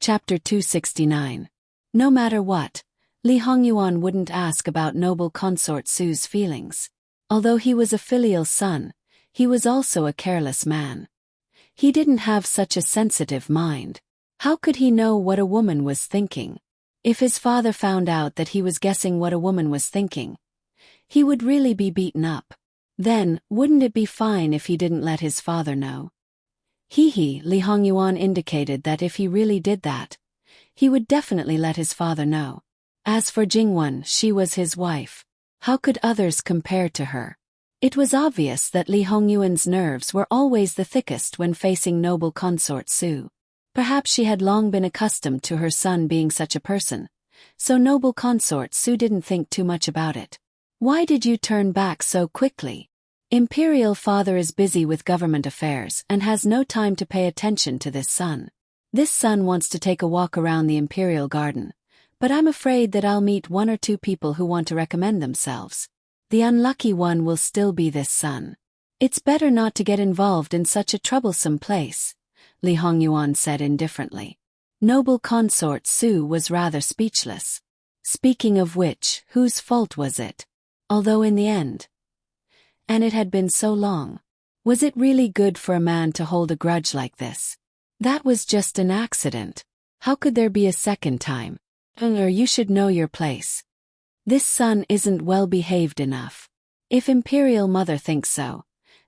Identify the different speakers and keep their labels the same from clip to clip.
Speaker 1: Chapter 269. No matter what, Li Hongyuan wouldn't ask about noble consort Su's feelings. Although he was a filial son, he was also a careless man. He didn't have such a sensitive mind. How could he know what a woman was thinking? If his father found out that he was guessing what a woman was thinking, he would really be beaten up. Then, wouldn't it be fine if he didn't let his father know? Li Hongyuan indicated that if he really did that, he would definitely let his father know. As for Jingwen, she was his wife. How could others compare to her? It was obvious that Li Hongyuan's nerves were always the thickest when facing noble consort Su. Perhaps she had long been accustomed to her son being such a person, so noble consort Su didn't think too much about it. Why did you turn back so quickly? Imperial father is busy with government affairs and has no time to pay attention to this son. This son wants to take a walk around the imperial garden, but I'm afraid that I'll meet one or two people who want to recommend themselves. The unlucky one will still be this son. It's better not to get involved in such a troublesome place, Li Hongyuan said indifferently. Noble consort Su was rather speechless. Speaking of which, whose fault was it? Although in the end, and it had been so long. Was it really good for a man to hold a grudge like this? That was just an accident. How could there be a second time? Or you should know your place. This son isn't well behaved enough. If Imperial Mother thinks so,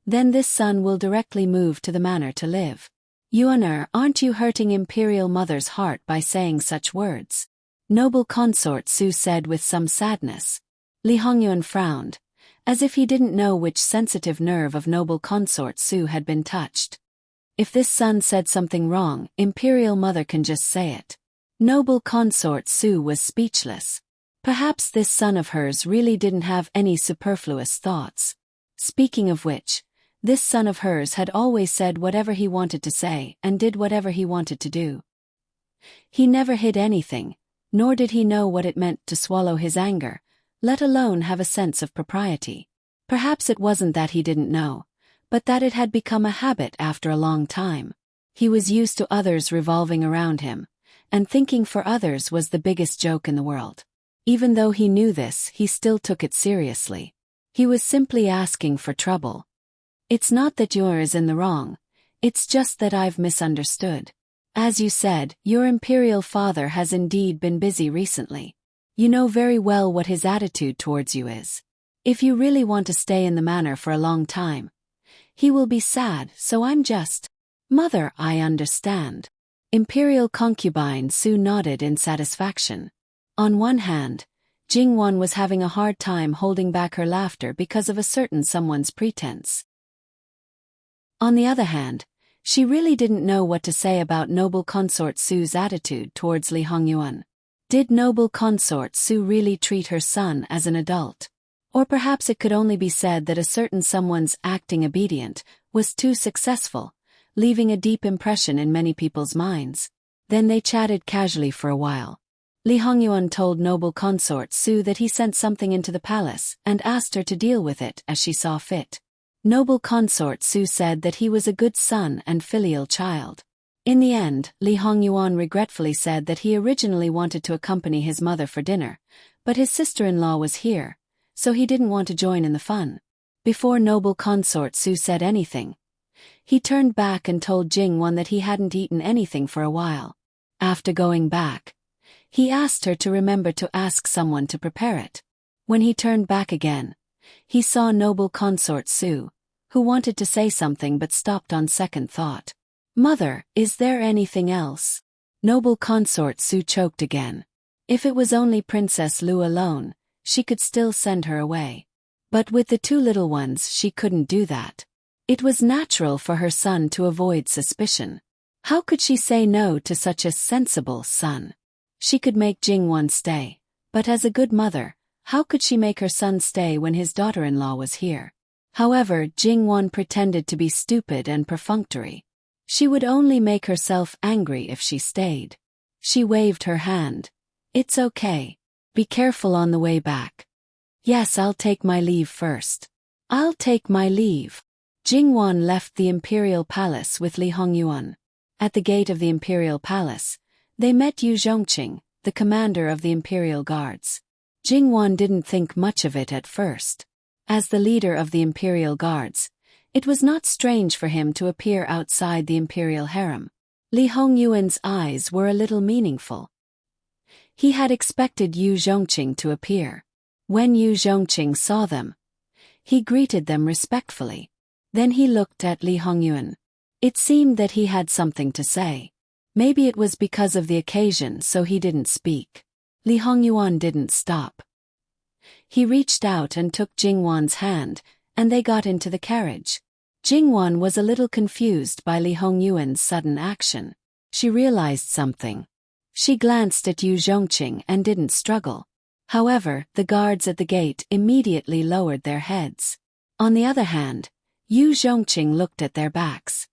Speaker 1: then this son will directly move to the manor to live. Yuaner, aren't you hurting Imperial Mother's heart by saying such words? Noble consort Su said with some sadness. Li Hongyuan frowned, as if he didn't know which sensitive nerve of noble consort Su had been touched. If this son said something wrong, Imperial Mother can just say it. Noble consort Su was speechless. Perhaps this son of hers really didn't have any superfluous thoughts. Speaking of which, this son of hers had always said whatever he wanted to say and did whatever he wanted to do. He never hid anything, nor did he know what it meant to swallow his anger, let alone have a sense of propriety. Perhaps it wasn't that he didn't know, but that it had become a habit after a long time. He was used to others revolving around him, and thinking for others was the biggest joke in the world. Even though he knew this, he still took it seriously. He was simply asking for trouble. It's not that you're in the wrong, it's just that I've misunderstood. As you said, your imperial father has indeed been busy recently. You know very well what his attitude towards you is. If you really want to stay in the manor for a long time, he will be sad, so I'm just... Mother, I understand. Imperial concubine Su nodded in satisfaction. On one hand, Jingwen was having a hard time holding back her laughter because of a certain someone's pretense. On the other hand, she really didn't know what to say about noble consort Su's attitude towards Li Hongyuan. Did noble consort Su really treat her son as an adult? Or perhaps it could only be said that a certain someone's acting obedient was too successful, leaving a deep impression in many people's minds. Then they chatted casually for a while. Li Hongyuan told noble consort Su that he sent something into the palace and asked her to deal with it as she saw fit. Noble consort Su said that he was a good son and filial child. In the end, Li Hongyuan regretfully said that he originally wanted to accompany his mother for dinner, but his sister-in-law was here, so he didn't want to join in the fun. Before noble consort Su said anything, he turned back and told Jingwen that he hadn't eaten anything for a while. After going back, he asked her to remember to ask someone to prepare it. When he turned back again, he saw noble consort Su, who wanted to say something but stopped on second thought. Mother, is there anything else? Noble consort Su choked again. If it was only Princess Lu alone, she could still send her away. But with the two little ones she couldn't do that. It was natural for her son to avoid suspicion. How could she say no to such a sensible son? She could make Jingwen stay, but as a good mother, how could she make her son stay when his daughter-in-law was here? However, Jingwen pretended to be stupid and perfunctory. She would only make herself angry if she stayed. She waved her hand. It's okay. Be careful on the way back. Yes, I'll take my leave first. I'll take my leave. Jingwen left the imperial palace with Li Hongyuan. At the gate of the imperial palace, They met Yu Zhongqing, the commander of the Imperial Guards. Jingwan didn't think much of it at first. As the leader of the Imperial Guards, it was not strange for him to appear outside the Imperial harem. Li Hongyuan's eyes were a little meaningful. He had expected Yu Zhongqing to appear. When Yu Zhongqing saw them, he greeted them respectfully. Then he looked at Li Hongyuan. It seemed that he had something to say. Maybe it was because of the occasion, so he didn't speak. Li Hongyuan didn't stop. He reached out and took Jingwan's hand, and they got into the carriage. Jingwan was a little confused by Li Hongyuan's sudden action. She realized something. She glanced at Yu Zhongqing and didn't struggle. However, the guards at the gate immediately lowered their heads. On the other hand, Yu Zhongqing looked at their backs.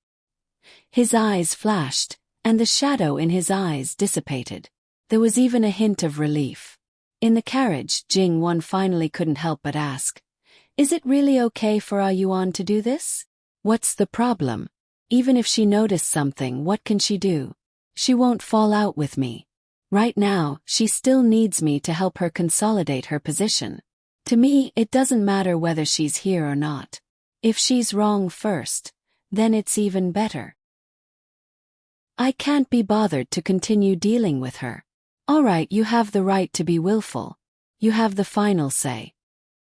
Speaker 1: His eyes flashed, and the shadow in his eyes dissipated. There was even a hint of relief. In the carriage, Jingwan finally couldn't help but ask, "Is it really okay for Ah Yuan to do this? What's the problem? Even if she noticed something, what can she do? She won't fall out with me. Right now, she still needs me to help her consolidate her position. To me, it doesn't matter whether she's here or not. If she's wrong first, then it's even better. I can't be bothered to continue dealing with her. All right, you have the right to be willful. You have the final say.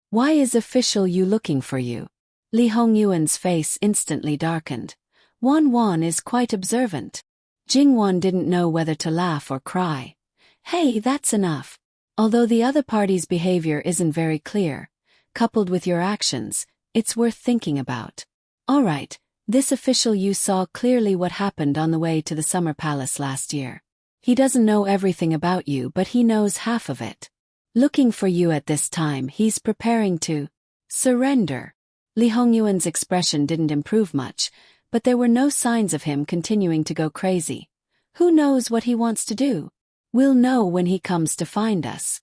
Speaker 1: Why is official Yu looking for you?" Li Hongyuan's face instantly darkened. Wan is quite observant. Jingwan didn't know whether to laugh or cry. Hey, that's enough. Although the other party's behavior isn't very clear, coupled with your actions, it's worth thinking about. All right, this official Yu saw clearly what happened on the way to the Summer Palace last year. He doesn't know everything about you, but he knows half of it. Looking for you at this time, he's preparing to surrender. Li Hongyuan's expression didn't improve much, but there were no signs of him continuing to go crazy. Who knows what he wants to do? We'll know when he comes to find us.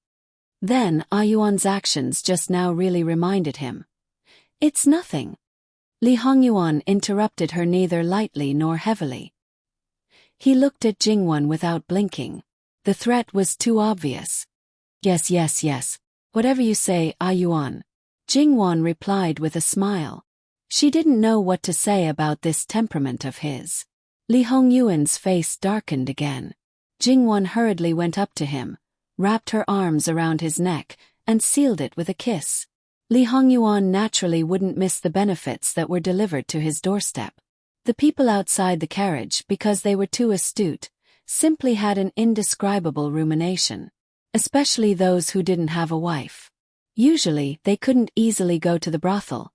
Speaker 1: Then, Ah Yuan's actions just now really reminded him. It's nothing. Li Hongyuan interrupted her neither lightly nor heavily. He looked at Jingwan without blinking. The threat was too obvious. Yes. Whatever you say, Ah Yuan. Jingwan replied with a smile. She didn't know what to say about this temperament of his. Li Hongyuan's face darkened again. Jingwan hurriedly went up to him, wrapped her arms around his neck, and sealed it with a kiss. Li Hongyuan naturally wouldn't miss the benefits that were delivered to his doorstep. The people outside the carriage, because they were too astute, simply had an indescribable rumination. Especially those who didn't have a wife. Usually, they couldn't easily go to the brothel,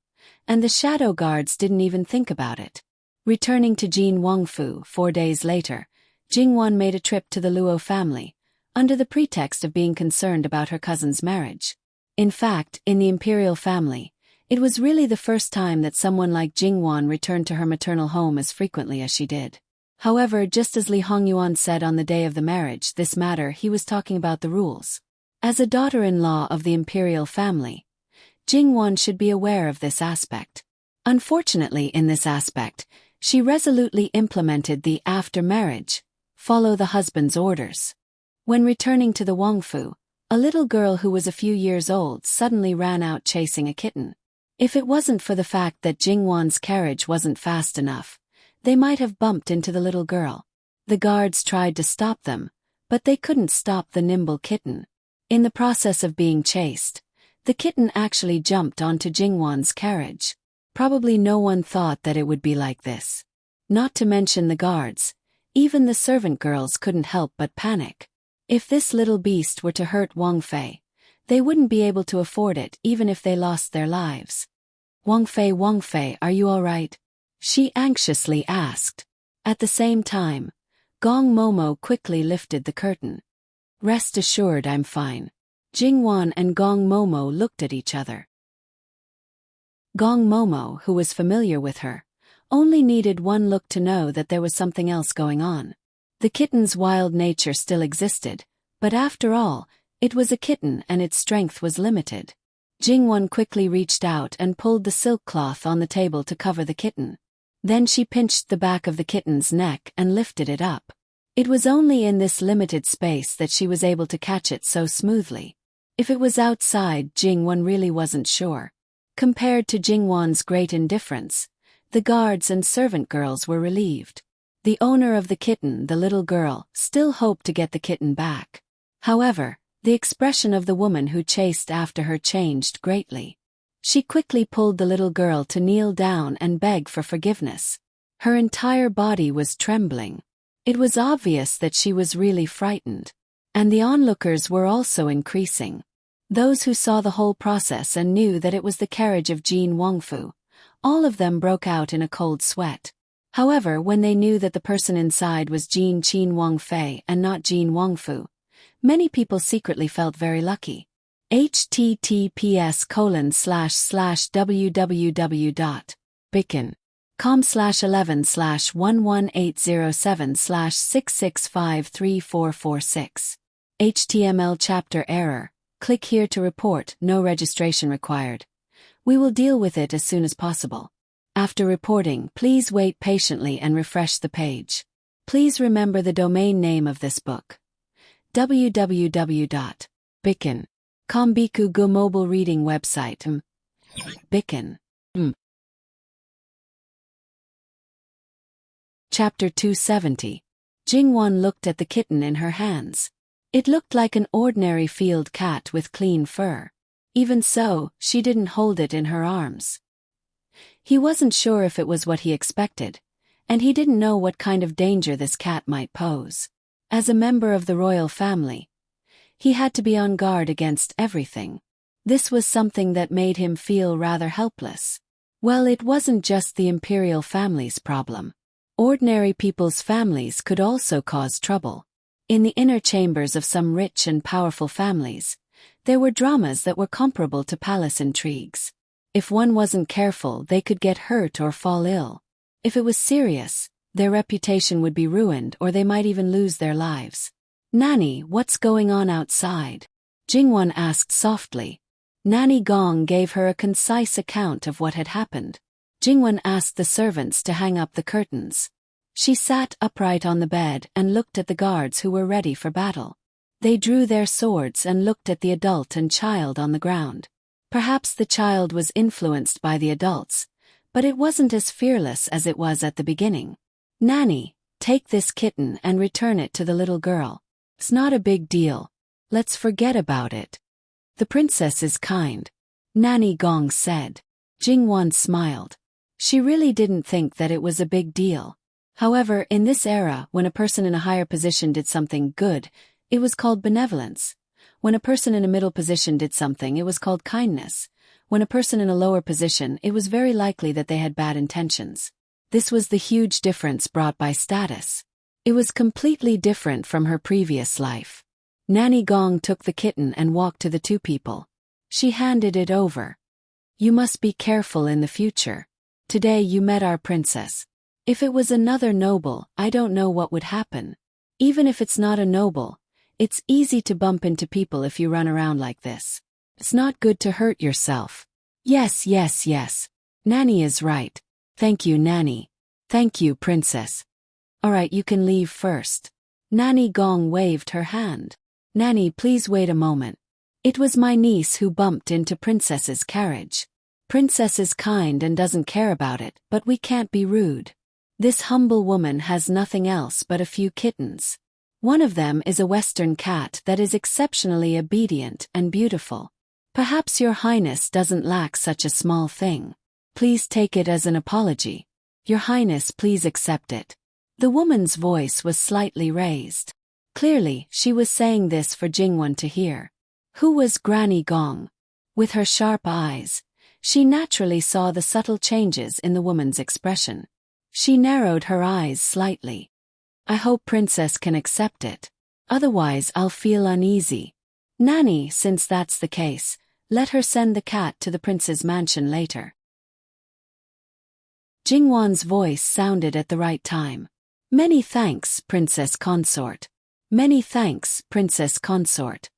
Speaker 1: and the shadow guards didn't even think about it. Returning to Jin Wangfu 4 days later, Jingwan made a trip to the Luo family, under the pretext of being concerned about her cousin's marriage. In fact, in the imperial family, it was really the first time that someone like Jingwan returned to her maternal home as frequently as she did. However, just as Li Hongyuan said on the day of the marriage, this matter, he was talking about the rules. As a daughter-in-law of the imperial family, Jingwan should be aware of this aspect. Unfortunately, in this aspect, she resolutely implemented the after marriage, follow the husband's orders. When returning to the Wangfu, a little girl who was a few years old suddenly ran out chasing a kitten. If it wasn't for the fact that Jingwan's carriage wasn't fast enough, they might have bumped into the little girl. The guards tried to stop them, but they couldn't stop the nimble kitten. In the process of being chased, the kitten actually jumped onto Jingwan's carriage. Probably no one thought that it would be like this. Not to mention the guards, even the servant girls couldn't help but panic. If this little beast were to hurt Wang Fei, they wouldn't be able to afford it even if they lost their lives. Wang Fei, are you all right?" she anxiously asked. At the same time, Gong Momo quickly lifted the curtain. "Rest assured, I'm fine." Jingwan and Gong Momo looked at each other. Gong Momo, who was familiar with her, only needed one look to know that there was something else going on. The kitten's wild nature still existed, but after all, it was a kitten and its strength was limited. Jingwan quickly reached out and pulled the silk cloth on the table to cover the kitten. Then she pinched the back of the kitten's neck and lifted it up. It was only in this limited space that she was able to catch it so smoothly. If it was outside, Jingwan really wasn't sure. Compared to Jingwan's great indifference, the guards and servant girls were relieved. The owner of the kitten, the little girl, still hoped to get the kitten back. However, the expression of the woman who chased after her changed greatly. She quickly pulled the little girl to kneel down and beg for forgiveness. Her entire body was trembling. It was obvious that she was really frightened. And the onlookers were also increasing. Those who saw the whole process and knew that it was the carriage of Jin Wangfu, all of them broke out in a cold sweat. However, when they knew that the person inside was Jin Qin Wangfei and not Jin Wangfu, many people secretly felt very lucky. https://www.bicken.com/11/11807/6653446. HTML chapter error. Click here to report, no registration required. We will deal with it as soon as possible. After reporting, please wait patiently and refresh the page. Please remember the domain name of this book. www.bicken.com Biku Go mobile reading website. Bicken. Chapter 270. Jingwan looked at the kitten in her hands. It looked like an ordinary field cat with clean fur. Even so, she didn't hold it in her arms. He wasn't sure if it was what he expected, and he didn't know what kind of danger this cat might pose. As a member of the royal family, he had to be on guard against everything. This was something that made him feel rather helpless. Well, it wasn't just the imperial family's problem. Ordinary people's families could also cause trouble. In the inner chambers of some rich and powerful families, there were dramas that were comparable to palace intrigues. If one wasn't careful, they could get hurt or fall ill. If it was serious, their reputation would be ruined or they might even lose their lives. "Nanny, what's going on outside?" Jingwan asked softly. Nanny Gong gave her a concise account of what had happened. Jingwan asked the servants to hang up the curtains. She sat upright on the bed and looked at the guards who were ready for battle. They drew their swords and looked at the adult and child on the ground. Perhaps the child was influenced by the adults, but it wasn't as fearless as it was at the beginning. "Nanny, take this kitten and return it to the little girl. It's not a big deal. Let's forget about it. The princess is kind," Nanny Gong said. Jingwan smiled. She really didn't think that it was a big deal. However, in this era, when a person in a higher position did something good, it was called benevolence. When a person in a middle position did something, it was called kindness. When a person in a lower position, it was very likely that they had bad intentions. This was the huge difference brought by status. It was completely different from her previous life. Nanny Gong took the kitten and walked to the two people. She handed it over. "You must be careful in the future. Today you met our princess. If it was another noble, I don't know what would happen. Even if it's not a noble, it's easy to bump into people if you run around like this. It's not good to hurt yourself." Yes. Nanny is right. Thank you, Nanny. Thank you, princess. Alright, you can leave first. Nanny Gong waved her hand. "Nanny, please wait a moment. It was my niece who bumped into princess's carriage. Princess is kind and doesn't care about it, but we can't be rude. This humble woman has nothing else but a few kittens. One of them is a Western cat that is exceptionally obedient and beautiful. Perhaps your highness doesn't lack such a small thing. Please take it as an apology. Your highness, please accept it." The woman's voice was slightly raised. Clearly, she was saying this for Jingwan to hear. Who was Granny Gong? With her sharp eyes, she naturally saw the subtle changes in the woman's expression. She narrowed her eyes slightly. "I hope princess can accept it. Otherwise I'll feel uneasy. Nanny, since that's the case, let her send the cat to the prince's mansion later." Jingwan's voice sounded at the right time. "Many thanks, princess consort. Many thanks, princess consort."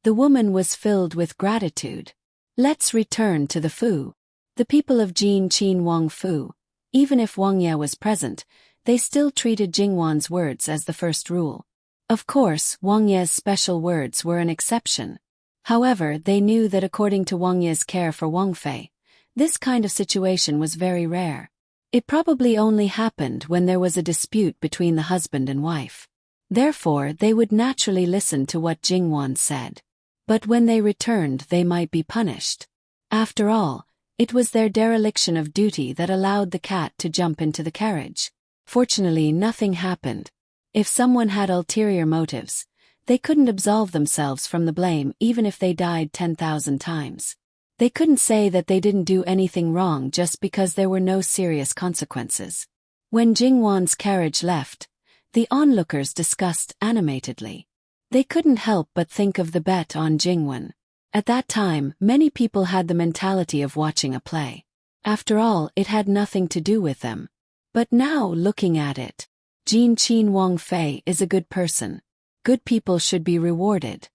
Speaker 1: The woman was filled with gratitude. Let's return to the Fu. The people of Jin Qin Wang Fu. Even if Wang Ye was present, they still treated Jingwan's words as the first rule. Of course, Wang Ye's special words were an exception. However, they knew that according to Wang Ye's care for Wang Fei, this kind of situation was very rare. It probably only happened when there was a dispute between the husband and wife. Therefore, they would naturally listen to what Jingwan said. But when they returned, they might be punished. After all, it was their dereliction of duty that allowed the cat to jump into the carriage. Fortunately, nothing happened. If someone had ulterior motives, they couldn't absolve themselves from the blame even if they died 10,000 times. They couldn't say that they didn't do anything wrong just because there were no serious consequences. When Jingwan's carriage left, the onlookers discussed animatedly. They couldn't help but think of the bet on Jingwan. At that time, many people had the mentality of watching a play. After all, it had nothing to do with them. But now, looking at it, Jin Qin Wang Fei is a good person. Good people should be rewarded.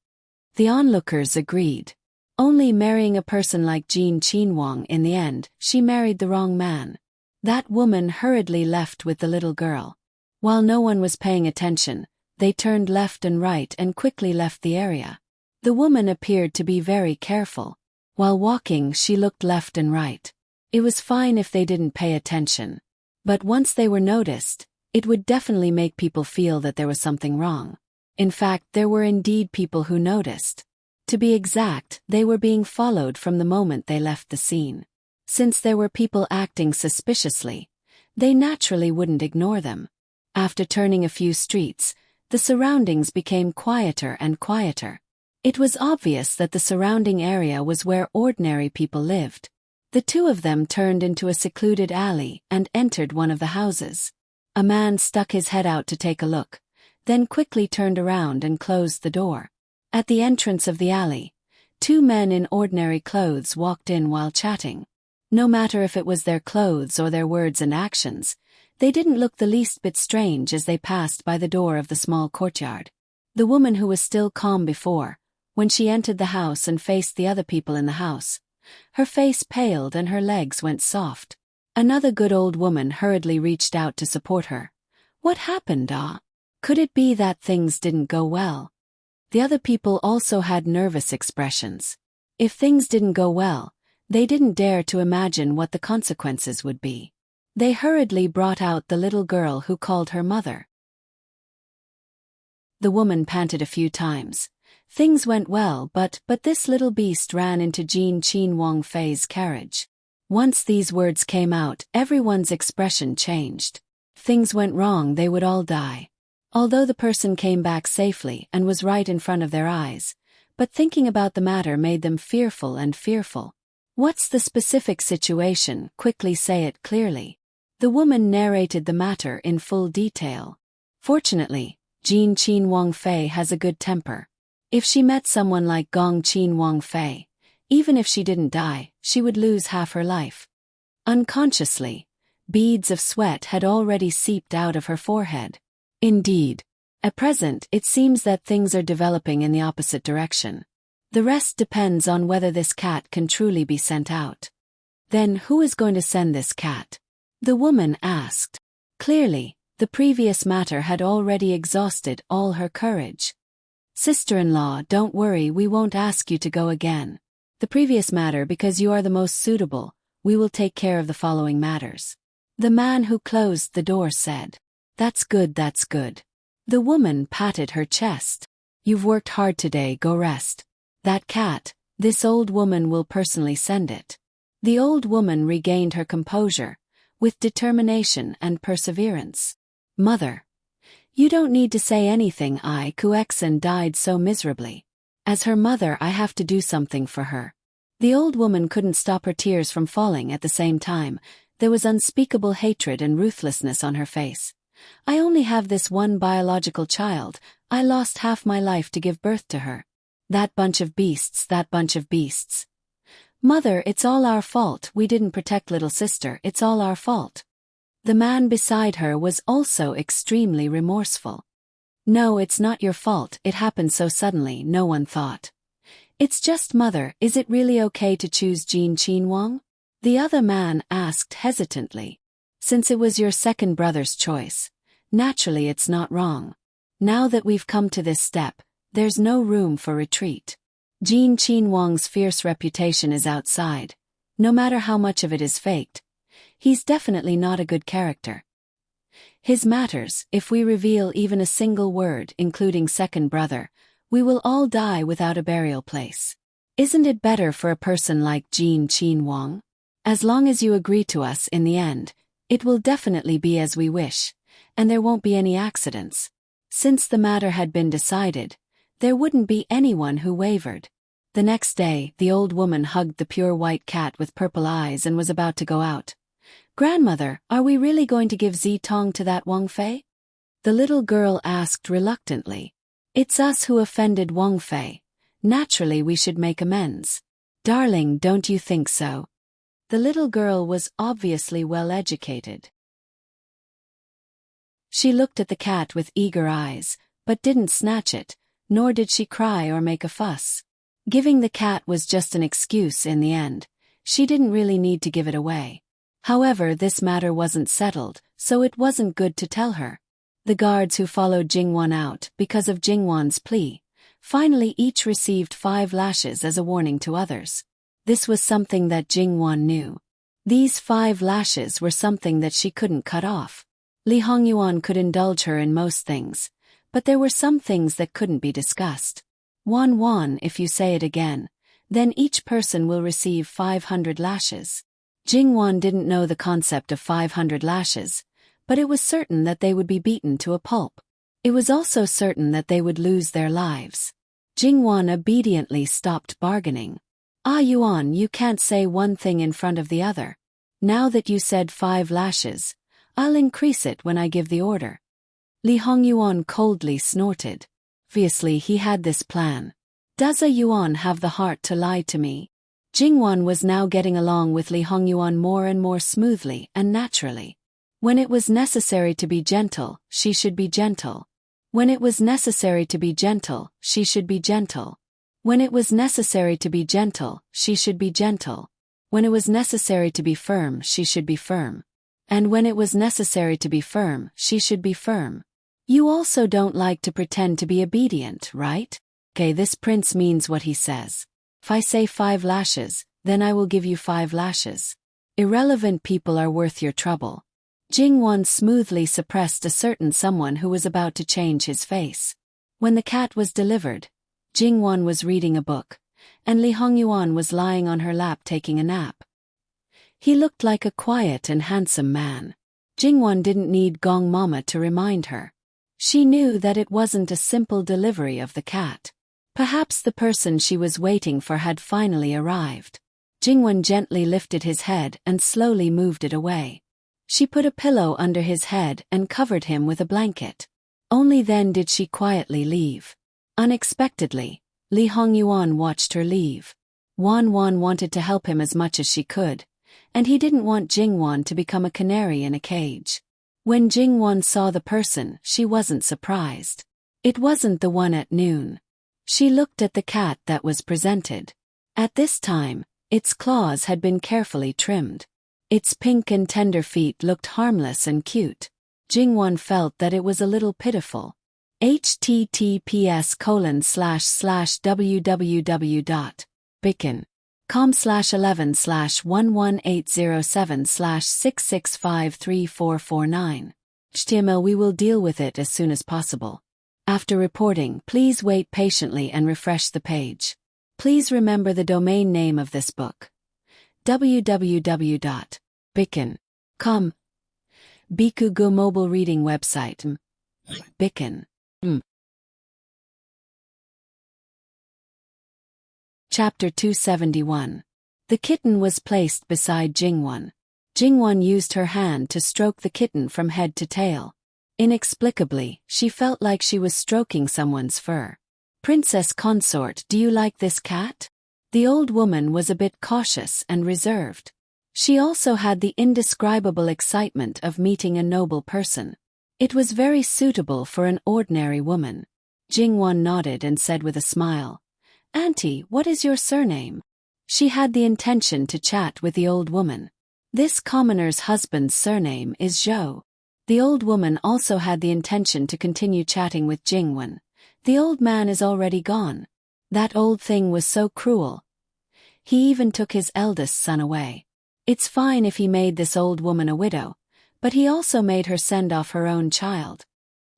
Speaker 1: The onlookers agreed. Only marrying a person like Jin Qin Wang in the end, she married the wrong man. That woman hurriedly left with the little girl. While no one was paying attention, they turned left and right and quickly left the area. The woman appeared to be very careful. While walking, she looked left and right. It was fine if they didn't pay attention. But once they were noticed, it would definitely make people feel that there was something wrong. In fact, there were indeed people who noticed. To be exact, they were being followed from the moment they left the scene. Since there were people acting suspiciously, they naturally wouldn't ignore them. After turning a few streets, the surroundings became quieter and quieter. It was obvious that the surrounding area was where ordinary people lived. The two of them turned into a secluded alley and entered one of the houses. A man stuck his head out to take a look, then quickly turned around and closed the door. At the entrance of the alley, two men in ordinary clothes walked in while chatting. No matter if it was their clothes or their words and actions, they didn't look the least bit strange as they passed by the door of the small courtyard. The woman who was still calm before, when she entered the house and faced the other people in the house, her face paled and her legs went soft. Another good old woman hurriedly reached out to support her. What happened, ah? Could it be that things didn't go well? The other people also had nervous expressions. If things didn't go well, they didn't dare to imagine what the consequences would be. They hurriedly brought out the little girl who called her mother. The woman panted a few times. Things went well, but this little beast ran into Jin Qin Wang Fei's carriage. Once these words came out, everyone's expression changed. If things went wrong, they would all die. Although the person came back safely and was right in front of their eyes, but thinking about the matter made them fearful and fearful. What's the specific situation? Quickly say it clearly. The woman narrated the matter in full detail. Fortunately, Jin Qin Wang Fei has a good temper. If she met someone like Gong Qin Wang Fei, even if she didn't die, she would lose half her life. Unconsciously, beads of sweat had already seeped out of her forehead. Indeed, at present it seems that things are developing in the opposite direction. The rest depends on whether this cat can truly be sent out. Then who is going to send this cat? The woman asked. Clearly, the previous matter had already exhausted all her courage. Sister-in-law, don't worry, we won't ask you to go again. The previous matter, because you are the most suitable, we will take care of the following matters. The man who closed the door said. That's good, that's good. The woman patted her chest. You've worked hard today, go rest. That cat, this old woman will personally send it. The old woman regained her composure, with determination and perseverance. Mother, you don't need to say anything. Kuexen died so miserably. As her mother, I have to do something for her. The old woman couldn't stop her tears from falling at the same time. There was unspeakable hatred and ruthlessness on her face. I only have this one biological child. I lost half my life to give birth to her. That bunch of beasts, that bunch of beasts. Mother, it's all our fault. We didn't protect little sister. It's all our fault. The man beside her was also extremely remorseful. No, it's not your fault. It happened so suddenly, no one thought. It's just mother, is it really okay to choose Jin Qin Wang? The other man asked hesitantly. Since it was your second brother's choice, naturally it's not wrong. Now that we've come to this step, there's no room for retreat. Jin Qinhuang's fierce reputation is outside. No matter how much of it is faked, he's definitely not a good character. His matters, if we reveal even a single word, including second brother, we will all die without a burial place. Isn't it better for a person like Jin Qinhuang? As long as you agree to us in the end, it will definitely be as we wish, and there won't be any accidents. Since the matter had been decided, there wouldn't be anyone who wavered. The next day, the old woman hugged the pure white cat with purple eyes and was about to go out. "Grandmother, are we really going to give Zitong to that Wang Fei?" The little girl asked reluctantly. "It's us who offended Wang Fei. Naturally we should make amends." "Darling, don't you think so?" The little girl was obviously well educated. She looked at the cat with eager eyes, but didn't snatch it, nor did she cry or make a fuss. Giving the cat was just an excuse in the end. She didn't really need to give it away. However, this matter wasn't settled, so it wasn't good to tell her. The guards who followed Jingwan out, because of Jingwan's plea, finally each received 5 lashes as a warning to others. This was something that Jingwan knew. These 5 lashes were something that she couldn't cut off. Li Hongyuan could indulge her in most things, but there were some things that couldn't be discussed. Wan, if you say it again, then each person will receive 500 lashes. Jingwan didn't know the concept of 500 lashes, but it was certain that they would be beaten to a pulp. It was also certain that they would lose their lives. Jingwan obediently stopped bargaining. "Ah Yuan, you can't say one thing in front of the other. Now that you said 5 lashes, I'll increase it when I give the order." Li Hongyuan coldly snorted. Obviously he had this plan. "Does a Yuan have the heart to lie to me?" Jingwan was now getting along with Li Hongyuan more and more smoothly and naturally. When it was necessary to be gentle, she should be gentle. When it was necessary to be gentle, she should be gentle. When it was necessary to be gentle, she should be gentle. When it was necessary to be firm, she should be firm. And when it was necessary to be firm, she should be firm. You also don't like to pretend to be obedient, right? Okay, this prince means what he says. If I say 5 lashes, then I will give you 5 lashes. Irrelevant people are worth your trouble. Jingwan smoothly suppressed a certain someone who was about to change his face. When the cat was delivered, Jingwan was reading a book, and Li Hongyuan was lying on her lap taking a nap. He looked like a quiet and handsome man. Jingwan didn't need Gong Mama to remind her. She knew that it wasn't a simple delivery of the cat. Perhaps the person she was waiting for had finally arrived. Jingwan gently lifted his head and slowly moved it away. She put a pillow under his head and covered him with a blanket. Only then did she quietly leave. Unexpectedly, Li Hongyuan watched her leave. Wan wanted to help him as much as she could, and he didn't want Jingwan to become a canary in a cage. When Jingwan saw the person, she wasn't surprised. It wasn't the one at noon. She looked at the cat that was presented. At this time, its claws had been carefully trimmed. Its pink and tender feet looked harmless and cute. Jingwan felt that it was a little pitiful. https://www.bicken.com/11/11807/6653449. HTML We will deal with it as soon as possible. After reporting, please wait patiently and refresh the page. Please remember the domain name of this book. www.bicken.com. Bikugo mobile reading website. Bicken. Chapter 271. The kitten was placed beside Jingwan. Jingwan used her hand to stroke the kitten from head to tail. Inexplicably, she felt like she was stroking someone's fur. "Princess consort, do you like this cat?" The old woman was a bit cautious and reserved. She also had the indescribable excitement of meeting a noble person. It was very suitable for an ordinary woman. Jingwan nodded and said with a smile, "Auntie, what is your surname?" She had the intention to chat with the old woman. This commoner's husband's surname is Zhou. The old woman also had the intention to continue chatting with Jingwen. The old man is already gone. That old thing was so cruel. He even took his eldest son away. It's fine if he made this old woman a widow, but he also made her send off her own child.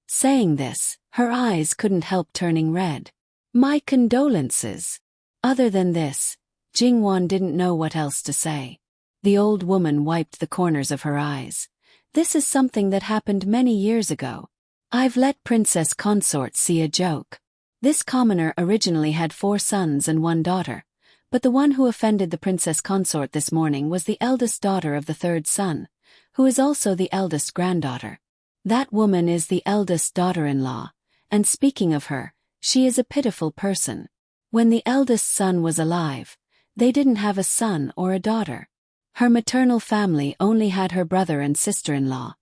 Speaker 1: Saying this, her eyes couldn't help turning red. My condolences. Other than this, Jingwen didn't know what else to say. The old woman wiped the corners of her eyes. This is something that happened many years ago. I've let Princess Consort see a joke. This commoner originally had 4 sons and 1 daughter, but the one who offended the Princess Consort this morning was the eldest daughter of the 3rd son, who is also the eldest granddaughter. That woman is the eldest daughter-in-law, and speaking of her, she is a pitiful person. When the eldest son was alive, they didn't have a son or a daughter. Her maternal family only had her brother and sister-in-law,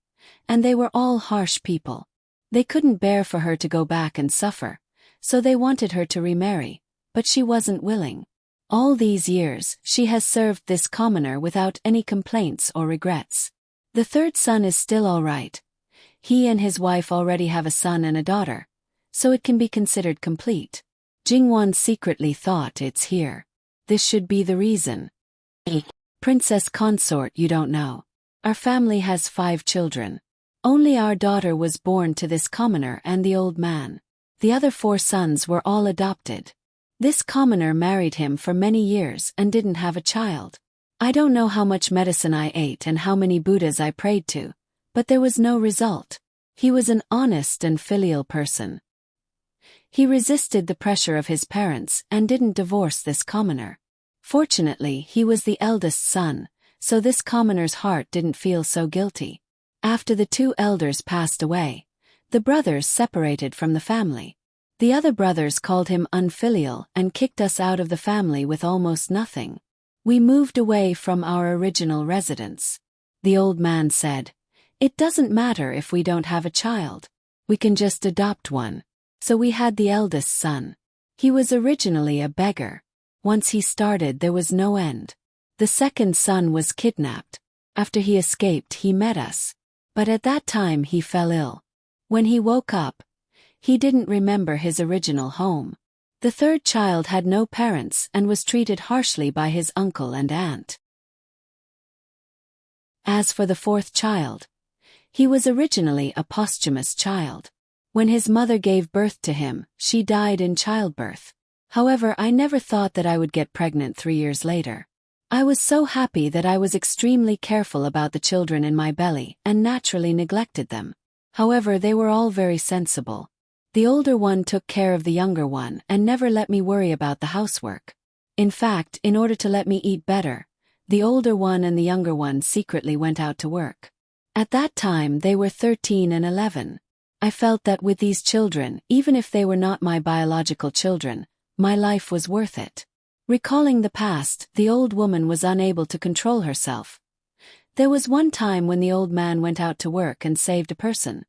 Speaker 1: and they were all harsh people. They couldn't bear for her to go back and suffer, so they wanted her to remarry, but she wasn't willing. All these years, she has served this commoner without any complaints or regrets. The 3rd son is still all right. He and his wife already have a son and a daughter, so it can be considered complete. Jingwen secretly thought it's here. This should be the reason. Princess Consort, you don't know. Our family has 5 children. Only our daughter was born to this commoner and the old man. The other 4 sons were all adopted. This commoner married him for many years and didn't have a child. I don't know how much medicine I ate and how many Buddhas I prayed to, but there was no result. He was an honest and filial person. He resisted the pressure of his parents and didn't divorce this commoner. Fortunately, he was the eldest son, so this commoner's heart didn't feel so guilty. After the 2 elders passed away, the brothers separated from the family. The other brothers called him unfilial and kicked us out of the family with almost nothing. We moved away from our original residence. The old man said, "It doesn't matter if we don't have a child. We can just adopt one." So we had the eldest son. He was originally a beggar. Once he started, there was no end. The 2nd son was kidnapped. After he escaped, he met us. But at that time he fell ill. When he woke up, he didn't remember his original home. The 3rd child had no parents and was treated harshly by his uncle and aunt. As for the 4th child, he was originally a posthumous child. When his mother gave birth to him, she died in childbirth. However, I never thought that I would get pregnant 3 years later. I was so happy that I was extremely careful about the children in my belly and naturally neglected them. However, they were all very sensible. The older one took care of the younger one and never let me worry about the housework. In fact, in order to let me eat better, the older one and the younger one secretly went out to work. At that time they were 13 and 11. I felt that with these children, even if they were not my biological children, my life was worth it. Recalling the past, the old woman was unable to control herself. There was one time when the old man went out to work and saved a person.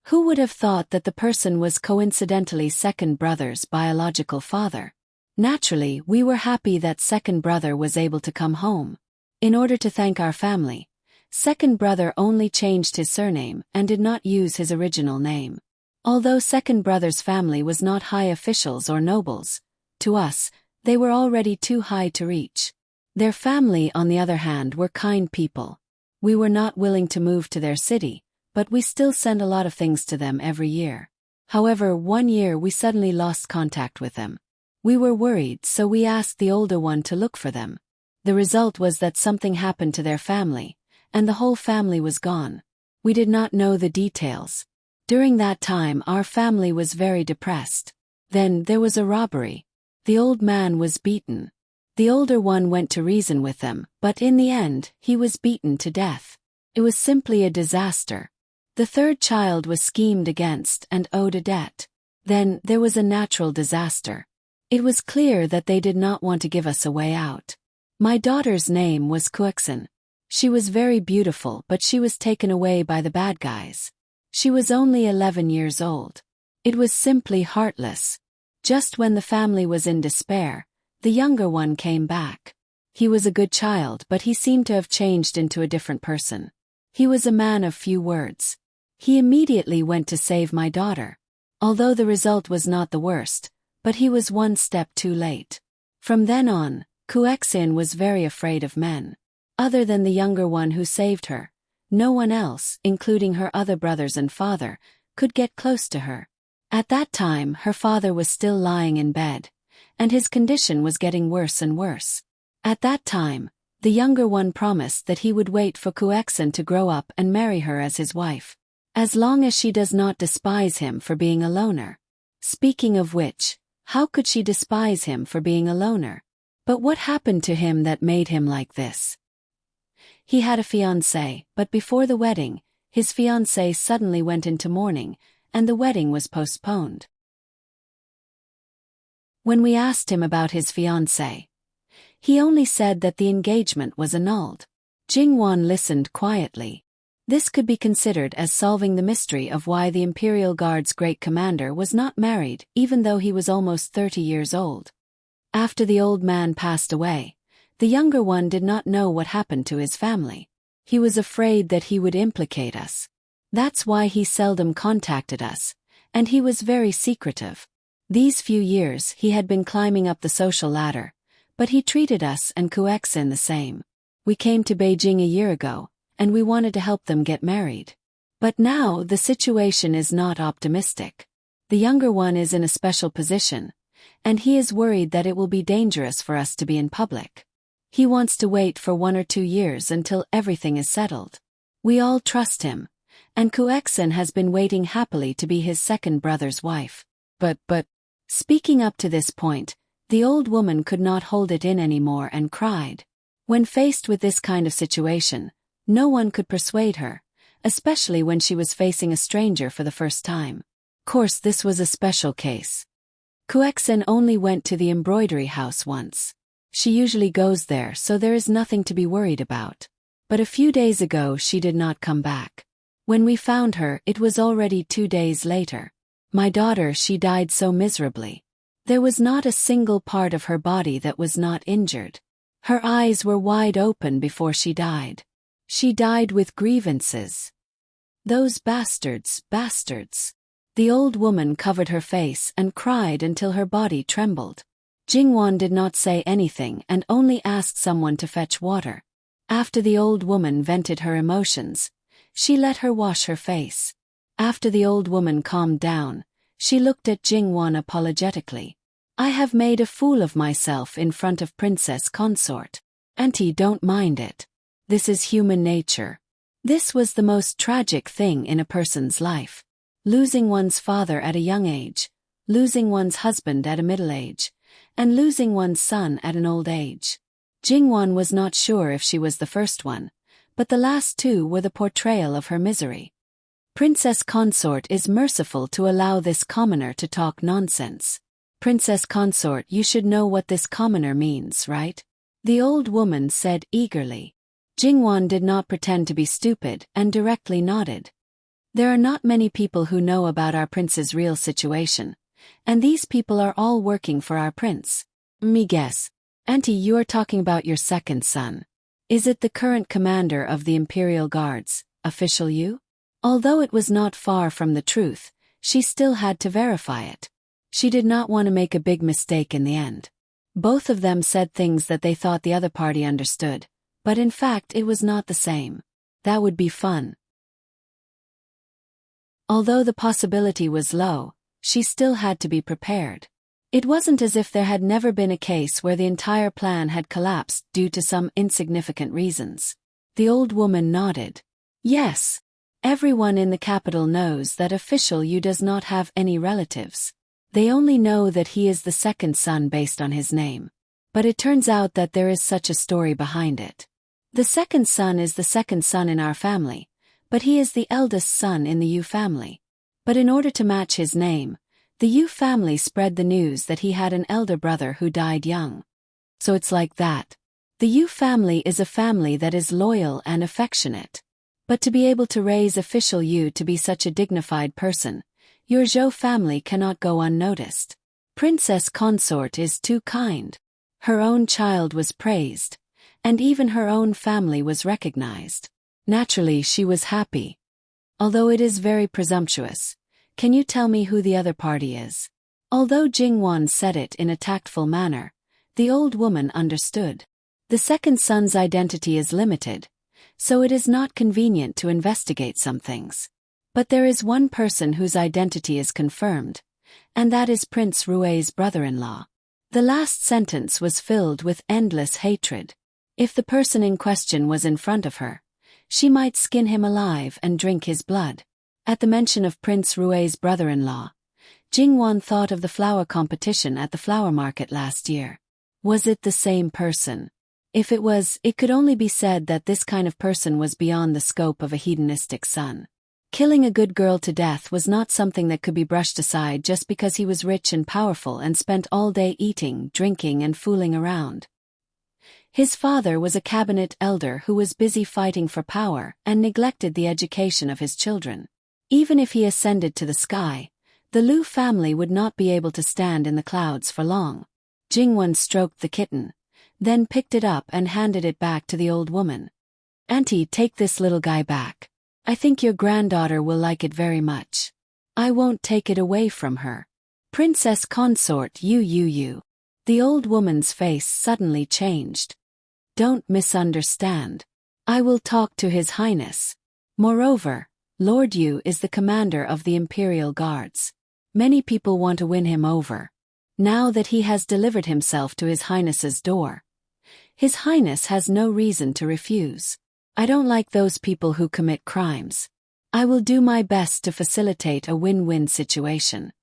Speaker 1: Who would have thought that the person was coincidentally 2nd brother's biological father? Naturally, we were happy that 2nd brother was able to come home. In order to thank our family, 2nd brother only changed his surname and did not use his original name. Although 2nd brother's family was not high officials or nobles, to us, they were already too high to reach. Their family, on the other hand, were kind people. We were not willing to move to their city, but we still sent a lot of things to them every year. However, one year we suddenly lost contact with them. We were worried, so we asked the older one to look for them. The result was that something happened to their family, and the whole family was gone. We did not know the details. During that time, our family was very depressed. Then there was a robbery. The old man was beaten. The older one went to reason with them, but in the end, he was beaten to death. It was simply a disaster. The 3rd child was schemed against and owed a debt. Then, there was a natural disaster. It was clear that they did not want to give us a way out. My daughter's name was Kuexin. She was very beautiful, but she was taken away by the bad guys. She was only 11 years old. It was simply heartless. Just when the family was in despair, the younger one came back. He was a good child, but he seemed to have changed into a different person. He was a man of few words. He immediately went to save my daughter. Although the result was not the worst, but he was one step too late. From then on, Kuexin was very afraid of men. Other than the younger one who saved her, no one else, including her other brothers and father, could get close to her. At that time, her father was still lying in bed, and his condition was getting worse and worse. At that time, the younger one promised that he would wait for Kuexin to grow up and marry her as his wife, as long as she does not despise him for being a loner. Speaking of which, how could she despise him for being a loner? But what happened to him that made him like this? He had a fiancée, but before the wedding, his fiancée suddenly went into mourning, and the wedding was postponed. When we asked him about his fiancée, he only said that the engagement was annulled. Jingwan listened quietly. This could be considered as solving the mystery of why the Imperial Guard's great commander was not married, even though he was almost 30 years old. After the old man passed away, the younger one did not know what happened to his family. He was afraid that he would implicate us. That's why he seldom contacted us, and he was very secretive. These few years he had been climbing up the social ladder, but he treated us and Kuexin the same. We came to Beijing a year ago, and we wanted to help them get married. But now the situation is not optimistic. The younger one is in a special position, and he is worried that it will be dangerous for us to be in public. He wants to wait for 1 or 2 years until everything is settled. We all trust him, and Kuexin has been waiting happily to be his second brother's wife. But, speaking up to this point, the old woman could not hold it in anymore and cried. When faced with this kind of situation, no one could persuade her, especially when she was facing a stranger for the first time. Of course, this was a special case. Kuexin only went to the embroidery house once. She usually goes there, so there is nothing to be worried about. But a few days ago she did not come back. When we found her, it was already 2 days later. My daughter, she died so miserably. There was not a single part of her body that was not injured. Her eyes were wide open before she died. She died with grievances. Those bastards. The old woman covered her face and cried until her body trembled. Jingwan did not say anything and only asked someone to fetch water. After the old woman vented her emotions, she let her wash her face. After the old woman calmed down, she looked at Jingwan apologetically. I have made a fool of myself in front of Princess Consort. Auntie, don't mind it. This is human nature. This was the most tragic thing in a person's life. Losing one's father at a young age, losing one's husband at a middle age, and losing one's son at an old age. Jingwan was not sure if she was the first one, but the last two were the portrayal of her misery. Princess Consort is merciful to allow this commoner to talk nonsense. Princess Consort, you should know what this commoner means, right? The old woman said eagerly. Jingwan did not pretend to be stupid and directly nodded. There are not many people who know about our prince's real situation, and these people are all working for our prince. Me guess. Auntie, you are talking about your second son. Is it the current commander of the Imperial Guards, official Yu? Although it was not far from the truth, she still had to verify it. She did not want to make a big mistake in the end. Both of them said things that they thought the other party understood, but in fact it was not the same. That would be fun. Although the possibility was low, she still had to be prepared. It wasn't as if there had never been a case where the entire plan had collapsed due to some insignificant reasons. The old woman nodded. Yes. Everyone in the capital knows that official Yu does not have any relatives. They only know that he is the second son based on his name. But it turns out that there is such a story behind it. The second son is the second son in our family, but he is the eldest son in the Yu family. But in order to match his name, the Yu family spread the news that he had an elder brother who died young. So it's like that. The Yu family is a family that is loyal and affectionate. But to be able to raise official Yu to be such a dignified person, your Zhou family cannot go unnoticed. Princess Consort is too kind. Her own child was praised, and even her own family was recognized. Naturally, she was happy. Although it is very presumptuous, can you tell me who the other party is? Although Jingwan said it in a tactful manner, the old woman understood. The second son's identity is limited, so it is not convenient to investigate some things. But there is one person whose identity is confirmed, and that is Prince Rue's brother-in-law. The last sentence was filled with endless hatred. If the person in question was in front of her, she might skin him alive and drink his blood. At the mention of Prince Rue's brother-in-law, Jingwan thought of the flower competition at the flower market last year. Was it the same person? If it was, it could only be said that this kind of person was beyond the scope of a hedonistic son. Killing a good girl to death was not something that could be brushed aside just because he was rich and powerful and spent all day eating, drinking and fooling around. His father was a cabinet elder who was busy fighting for power and neglected the education of his children. Even if he ascended to the sky, the Liu family would not be able to stand in the clouds for long. Jingwen stroked the kitten, then picked it up and handed it back to the old woman. "Auntie, take this little guy back. I think your granddaughter will like it very much. I won't take it away from her. Princess consort you. The old woman's face suddenly changed. "Don't misunderstand. I will talk to His Highness. Moreover, Lord Yu is the commander of the Imperial Guards. Many people want to win him over. Now that he has delivered himself to His Highness's door, His Highness has no reason to refuse. I don't like those people who commit crimes. I will do my best to facilitate a win-win situation."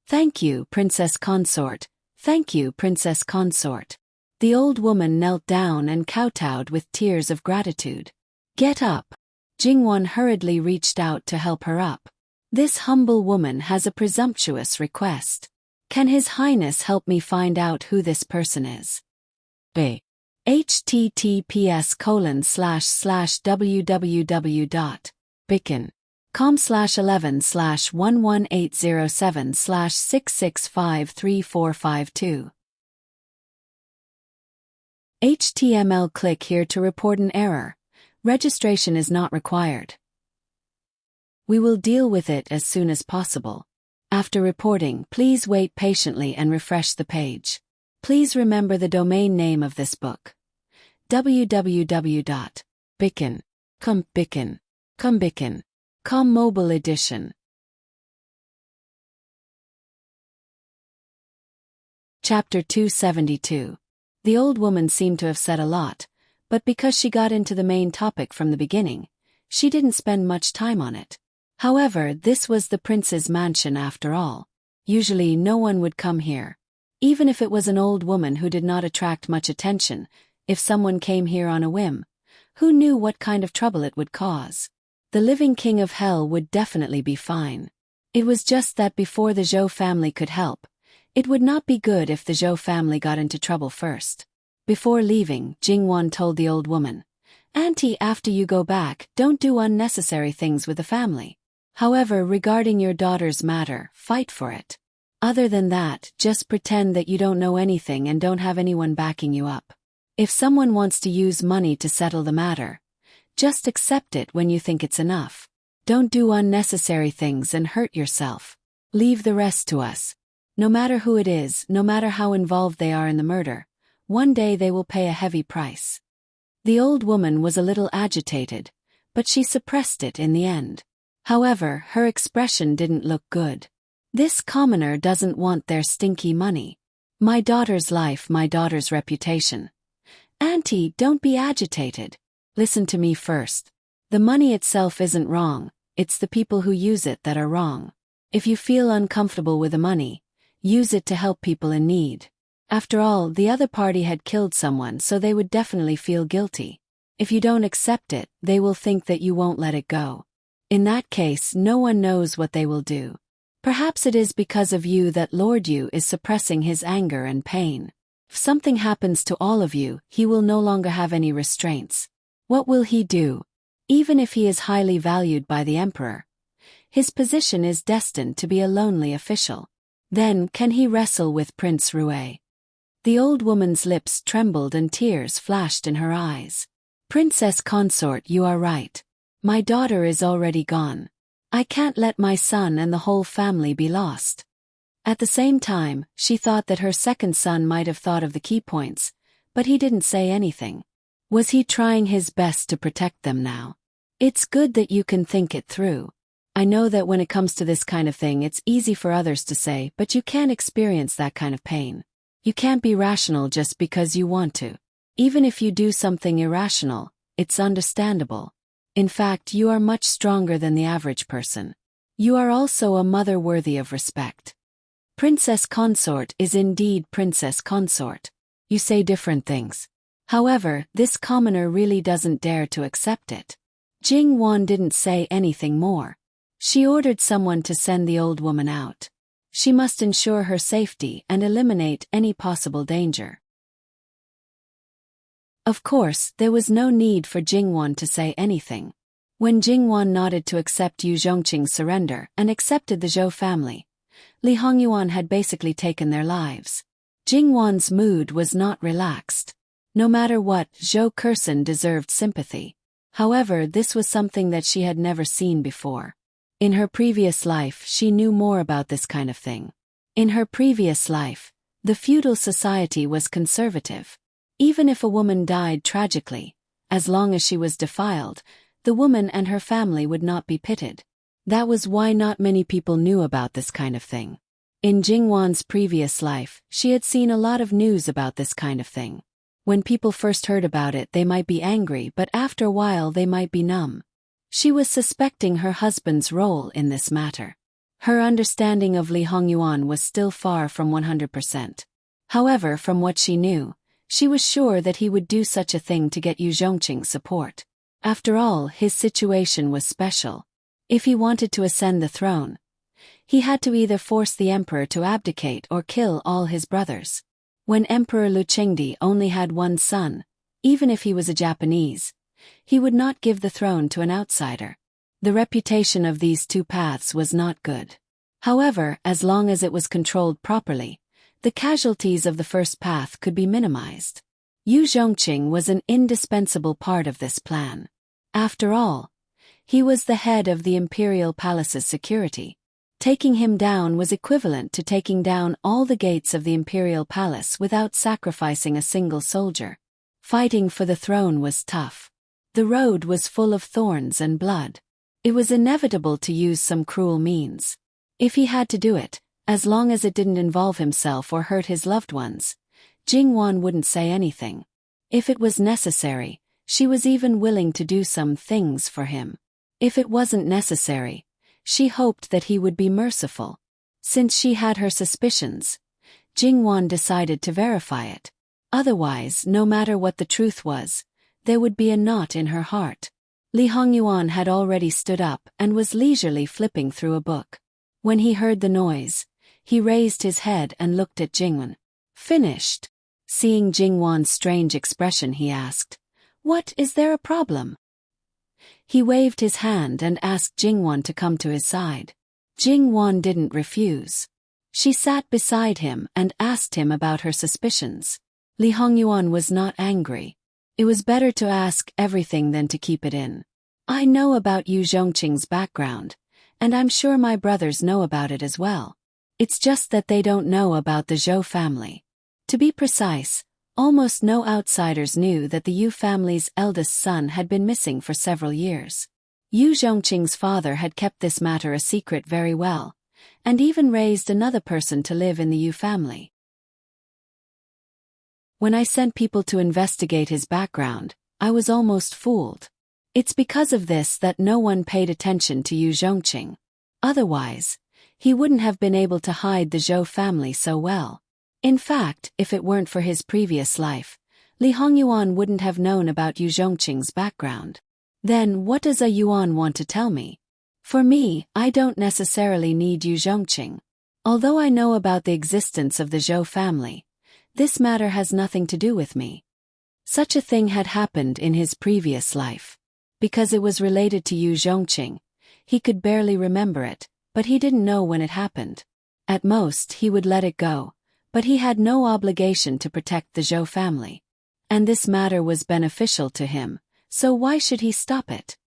Speaker 1: "Thank you, Princess Consort. Thank you, Princess Consort." The old woman knelt down and kowtowed with tears of gratitude. "Get up." Jingwan hurriedly reached out to help her up. "This humble woman has a presumptuous request. Can His Highness help me find out who this person is?" https://www.bicken.com/11/11807/6653452. HTML. Click here to report an error. Registration is not required. We will deal with it as soon as possible. After reporting, please wait patiently and refresh the page. Please remember the domain name of this book: www.bicken.com mobile edition. Chapter 272. The old woman seemed to have said a lot, but because she got into the main topic from the beginning, she didn't spend much time on it. However, this was the prince's mansion after all. Usually no one would come here. Even if it was an old woman who did not attract much attention, if someone came here on a whim, who knew what kind of trouble it would cause? The living king of hell would definitely be fine. It was just that before the Zhou family could help, it would not be good if the Zhou family got into trouble first. Before leaving, Jingwan told the old woman, "Auntie, after you go back, don't do unnecessary things with the family. However, regarding your daughter's matter, fight for it. Other than that, just pretend that you don't know anything and don't have anyone backing you up. If someone wants to use money to settle the matter, just accept it when you think it's enough. Don't do unnecessary things and hurt yourself. Leave the rest to us. No matter who it is, no matter how involved they are in the murder, one day they will pay a heavy price." The old woman was a little agitated, but she suppressed it in the end. However, her expression didn't look good. This commoner doesn't want their stinky money. My daughter's life, my daughter's reputation. Auntie, don't be agitated. Listen to me first. The money itself isn't wrong, it's the people who use it that are wrong. If you feel uncomfortable with the money, use it to help people in need. After all, the other party had killed someone, so they would definitely feel guilty. If you don't accept it, they will think that you won't let it go. In that case, no one knows what they will do. Perhaps it is because of you that Lord Yu is suppressing his anger and pain. If something happens to all of you, he will no longer have any restraints. What will he do? Even if he is highly valued by the emperor, his position is destined to be a lonely official. Then, can he wrestle with Prince Rue? The old woman's lips trembled and tears flashed in her eyes. Princess consort, you are right. My daughter is already gone. I can't let my son and the whole family be lost. At the same time, she thought that her second son might have thought of the key points, but he didn't say anything. Was he trying his best to protect them now? It's good that you can think it through. I know that when it comes to this kind of thing it's easy for others to say, but you can't experience that kind of pain. You can't be rational just because you want to. Even if you do something irrational, it's understandable. In fact, you are much stronger than the average person. You are also a mother worthy of respect. Princess consort is indeed princess consort. You say different things. However, this commoner really doesn't dare to accept it. Jing Wan didn't say anything more. She ordered someone to send the old woman out. She must ensure her safety and eliminate any possible danger. Of course, there was no need for Jing Wan to say anything. When Jing Wan nodded to accept Yu Zhongqing's surrender and accepted the Zhou family, Li Hongyuan had basically taken their lives. Jing Wan's mood was not relaxed. No matter what, Zhou Kursan deserved sympathy. However, this was something that she had never seen before. In her previous life, she knew more about this kind of thing. In her previous life, the feudal society was conservative. Even if a woman died tragically, as long as she was defiled, the woman and her family would not be pitied. That was why not many people knew about this kind of thing. In Jing Wan's previous life, she had seen a lot of news about this kind of thing. When people first heard about it, they might be angry, but after a while they might be numb. She was suspecting her husband's role in this matter. Her understanding of Li Hongyuan was still far from 100%. However, from what she knew, she was sure that he would do such a thing to get Yu Zhongqing's support. After all, his situation was special. If he wanted to ascend the throne, he had to either force the emperor to abdicate or kill all his brothers. When Emperor Lu Qingdi only had one son, even if he was a Japanese, he would not give the throne to an outsider. The reputation of these two paths was not good. However, as long as it was controlled properly, the casualties of the first path could be minimized. Yu Zhongqing was an indispensable part of this plan. After all, he was the head of the imperial palace's security. Taking him down was equivalent to taking down all the gates of the imperial palace without sacrificing a single soldier. Fighting for the throne was tough. The road was full of thorns and blood. It was inevitable to use some cruel means. If he had to do it, as long as it didn't involve himself or hurt his loved ones, Jing Wan wouldn't say anything. If it was necessary, she was even willing to do some things for him. If it wasn't necessary, she hoped that he would be merciful. Since she had her suspicions, Jing Wan decided to verify it. Otherwise, no matter what the truth was, there would be a knot in her heart. Li Hongyuan had already stood up and was leisurely flipping through a book. When he heard the noise, he raised his head and looked at Jingwan. Finished. Seeing Jing Wan's strange expression, he asked, "What, is there a problem?" He waved his hand and asked Jing Wan to come to his side. Jing Wan didn't refuse. She sat beside him and asked him about her suspicions. Li Hongyuan was not angry. It was better to ask everything than to keep it in. "I know about Yu Zhongqing's background, and I'm sure my brothers know about it as well. It's just that they don't know about the Zhou family. To be precise, almost no outsiders knew that the Yu family's eldest son had been missing for several years. Yu Zhongqing's father had kept this matter a secret very well, and even raised another person to live in the Yu family. When I sent people to investigate his background, I was almost fooled. It's because of this that no one paid attention to Yu Zhongqing. Otherwise, he wouldn't have been able to hide the Zhou family so well. In fact, if it weren't for his previous life, Li Hongyuan wouldn't have known about Yu Zhongqing's background. Then what does a Yuan want to tell me? For me, I don't necessarily need Yu Zhongqing. Although I know about the existence of the Zhou family, this matter has nothing to do with me. Such a thing had happened in his previous life. Because it was related to Yu Zhongqing, he could barely remember it, but he didn't know when it happened. At most, he would let it go, But he had no obligation to protect the Zhou family. And this matter was beneficial to him, so why should he stop it?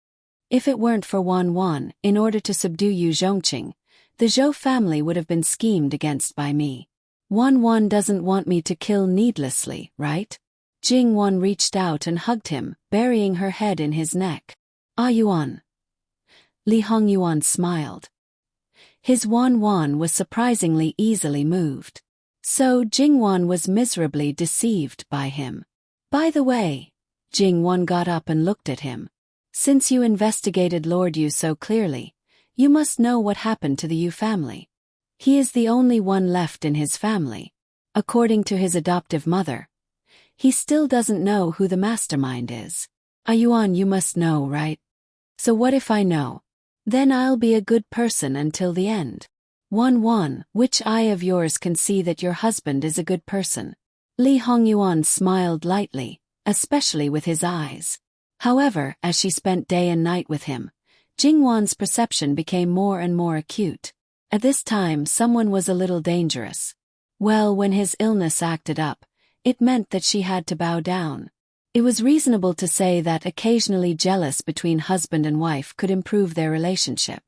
Speaker 1: If it weren't for Wan, in order to subdue Yu Zhongqing, the Zhou family would have been schemed against by me. Wan doesn't want me to kill needlessly, right? Jing Wan reached out and hugged him, burying her head in his neck. Ah Yuan. Li Hongyuan smiled. His Wan was surprisingly easily moved. So Jing Wan was miserably deceived by him. By the way, Jing Wan got up and looked at him. Since you investigated Lord Yu so clearly, you must know what happened to the Yu family. He is the only one left in his family. According to his adoptive mother, he still doesn't know who the mastermind is. Ah Yuan, you must know, right? So what if I know? Then I'll be a good person until the end. Wan, which eye of yours can see that your husband is a good person? Li Hongyuan smiled lightly, especially with his eyes. However, as she spent day and night with him, Jing Wan's perception became more and more acute. At this time, someone was a little dangerous. Well, when his illness acted up, it meant that she had to bow down. It was reasonable to say that occasionally jealous between husband and wife could improve their relationship.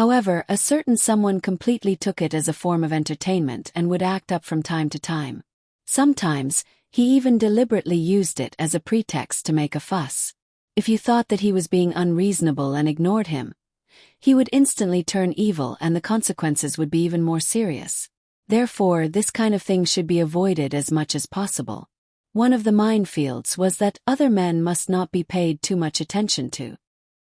Speaker 1: However, a certain someone completely took it as a form of entertainment and would act up from time to time. Sometimes, he even deliberately used it as a pretext to make a fuss. If you thought that he was being unreasonable and ignored him, he would instantly turn evil and the consequences would be even more serious. Therefore, this kind of thing should be avoided as much as possible. One of the minefields was that other men must not be paid too much attention to.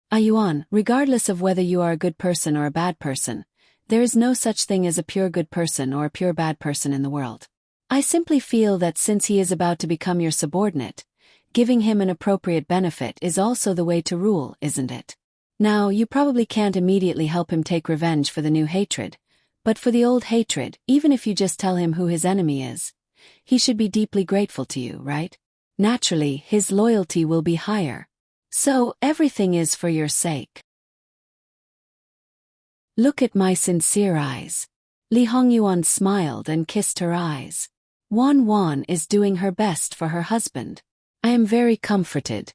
Speaker 1: Ah Yuan, regardless of whether you are a good person or a bad person, there is no such thing as a pure good person or a pure bad person in the world. I simply feel that since he is about to become your subordinate, giving him an appropriate benefit is also the way to rule, isn't it? Now, you probably can't immediately help him take revenge for the new hatred, but for the old hatred, even if you just tell him who his enemy is, he should be deeply grateful to you, right? Naturally, his loyalty will be higher. So, everything is for your sake. Look at my sincere eyes. Li Hongyuan smiled and kissed her eyes. Wan is doing her best for her husband. I am very comforted.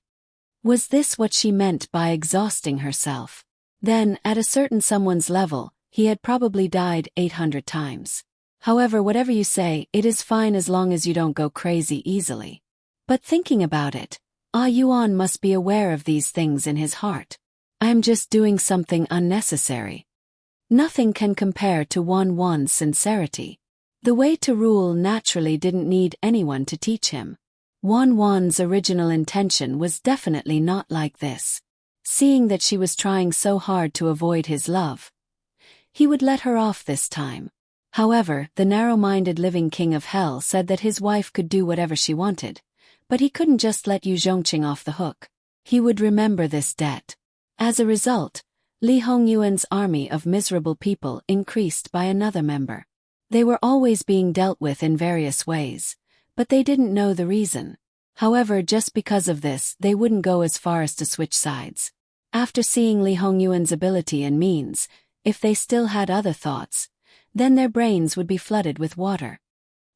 Speaker 1: Was this what she meant by exhausting herself? Then, at a certain someone's level, he had probably died 800 times. However, whatever you say, it is fine as long as you don't go crazy easily. But thinking about it, Ah Yuan must be aware of these things in his heart. I am just doing something unnecessary. Nothing can compare to Wan's sincerity. The way to rule naturally didn't need anyone to teach him. Wan's original intention was definitely not like this. Seeing that she was trying so hard to avoid his love, he would let her off this time. However, the narrow-minded living king of hell said that his wife could do whatever she wanted, but he couldn't just let Yu Zhongqing off the hook. He would remember this debt. As a result, Li Hongyuan's army of miserable people increased by another member. They were always being dealt with in various ways, but they didn't know the reason. However, just because of this, they wouldn't go as far as to switch sides. After seeing Li Hongyuan's ability and means, if they still had other thoughts, then their brains would be flooded with water.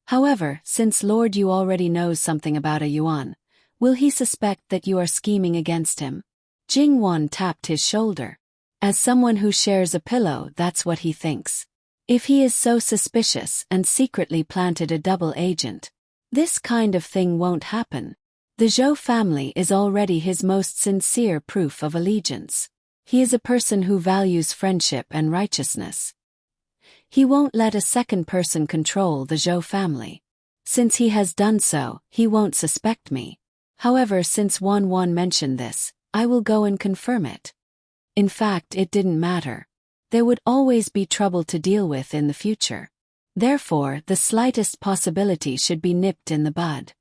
Speaker 1: However, since Lord Yu already knows something about a Yuan, will he suspect that you are scheming against him? Jing Wan tapped his shoulder. As someone who shares a pillow, that's what he thinks. If he is so suspicious and secretly planted a double agent, this kind of thing won't happen. The Zhou family is already his most sincere proof of allegiance. He is a person who values friendship and righteousness. He won't let a second person control the Zhou family. Since he has done so, he won't suspect me. However, since Wan mentioned this, I will go and confirm it. In fact, it didn't matter. There would always be trouble to deal with in the future. Therefore, the slightest possibility should be nipped in the bud.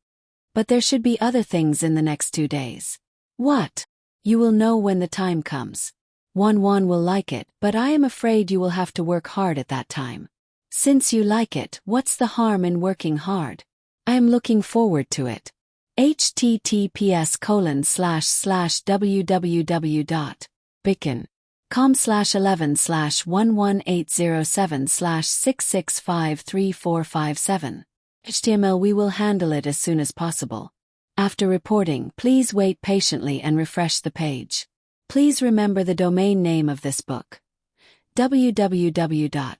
Speaker 1: But there should be other things in the next 2 days. What? You will know when the time comes. Wan will like it, but I am afraid you will have to work hard at that time. Since you like it, what's the harm in working hard? I am looking forward to it. https://www.bikin.com/11/11807/6653457 HTML. We will handle it as soon as possible. After reporting, please wait patiently and refresh the page. Please remember the domain name of this book. www.bicken.com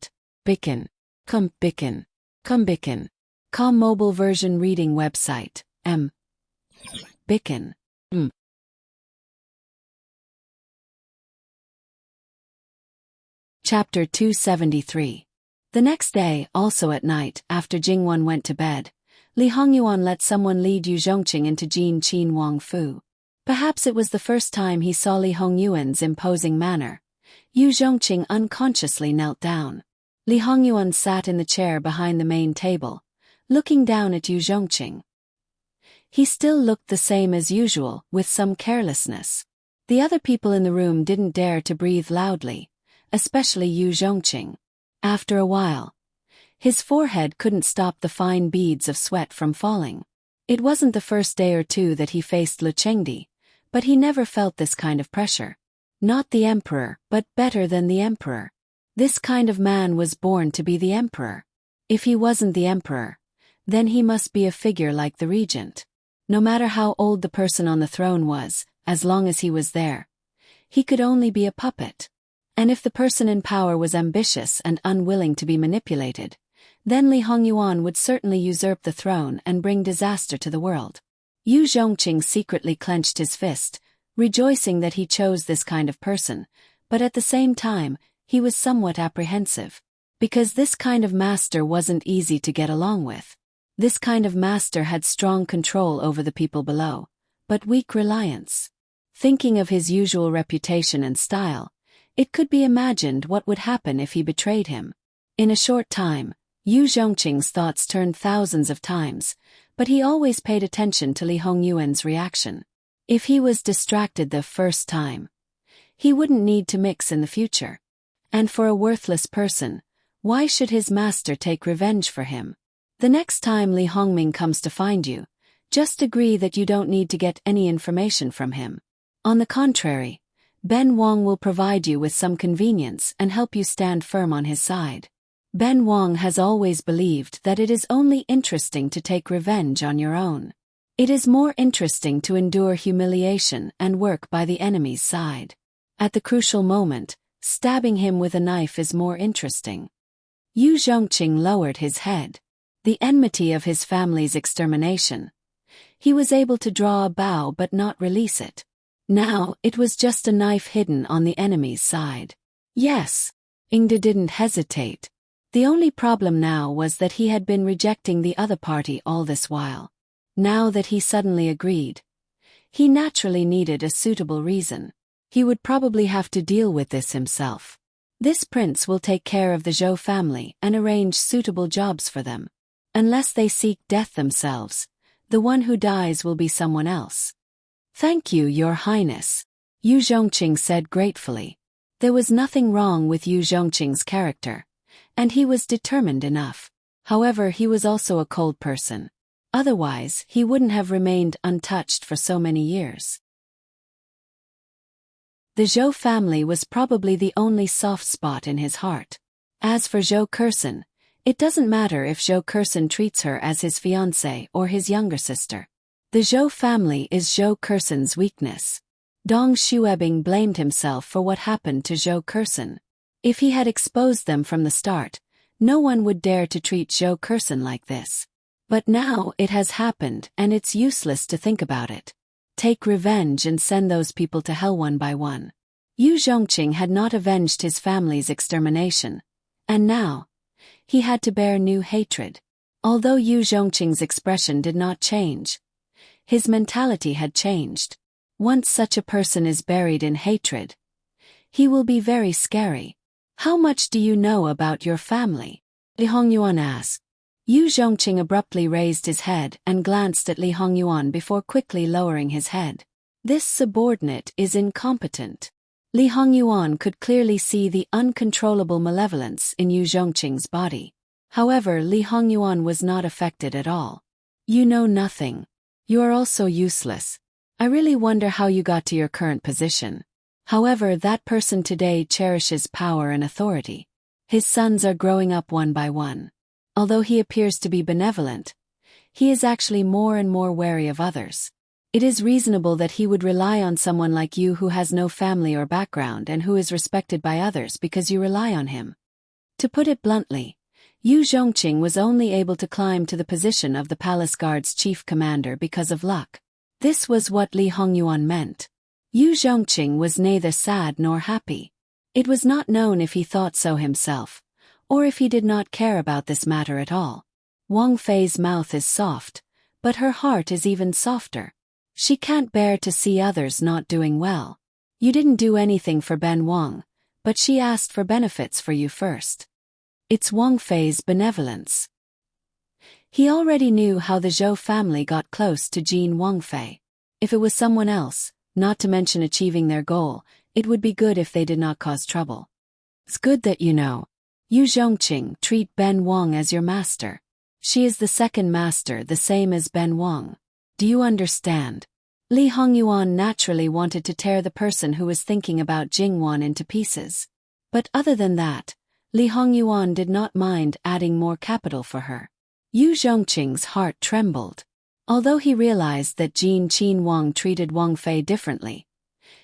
Speaker 1: mobile version reading website, Bicken. Chapter 273. The next day, also at night, after Jingwon went to bed, Li Hongyuan let someone lead Yu Zhongqing into Jin Qin Wang Fu. Perhaps it was the first time he saw Li Hongyuan's imposing manner. Yu Zhongqing unconsciously knelt down. Li Hongyuan sat in the chair behind the main table, looking down at Yu Zhongqing. He still looked the same as usual, with some carelessness. The other people in the room didn't dare to breathe loudly, especially Yu Zhongqing. After a while, his forehead couldn't stop the fine beads of sweat from falling. It wasn't the first day or two that he faced Lu Chengdi, but he never felt this kind of pressure. Not the emperor, but better than the emperor. This kind of man was born to be the emperor. If he wasn't the emperor, then he must be a figure like the regent. No matter how old the person on the throne was, as long as he was there, he could only be a puppet. And if the person in power was ambitious and unwilling to be manipulated, then Li Hongyuan would certainly usurp the throne and bring disaster to the world. Yu Zhongqing secretly clenched his fist, rejoicing that he chose this kind of person, but at the same time, he was somewhat apprehensive. Because this kind of master wasn't easy to get along with. This kind of master had strong control over the people below, but weak reliance. Thinking of his usual reputation and style, it could be imagined what would happen if he betrayed him. In a short time, Yu Zhongqing's thoughts turned thousands of times, but he always paid attention to Li Hongyuan's reaction. If he was distracted the first time, he wouldn't need to mix in the future. And for a worthless person, why should his master take revenge for him? The next time Li Hongming comes to find you, just agree that you don't need to get any information from him. On the contrary, Ben Wang will provide you with some convenience and help you stand firm on his side. Ben Wang has always believed that it is only interesting to take revenge on your own. It is more interesting to endure humiliation and work by the enemy's side. At the crucial moment, stabbing him with a knife is more interesting. Yu Zhongqing lowered his head. The enmity of his family's extermination. He was able to draw a bow but not release it. Now, it was just a knife hidden on the enemy's side. Yes. Ingda didn't hesitate. The only problem now was that he had been rejecting the other party all this while. Now that he suddenly agreed, he naturally needed a suitable reason. He would probably have to deal with this himself. This prince will take care of the Zhou family and arrange suitable jobs for them. Unless they seek death themselves, the one who dies will be someone else. Thank you, Your Highness, Yu Zhongqing said gratefully. There was nothing wrong with Yu Zhongqing's character, and he was determined enough. However, he was also a cold person. Otherwise, he wouldn't have remained untouched for so many years. The Zhou family was probably the only soft spot in his heart. As for Zhou Curson, it doesn't matter if Zhou Curson treats her as his fiancée or his younger sister. The Zhou family is Zhou Curson's weakness. Dong Xuebing blamed himself for what happened to Zhou Curson. If he had exposed them from the start, no one would dare to treat Zhou Curson like this. But now it has happened and it's useless to think about it. Take revenge and send those people to hell one by one. Yu Zhongqing had not avenged his family's extermination. And now, he had to bear new hatred. Although Yu Zhongqing's expression did not change, his mentality had changed. Once such a person is buried in hatred, he will be very scary. How much do you know about your family? Li Hongyuan asked. Yu Zhongqing abruptly raised his head and glanced at Li Hongyuan before quickly lowering his head. This subordinate is incompetent. Li Hongyuan could clearly see the uncontrollable malevolence in Yu Zhongqing's body. However, Li Hongyuan was not affected at all. You know nothing. You are also useless. I really wonder how you got to your current position. However, that person today cherishes power and authority. His sons are growing up one by one. Although he appears to be benevolent, he is actually more and more wary of others. It is reasonable that he would rely on someone like you who has no family or background and who is respected by others because you rely on him. To put it bluntly, Yu Zhongqing was only able to climb to the position of the palace guard's chief commander because of luck. This was what Li Hongyuan meant. Yu Zhongqing was neither sad nor happy. It was not known if he thought so himself, or if he did not care about this matter at all. Wang Fei's mouth is soft, but her heart is even softer. She can't bear to see others not doing well. You didn't do anything for Ben Wang, but she asked for benefits for you first. It's Wang Fei's benevolence. He already knew how the Zhou family got close to Jin Wangfei. If it was someone else, not to mention achieving their goal, it would be good if they did not cause trouble. It's good that you know. Yu Zhongqing, treat Ben Wang as your master. She is the second master, the same as Ben Wang. Do you understand? Li Hongyuan naturally wanted to tear the person who was thinking about Jingwan into pieces. But other than that, Li Hongyuan did not mind adding more capital for her. Yu Zhongqing's heart trembled. Although he realized that Jin Qinwang treated Wang Fei differently,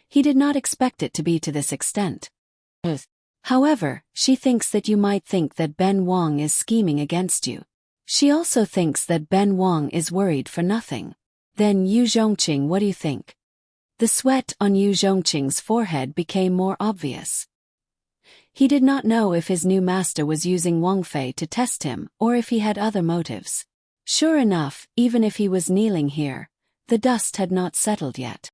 Speaker 1: he did not expect it to be to this extent. However, she thinks that you might think that Ben Wang is scheming against you. She also thinks that Ben Wang is worried for nothing. Then Yu Zhongqing, what do you think? The sweat on Yu Zhongqing's forehead became more obvious. He did not know if his new master was using Wang Fei to test him or if he had other motives. Sure enough, even if he was kneeling here, the dust had not settled yet.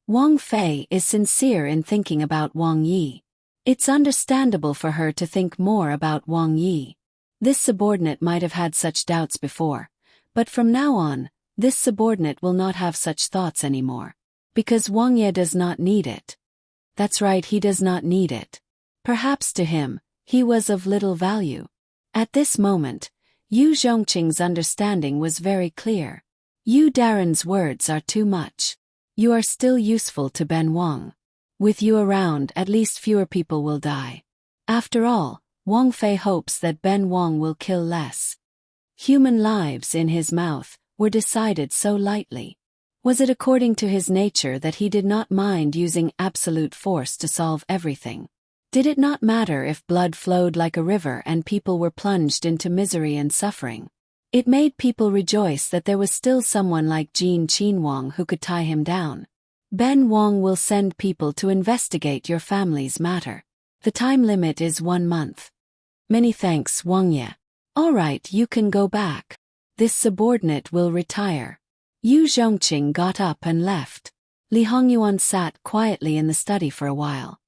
Speaker 1: Wang Fei is sincere in thinking about Wang Yi. It's understandable for her to think more about Wang Yi. This subordinate might have had such doubts before, but from now on, this subordinate will not have such thoughts anymore. Because Wang Yi does not need it. That's right, he does not need it. Perhaps to him, he was of little value. At this moment, Yu Zhongqing's understanding was very clear. Yu Daren's words are too much. You are still useful to Ben Wang. With you around, at least fewer people will die. After all, Wang Fei hopes that Ben Wang will kill less. Human lives in his mouth were decided so lightly. Was it according to his nature that he did not mind using absolute force to solve everything? Did it not matter if blood flowed like a river and people were plunged into misery and suffering? It made people rejoice that there was still someone like Jin Qinwang who could tie him down. Ben Wang will send people to investigate your family's matter. The time limit is 1 month. Many thanks, Wang Ye. All right, you can go back. This subordinate will retire. Yu Zhongqing got up and left. Li Hongyuan sat quietly in the study for a while.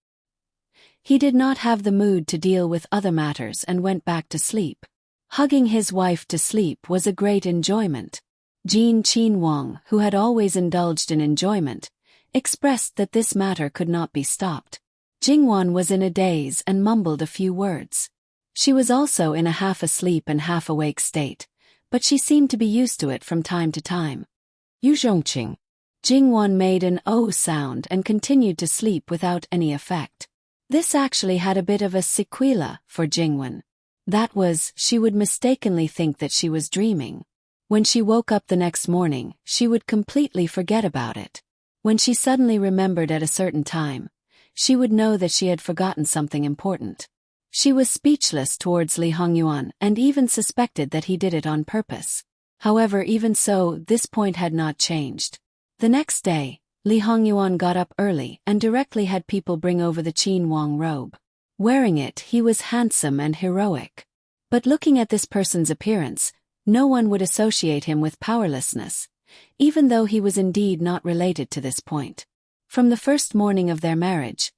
Speaker 1: He did not have the mood to deal with other matters and went back to sleep. Hugging his wife to sleep was a great enjoyment. Jin Qinwang, who had always indulged in enjoyment, expressed that this matter could not be stopped. Jingwan was in a daze and mumbled a few words. She was also in a half-asleep and half-awake state, but she seemed to be used to it from time to time. Yu Zhongqing. Jingwan made an "oh" sound and continued to sleep without any effect. This actually had a bit of a sequela for Jingwan. That was, she would mistakenly think that she was dreaming. When she woke up the next morning, she would completely forget about it. When she suddenly remembered at a certain time, she would know that she had forgotten something important. She was speechless towards Li Hongyuan and even suspected that he did it on purpose. However, even so, this point had not changed. The next day, Li Hongyuan got up early and directly had people bring over the Qinwang robe. Wearing it, he was handsome and heroic. But looking at this person's appearance, no one would associate him with powerlessness, even though he was indeed not related to this point. From the first morning of their marriage,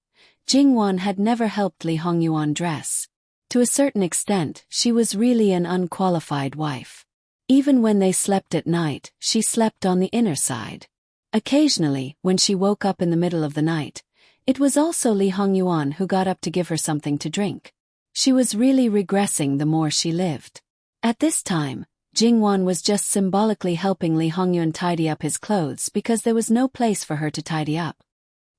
Speaker 1: Jingwan had never helped Li Hongyuan dress. To a certain extent, she was really an unqualified wife. Even when they slept at night, she slept on the inner side. Occasionally, when she woke up in the middle of the night, it was also Li Hongyuan who got up to give her something to drink. She was really regressing the more she lived. At this time, Jingwan was just symbolically helping Li Hongyuan tidy up his clothes because there was no place for her to tidy up.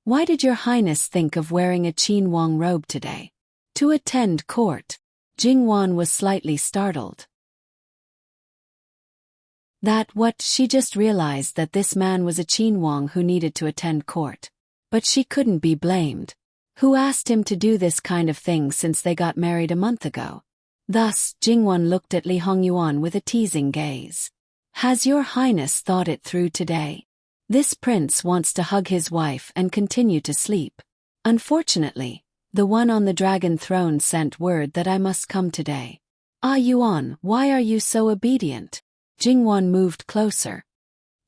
Speaker 1: Why did your highness think of wearing a Qinwang robe today? To attend court. Jingwan was slightly startled. She just realized that this man was a Qinhuang who needed to attend court. But she couldn't be blamed. Who asked him to do this kind of thing since they got married a month ago? Thus, Jingwan looked at Li Hongyuan with a teasing gaze. Has your highness thought it through today? This prince wants to hug his wife and continue to sleep. Unfortunately, the one on the dragon throne sent word that I must come today. Ah Yuan, why are you so obedient? Jingwan moved closer.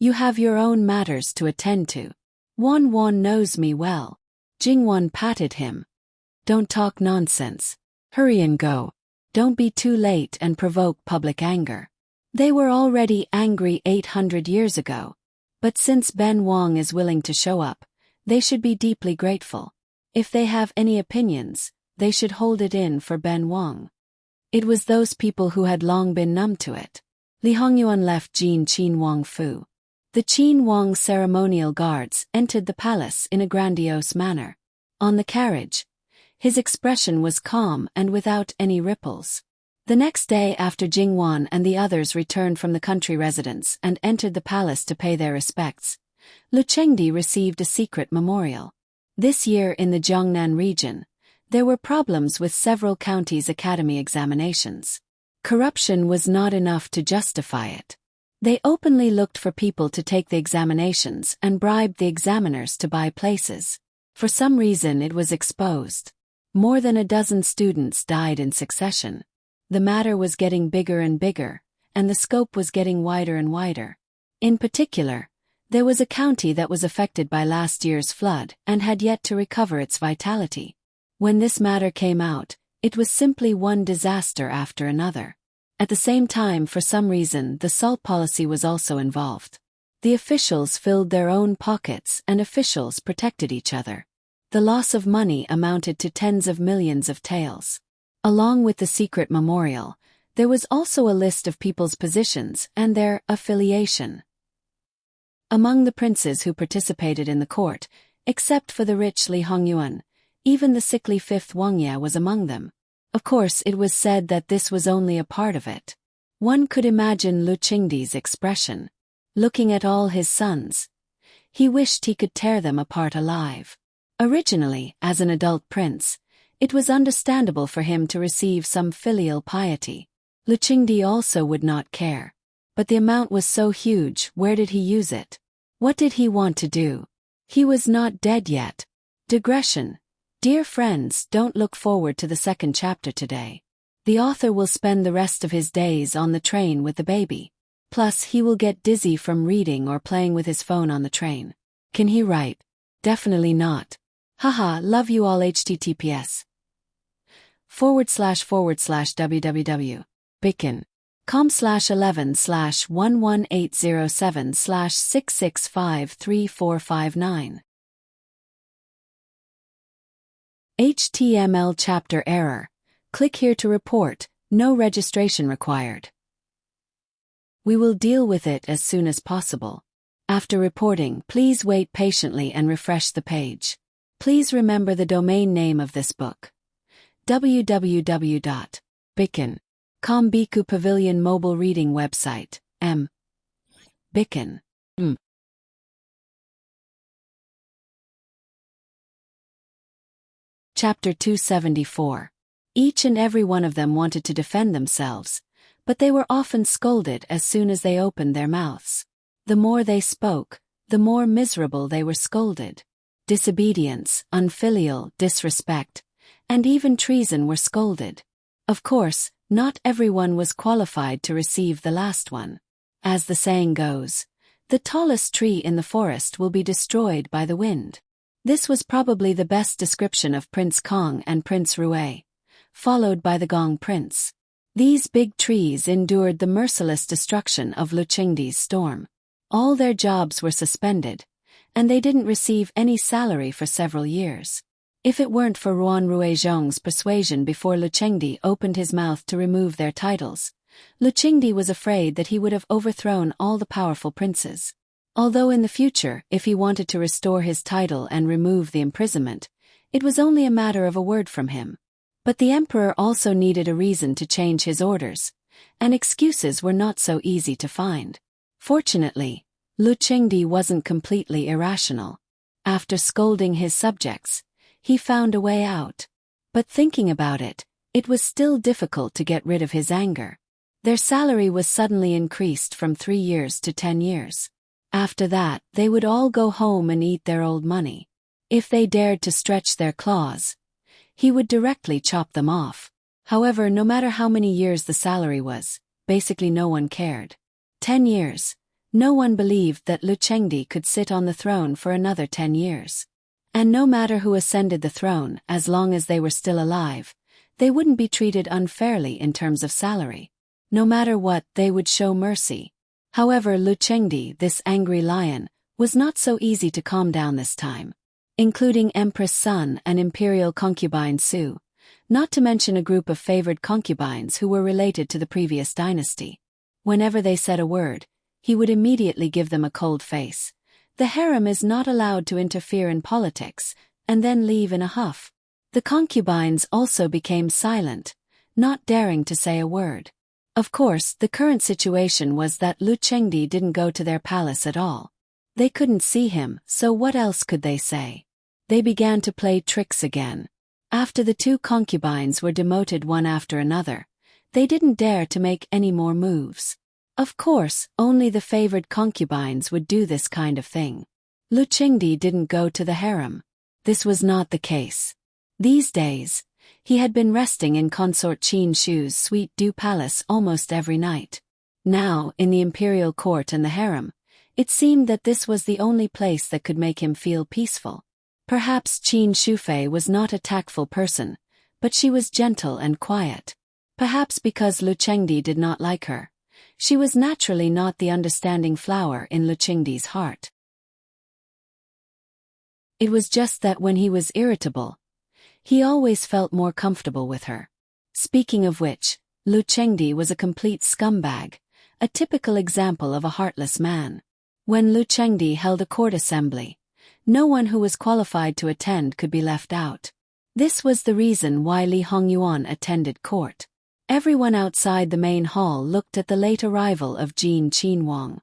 Speaker 1: You have your own matters to attend to. Wan knows me well. Jingwan patted him. Don't talk nonsense. Hurry and go. Don't be too late and provoke public anger. They were already angry 800 years ago. But since Ben Wang is willing to show up, they should be deeply grateful. If they have any opinions, they should hold it in for Ben Wang. It was those people who had long been numb to it. Li Hongyuan left Jin Qin Wang Fu. The Qin Wang ceremonial guards entered the palace in a grandiose manner. On the carriage, his expression was calm and without any ripples. The next day after Jingwan and the others returned from the country residence and entered the palace to pay their respects, Lu Chengdi received a secret memorial. This year in the Jiangnan region, there were problems with several counties' academy examinations. Corruption was not enough to justify it. They openly looked for people to take the examinations and bribed the examiners to buy places. For some reason it was exposed. More than a dozen students died in succession. The matter was getting bigger and bigger, and the scope was getting wider and wider. In particular, there was a county that was affected by last year's flood and had yet to recover its vitality. When this matter came out, it was simply one disaster after another. At the same time, for some reason, the salt policy was also involved. The officials filled their own pockets and officials protected each other. The loss of money amounted to tens of millions of taels. Along with the secret memorial, there was also a list of people's positions and their affiliation. Among the princes who participated in the court, except for the rich Li Hongyuan, even the sickly fifth Wang Ye was among them. Of course, it was said that this was only a part of it. One could imagine Lu Qingdi's expression. Looking at all his sons, he wished he could tear them apart alive. Originally, as an adult prince, it was understandable for him to receive some filial piety. Lu Qingdi also would not care. But the amount was so huge, where did he use it? What did he want to do? He was not dead yet. Digression. Dear friends, don't look forward to the second chapter today. The author will spend the rest of his days on the train with the baby. Plus, he will get dizzy from reading or playing with his phone on the train. Can he write? Definitely not. Haha, love you all. https://www.bicken.com/11/11807/6653459 HTML chapter error. Click here to report. No registration required. We will deal with it as soon as possible. After reporting, please wait patiently and refresh the page. Please remember the domain name of this book. www.bicken.com Biku Pavilion Mobile Reading Website. Bicken. Chapter 274. Each and every one of them wanted to defend themselves, but they were often scolded as soon as they opened their mouths. The more they spoke, the more miserable they were scolded. Disobedience, unfilial, disrespect, and even treason were scolded. Of course, not everyone was qualified to receive the last one. As the saying goes, the tallest tree in the forest will be destroyed by the wind. This was probably the best description of Prince Kong and Prince Rue, followed by the Gong Prince. These big trees endured the merciless destruction of Lu Qingdi's storm. All their jobs were suspended, and they didn't receive any salary for several years. If it weren't for Ruan Ruizhong's persuasion before Lu Qingdi opened his mouth to remove their titles, Lu Qingdi was afraid that he would have overthrown all the powerful princes. Although in the future, if he wanted to restore his title and remove the imprisonment, it was only a matter of a word from him. But the emperor also needed a reason to change his orders, and excuses were not so easy to find. Fortunately, Lu Qingdi wasn't completely irrational. After scolding his subjects, he found a way out. But thinking about it, it was still difficult to get rid of his anger. Their salary was suddenly increased from 3 years to 10 years. After that, they would all go home and eat their old money. If they dared to stretch their claws, he would directly chop them off. However, no matter how many years the salary was, basically no one cared. 10 years. No one believed that Lu Qingdi could sit on the throne for another 10 years. And no matter who ascended the throne, as long as they were still alive, they wouldn't be treated unfairly in terms of salary. No matter what, they would show mercy. However, Lu Qingdi, this angry lion, was not so easy to calm down this time. Including Empress Sun and imperial concubine Su, not to mention a group of favored concubines who were related to the previous dynasty. Whenever they said a word, he would immediately give them a cold face. The harem is not allowed to interfere in politics, and then leave in a huff. The concubines also became silent, not daring to say a word. Of course, the current situation was that Lu Qingdi didn't go to their palace at all. They couldn't see him, so what else could they say? They began to play tricks again. After the 2 concubines were demoted one after another, they didn't dare to make any more moves. Of course, only the favored concubines would do this kind of thing. Lu Qingdi didn't go to the harem. This was not the case. These days, he had been resting in Consort Qin Shu's Sweet Dew Palace almost every night. Now, in the imperial court and the harem, it seemed that this was the only place that could make him feel peaceful. Perhaps Qin Shufei was not a tactful person, but she was gentle and quiet. Perhaps because Lu Qingdi did not like her, she was naturally not the understanding flower in Lu Qingdi's heart. It was just that when he was irritable, he always felt more comfortable with her. Speaking of which, Lu Qingdi was a complete scumbag, a typical example of a heartless man. When Lu Qingdi held a court assembly, no one who was qualified to attend could be left out. This was the reason why Li Hongyuan attended court. Everyone outside the main hall looked at the late arrival of Jin Qinhuang.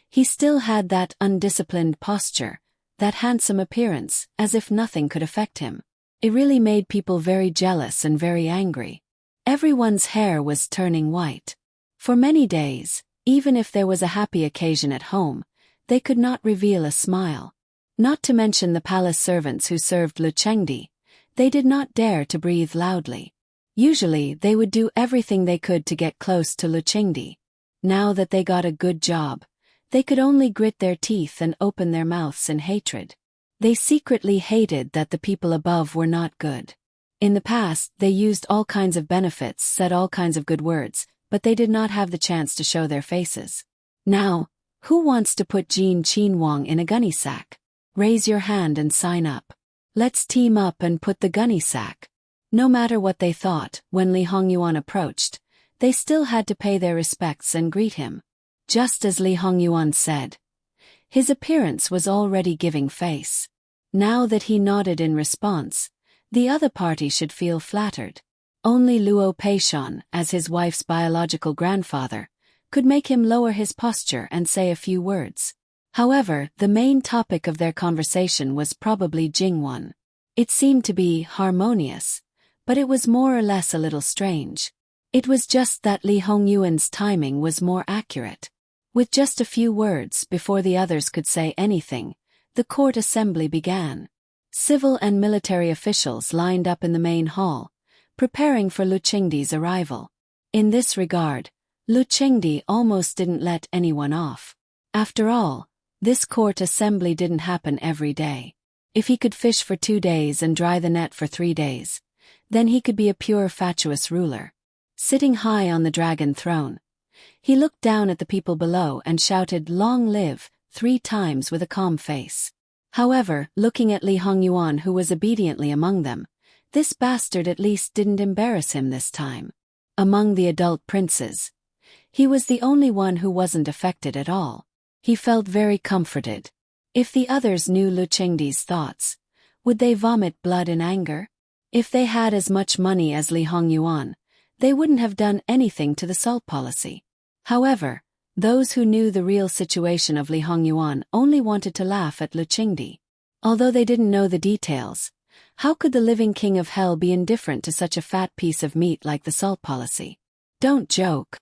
Speaker 1: He still had that undisciplined posture, that handsome appearance, as if nothing could affect him. It really made people very jealous and very angry. Everyone's hair was turning white. For many days, even if there was a happy occasion at home, they could not reveal a smile. Not to mention the palace servants who served Lu Qingdi, they did not dare to breathe loudly. Usually they would do everything they could to get close to Lu Qingdi. Now that they got a good job, they could only grit their teeth and open their mouths in hatred. They secretly hated that the people above were not good. In the past, they used all kinds of benefits, said all kinds of good words, but they did not have the chance to show their faces. Now, who wants to put Jin Qinhuang in a gunny sack? Raise your hand and sign up. Let's team up and put the gunny sack. No matter what they thought, when Li Hongyuan approached, they still had to pay their respects and greet him. Just as Li Hongyuan said. His appearance was already giving face. Now that he nodded in response, the other party should feel flattered. Only Luo Peishan, as his wife's biological grandfather, could make him lower his posture and say a few words. However, the main topic of their conversation was probably Jingwan. It seemed to be harmonious, but it was more or less a little strange. It was just that Li Hongyuan's timing was more accurate. With just a few words before the others could say anything, the court assembly began. Civil and military officials lined up in the main hall, preparing for Lu Qingdi's arrival. In this regard, Lu Qingdi almost didn't let anyone off. After all, this court assembly didn't happen every day. If he could fish for 2 days and dry the net for 3 days, then he could be a pure fatuous ruler. Sitting high on the dragon throne, he looked down at the people below and shouted "Long live" 3 times with a calm face. However, looking at Li Hongyuan, who was obediently among them, this bastard at least didn't embarrass him this time. Among the adult princes, he was the only one who wasn't affected at all. He felt very comforted. If the others knew Lu Qingdi's thoughts, would they vomit blood in anger? If they had as much money as Li Hongyuan, they wouldn't have done anything to the salt policy. However, those who knew the real situation of Li Hongyuan only wanted to laugh at Lu Qingdi. Although they didn't know the details, how could the living king of hell be indifferent to such a fat piece of meat like the salt policy? Don't joke.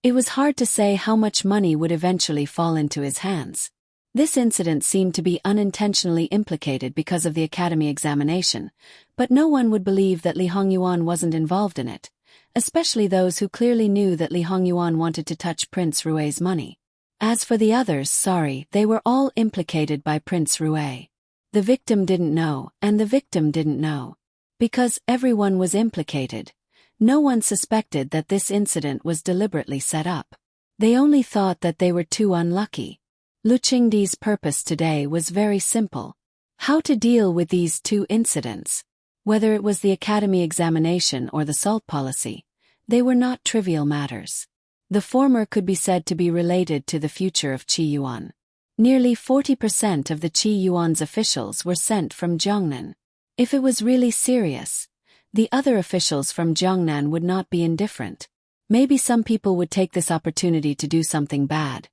Speaker 1: It was hard to say how much money would eventually fall into his hands. This incident seemed to be unintentionally implicated because of the academy examination, but no one would believe that Li Hongyuan wasn't involved in it, especially those who clearly knew that Li Hongyuan wanted to touch Prince Rui's money. As for the others, they were all implicated by Prince Rui. The victim didn't know, and the victim didn't know. Because everyone was implicated, no one suspected that this incident was deliberately set up. They only thought that they were too unlucky. Lu Qingdi's purpose today was very simple. How to deal with these two incidents. Whether it was the academy examination or the salt policy, they were not trivial matters. The former could be said to be related to the future of Qi Yuan. Nearly 40% of the Qi Yuan's officials were sent from Jiangnan. If it was really serious, the other officials from Jiangnan would not be indifferent. Maybe some people would take this opportunity to do something bad,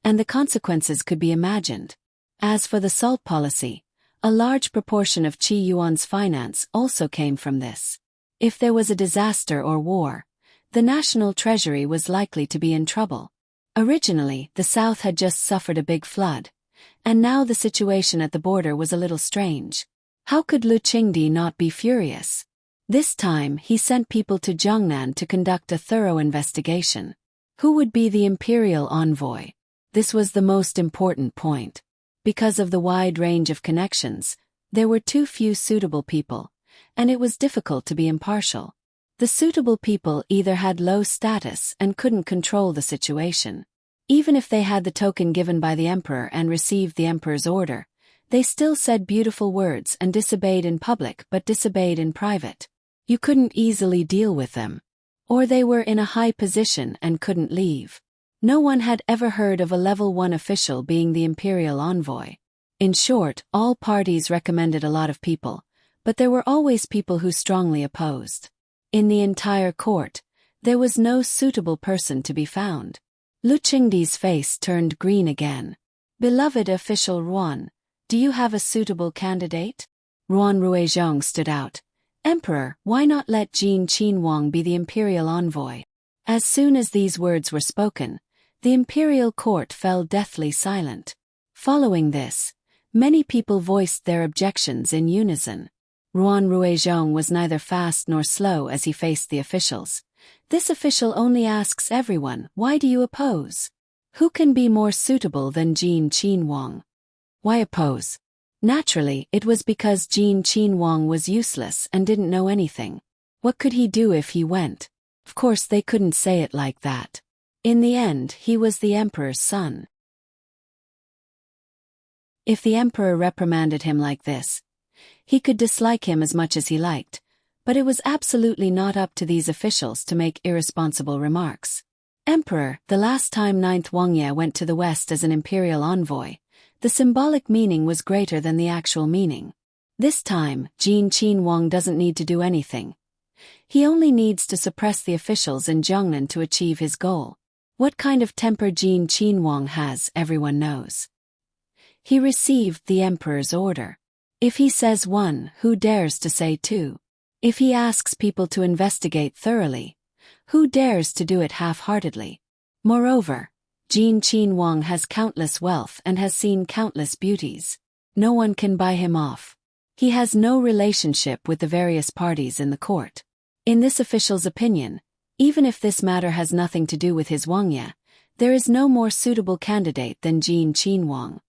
Speaker 1: and the consequences could be imagined. As for the salt policy, a large proportion of Qi Yuan's finance also came from this. If there was a disaster or war, the national treasury was likely to be in trouble. Originally, the south had just suffered a big flood, and now the situation at the border was a little strange. How could Lu Qingdi not be furious? This time he sent people to Jiangnan to conduct a thorough investigation. Who would be the imperial envoy? This was the most important point. Because of the wide range of connections, there were too few suitable people, and it was difficult to be impartial. The suitable people either had low status and couldn't control the situation. Even if they had the token given by the emperor and received the emperor's order, they still said beautiful words and disobeyed in public but disobeyed in private. You couldn't easily deal with them. Or they were in a high position and couldn't leave. No one had ever heard of a level 1 official being the imperial envoy. In short, all parties recommended a lot of people, but there were always people who strongly opposed. In the entire court, there was no suitable person to be found. Lu Qingdi's face turned green again. Beloved official Ruan, do you have a suitable candidate? Ruan Ruizhong stood out. Emperor, why not let Jin Qinhuang be the imperial envoy? As soon as these words were spoken, the imperial court fell deathly silent. Following this, many people voiced their objections in unison. Ruan Ruizhong was neither fast nor slow as he faced the officials. This official only asks everyone, why do you oppose? Who can be more suitable than Jin Qinhuang? Why oppose? Naturally, it was because Jin Qinhuang was useless and didn't know anything. What could he do if he went? Of course they couldn't say it like that. In the end, he was the emperor's son. If the emperor reprimanded him like this, he could dislike him as much as he liked, but it was absolutely not up to these officials to make irresponsible remarks. Emperor, the last time 9th Wangye went to the west as an imperial envoy, the symbolic meaning was greater than the actual meaning. This time, Jin Qinhuang doesn't need to do anything. He only needs to suppress the officials in Jiangnan to achieve his goal. What kind of temper Jin Qinhuang has, everyone knows. He received the emperor's order. If he says 1, who dares to say 2? If he asks people to investigate thoroughly, who dares to do it half-heartedly? Moreover, Jin Qinhuang has countless wealth and has seen countless beauties. No one can buy him off. He has no relationship with the various parties in the court. In this official's opinion, even if this matter has nothing to do with his Wangye, there is no more suitable candidate than Jin Qinhuang.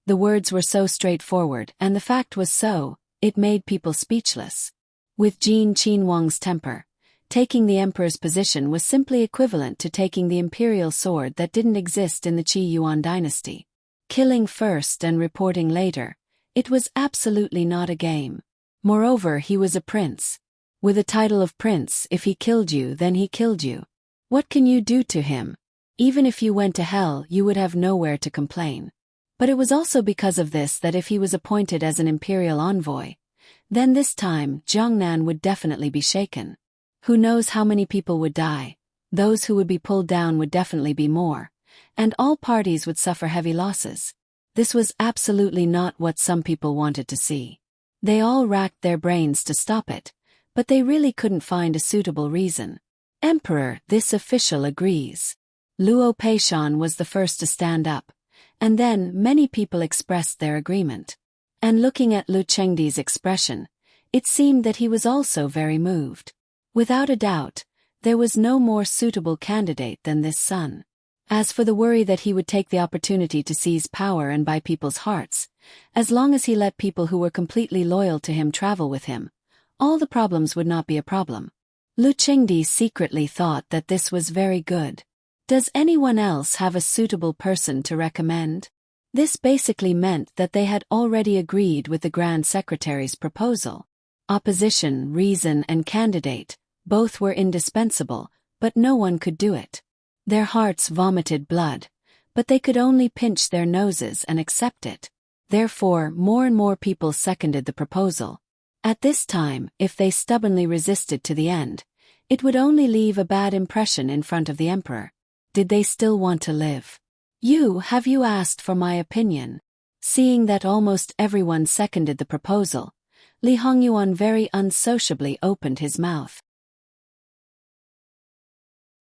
Speaker 1: The words were so straightforward, and the fact was so, it made people speechless. With Jin Qinhuang's temper, taking the emperor's position was simply equivalent to taking the imperial sword that didn't exist in the Qi Yuan dynasty. Killing first and reporting later, it was absolutely not a game. Moreover, he was a prince. With a title of prince, if he killed you, then he killed you. What can you do to him? Even if you went to hell, you would have nowhere to complain. But it was also because of this that if he was appointed as an imperial envoy, then this time Jiangnan would definitely be shaken. Who knows how many people would die? Those who would be pulled down would definitely be more, and all parties would suffer heavy losses. This was absolutely not what some people wanted to see. They all racked their brains to stop it, but they really couldn't find a suitable reason. Emperor, this official agrees. Luo Peishan was the first to stand up, and then many people expressed their agreement. And looking at Lu Chengdi's expression, it seemed that he was also very moved. Without a doubt, there was no more suitable candidate than this son. As for the worry that he would take the opportunity to seize power and buy people's hearts, as long as he let people who were completely loyal to him travel with him, all the problems would not be a problem. Lu Chengdi secretly thought that this was very good. Does anyone else have a suitable person to recommend? This basically meant that they had already agreed with the Grand Secretary's proposal. Opposition, reason, and candidate, both were indispensable, but no one could do it. Their hearts vomited blood, but they could only pinch their noses and accept it. Therefore, more and more people seconded the proposal. At this time, if they stubbornly resisted to the end, it would only leave a bad impression in front of the emperor. Did they still want to live? Have you asked for my opinion? Seeing that almost everyone seconded the proposal, Li Hongyuan very unsociably opened his mouth.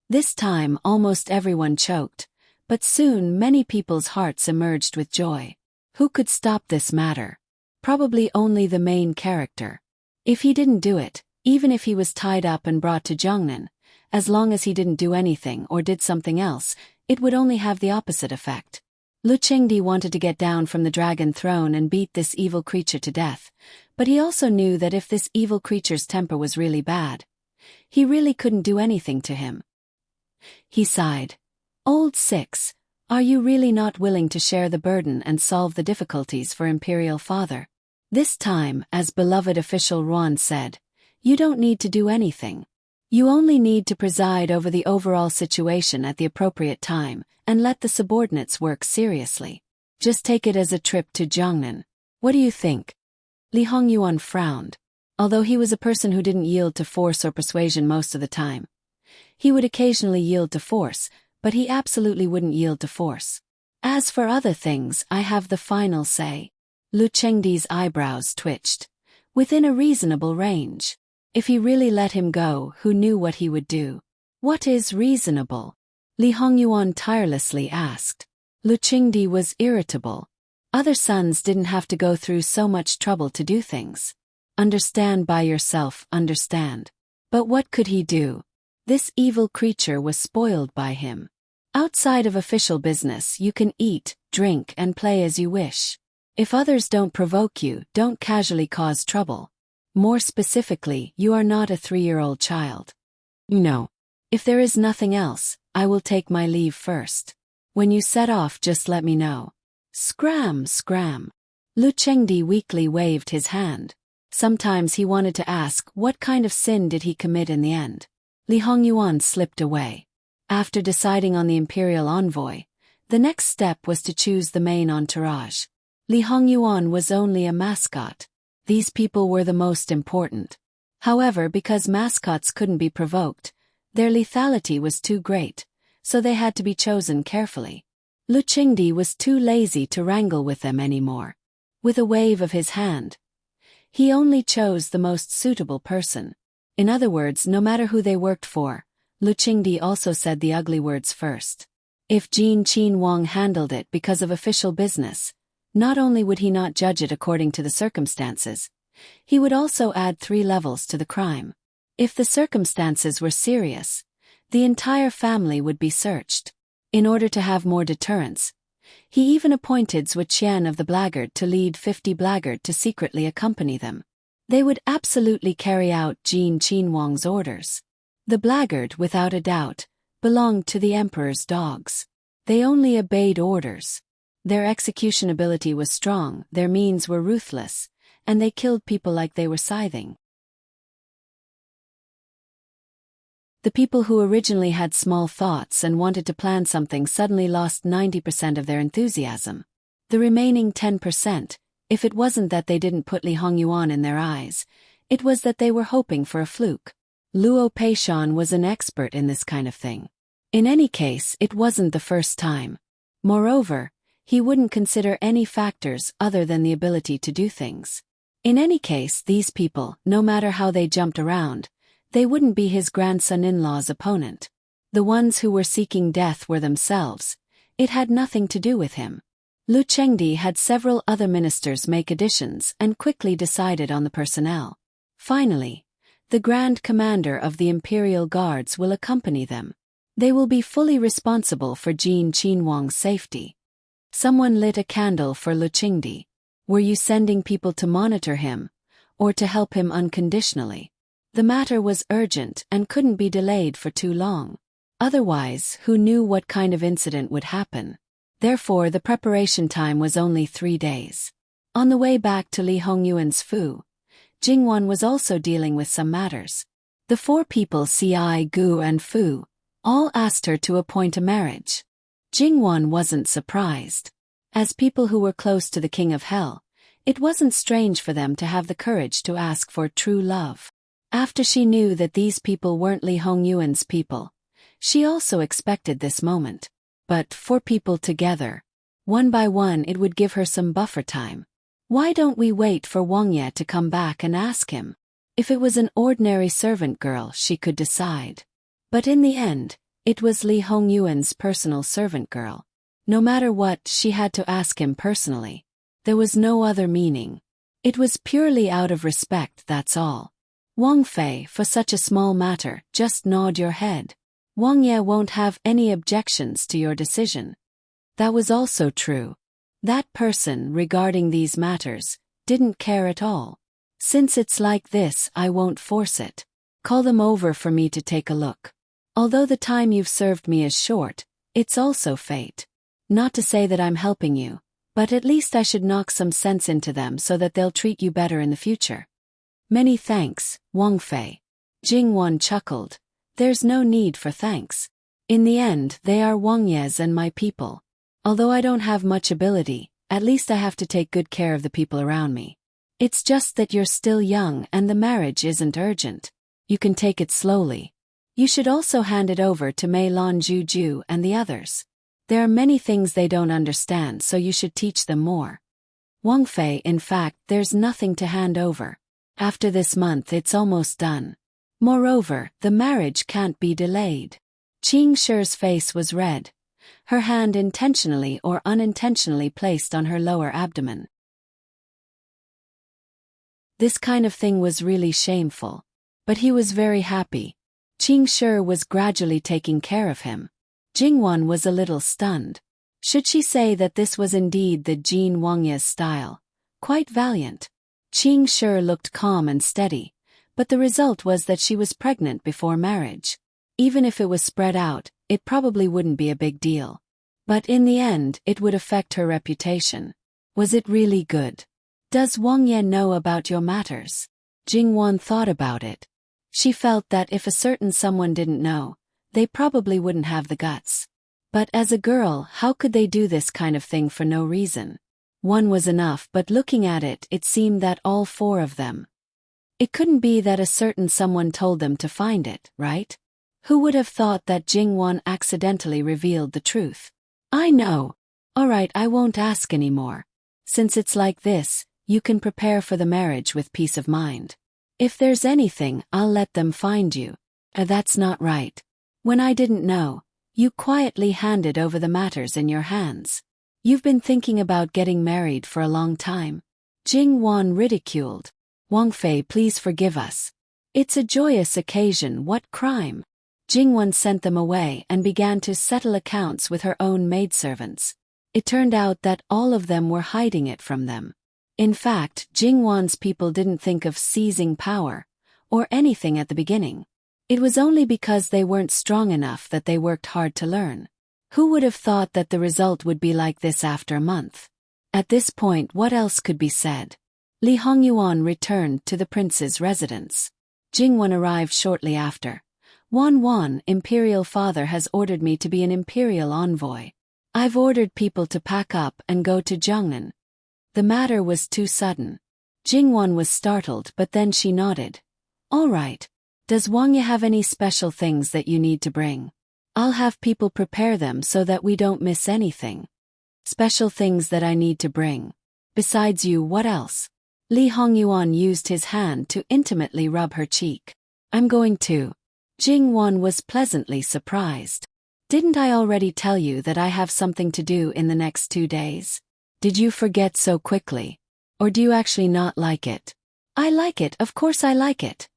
Speaker 1: This time almost everyone choked, but soon many people's hearts emerged with joy. Who could stop this matter? Probably only the main character. If he didn't do it, even if he was tied up and brought to Jiangnan, as long as he didn't do anything or did something else, it would only have the opposite effect. Lu Chengdi wanted to get down from the dragon throne and beat this evil creature to death, but he also knew that if this evil creature's temper was really bad, he really couldn't do anything to him. He sighed. Old Six, are you really not willing to share the burden and solve the difficulties for Imperial Father? This time, as beloved official Ruan said, you don't need to do anything. You only need to preside over the overall situation at the appropriate time, and let the subordinates work seriously. Just take it as a trip to Jiangnan. What do you think? Li Hongyuan frowned. Although he was a person who didn't yield to force or persuasion most of the time, he would occasionally yield to force, but he absolutely wouldn't yield to force. As for other things, I have the final say. Lu Chengdi's eyebrows twitched. Within a reasonable range. If he really let him go, who knew what he would do? What is reasonable? Li Hongyuan tirelessly asked. Lu Chengdi was irritable. Other sons didn't have to go through so much trouble to do things. Understand by yourself, understand. But what could he do? This evil creature was spoiled by him. Outside of official business, you can eat, drink, and play as you wish. If others don't provoke you, don't casually cause trouble. More specifically, you are not a 3-year-old child. No. If there is nothing else, I will take my leave first. When you set off, just let me know. Scram, scram. Lu Chengdi weakly waved his hand. Sometimes he wanted to ask, what kind of sin did he commit in the end? Li Hongyuan slipped away. After deciding on the imperial envoy, the next step was to choose the main entourage. Li Hongyuan was only a mascot. These people were the most important. However, because mascots couldn't be provoked, their lethality was too great, so they had to be chosen carefully. Lu Chengdi was too lazy to wrangle with them anymore. With a wave of his hand, he only chose the most suitable person. In other words, no matter who they worked for, Lu Chengdi also said the ugly words first. If Jin Qin Wang handled it because of official business, not only would he not judge it according to the circumstances, he would also add 3 levels to the crime. If the circumstances were serious, the entire family would be searched. In order to have more deterrence, he even appointed Zhu Qian of the Blackguard to lead 50 Blackguard to secretly accompany them. They would absolutely carry out Jin Qin Wang's orders. The Blackguard, without a doubt, belonged to the emperor's dogs. They only obeyed orders. Their execution ability was strong, their means were ruthless, and they killed people like they were scything. The people who originally had small thoughts and wanted to plan something suddenly lost 90% of their enthusiasm. The remaining 10%, If it wasn't that they didn't put Li Hongyuan in their eyes, it was that they were hoping for a fluke. Luo Peishan was an expert in this kind of thing. In any case, it wasn't the first time. Moreover, he wouldn't consider any factors other than the ability to do things. In any case, these people, no matter how they jumped around, they wouldn't be his grandson-in-law's opponent. The ones who were seeking death were themselves. It had nothing to do with him. Lu Chengdi had several other ministers make additions and quickly decided on the personnel. Finally, the Grand Commander of the Imperial Guards will accompany them. They will be fully responsible for Jin Qinhuang's safety. Someone lit a candle for Lu Chengdi. Were you sending people to monitor him, or to help him unconditionally? The matter was urgent and couldn't be delayed for too long. Otherwise, who knew what kind of incident would happen? Therefore, the preparation time was only 3 days. On the way back to Li Hongyuan's Fu, Jingwan was also dealing with some matters. The 4 people Ci, Gu and Fu all asked her to appoint a marriage. Jingwan wasn't surprised. As people who were close to the King of Hell, it wasn't strange for them to have the courage to ask for true love. After she knew that these people weren't Li Hongyuan's people, she also expected this moment. But 4 people together, one by one, it would give her some buffer time. Why don't we wait for Wang Ye to come back and ask him? If it was an ordinary servant girl, she could decide. But in the end, it was Li Hongyuan's personal servant girl. No matter what, she had to ask him personally. There was no other meaning. It was purely out of respect, that's all. Wang Fei, for such a small matter, just nod your head. Wang Ye won't have any objections to your decision. That was also true. That person, regarding these matters, didn't care at all. Since it's like this, I won't force it. Call them over for me to take a look. Although the time you've served me is short, it's also fate. Not to say that I'm helping you, but at least I should knock some sense into them so that they'll treat you better in the future. Many thanks, Wang Fei. Jingwan chuckled. There's no need for thanks. In the end, they are Wang Ye's and my people. Although I don't have much ability, at least I have to take good care of the people around me. It's just that you're still young and the marriage isn't urgent. You can take it slowly. You should also hand it over to Mei Lan Juju and the others. There are many things they don't understand, so you should teach them more. Wang Fei, in fact, there's nothing to hand over. After this month it's almost done. Moreover, the marriage can't be delayed. Qing Shi's face was red, her hand intentionally or unintentionally placed on her lower abdomen. This kind of thing was really shameful. But he was very happy. Qing Shi was gradually taking care of him. Jingwan was a little stunned. Should she say that this was indeed the Jin Wangya's style? Quite valiant. Qing Shi looked calm and steady. But the result was that she was pregnant before marriage. Even if it was spread out, it probably wouldn't be a big deal. But in the end, it would affect her reputation. Was it really good? Does Wang Ye know about your matters? Jingwan thought about it. She felt that if a certain someone didn't know, they probably wouldn't have the guts. But as a girl, how could they do this kind of thing for no reason? One was enough, but looking at it, it seemed that all 4 of them. It couldn't be that a certain someone told them to find it, right? Who would have thought that Jingwan accidentally revealed the truth? I know. Alright, I won't ask anymore. Since it's like this, you can prepare for the marriage with peace of mind. If there's anything, I'll let them find you. That's not right. When I didn't know, you quietly handed over the matters in your hands. You've been thinking about getting married for a long time. Jingwan ridiculed. Wang Fei, please forgive us. It's a joyous occasion, what crime? Jingwan sent them away and began to settle accounts with her own maidservants. It turned out that all of them were hiding it from them. In fact, Jingwan's people didn't think of seizing power, or anything at the beginning. It was only because they weren't strong enough that they worked hard to learn. Who would have thought that the result would be like this after a month? At this point, what else could be said? Li Hongyuan returned to the prince's residence. Jingwan arrived shortly after. Wan, imperial father has ordered me to be an imperial envoy. I've ordered people to pack up and go to Zhongnan. The matter was too sudden. Jingwon was startled, but then she nodded. All right. Does Wangya have any special things that you need to bring? I'll have people prepare them so that we don't miss anything. Special things that I need to bring. Besides you, what else? Lee Hongyuan used his hand to intimately rub her cheek. I'm going to. Jingwon was pleasantly surprised. Didn't I already tell you that I have something to do in the next 2 days? Did you forget so quickly? Or do you actually not like it? I like it, of course I like it.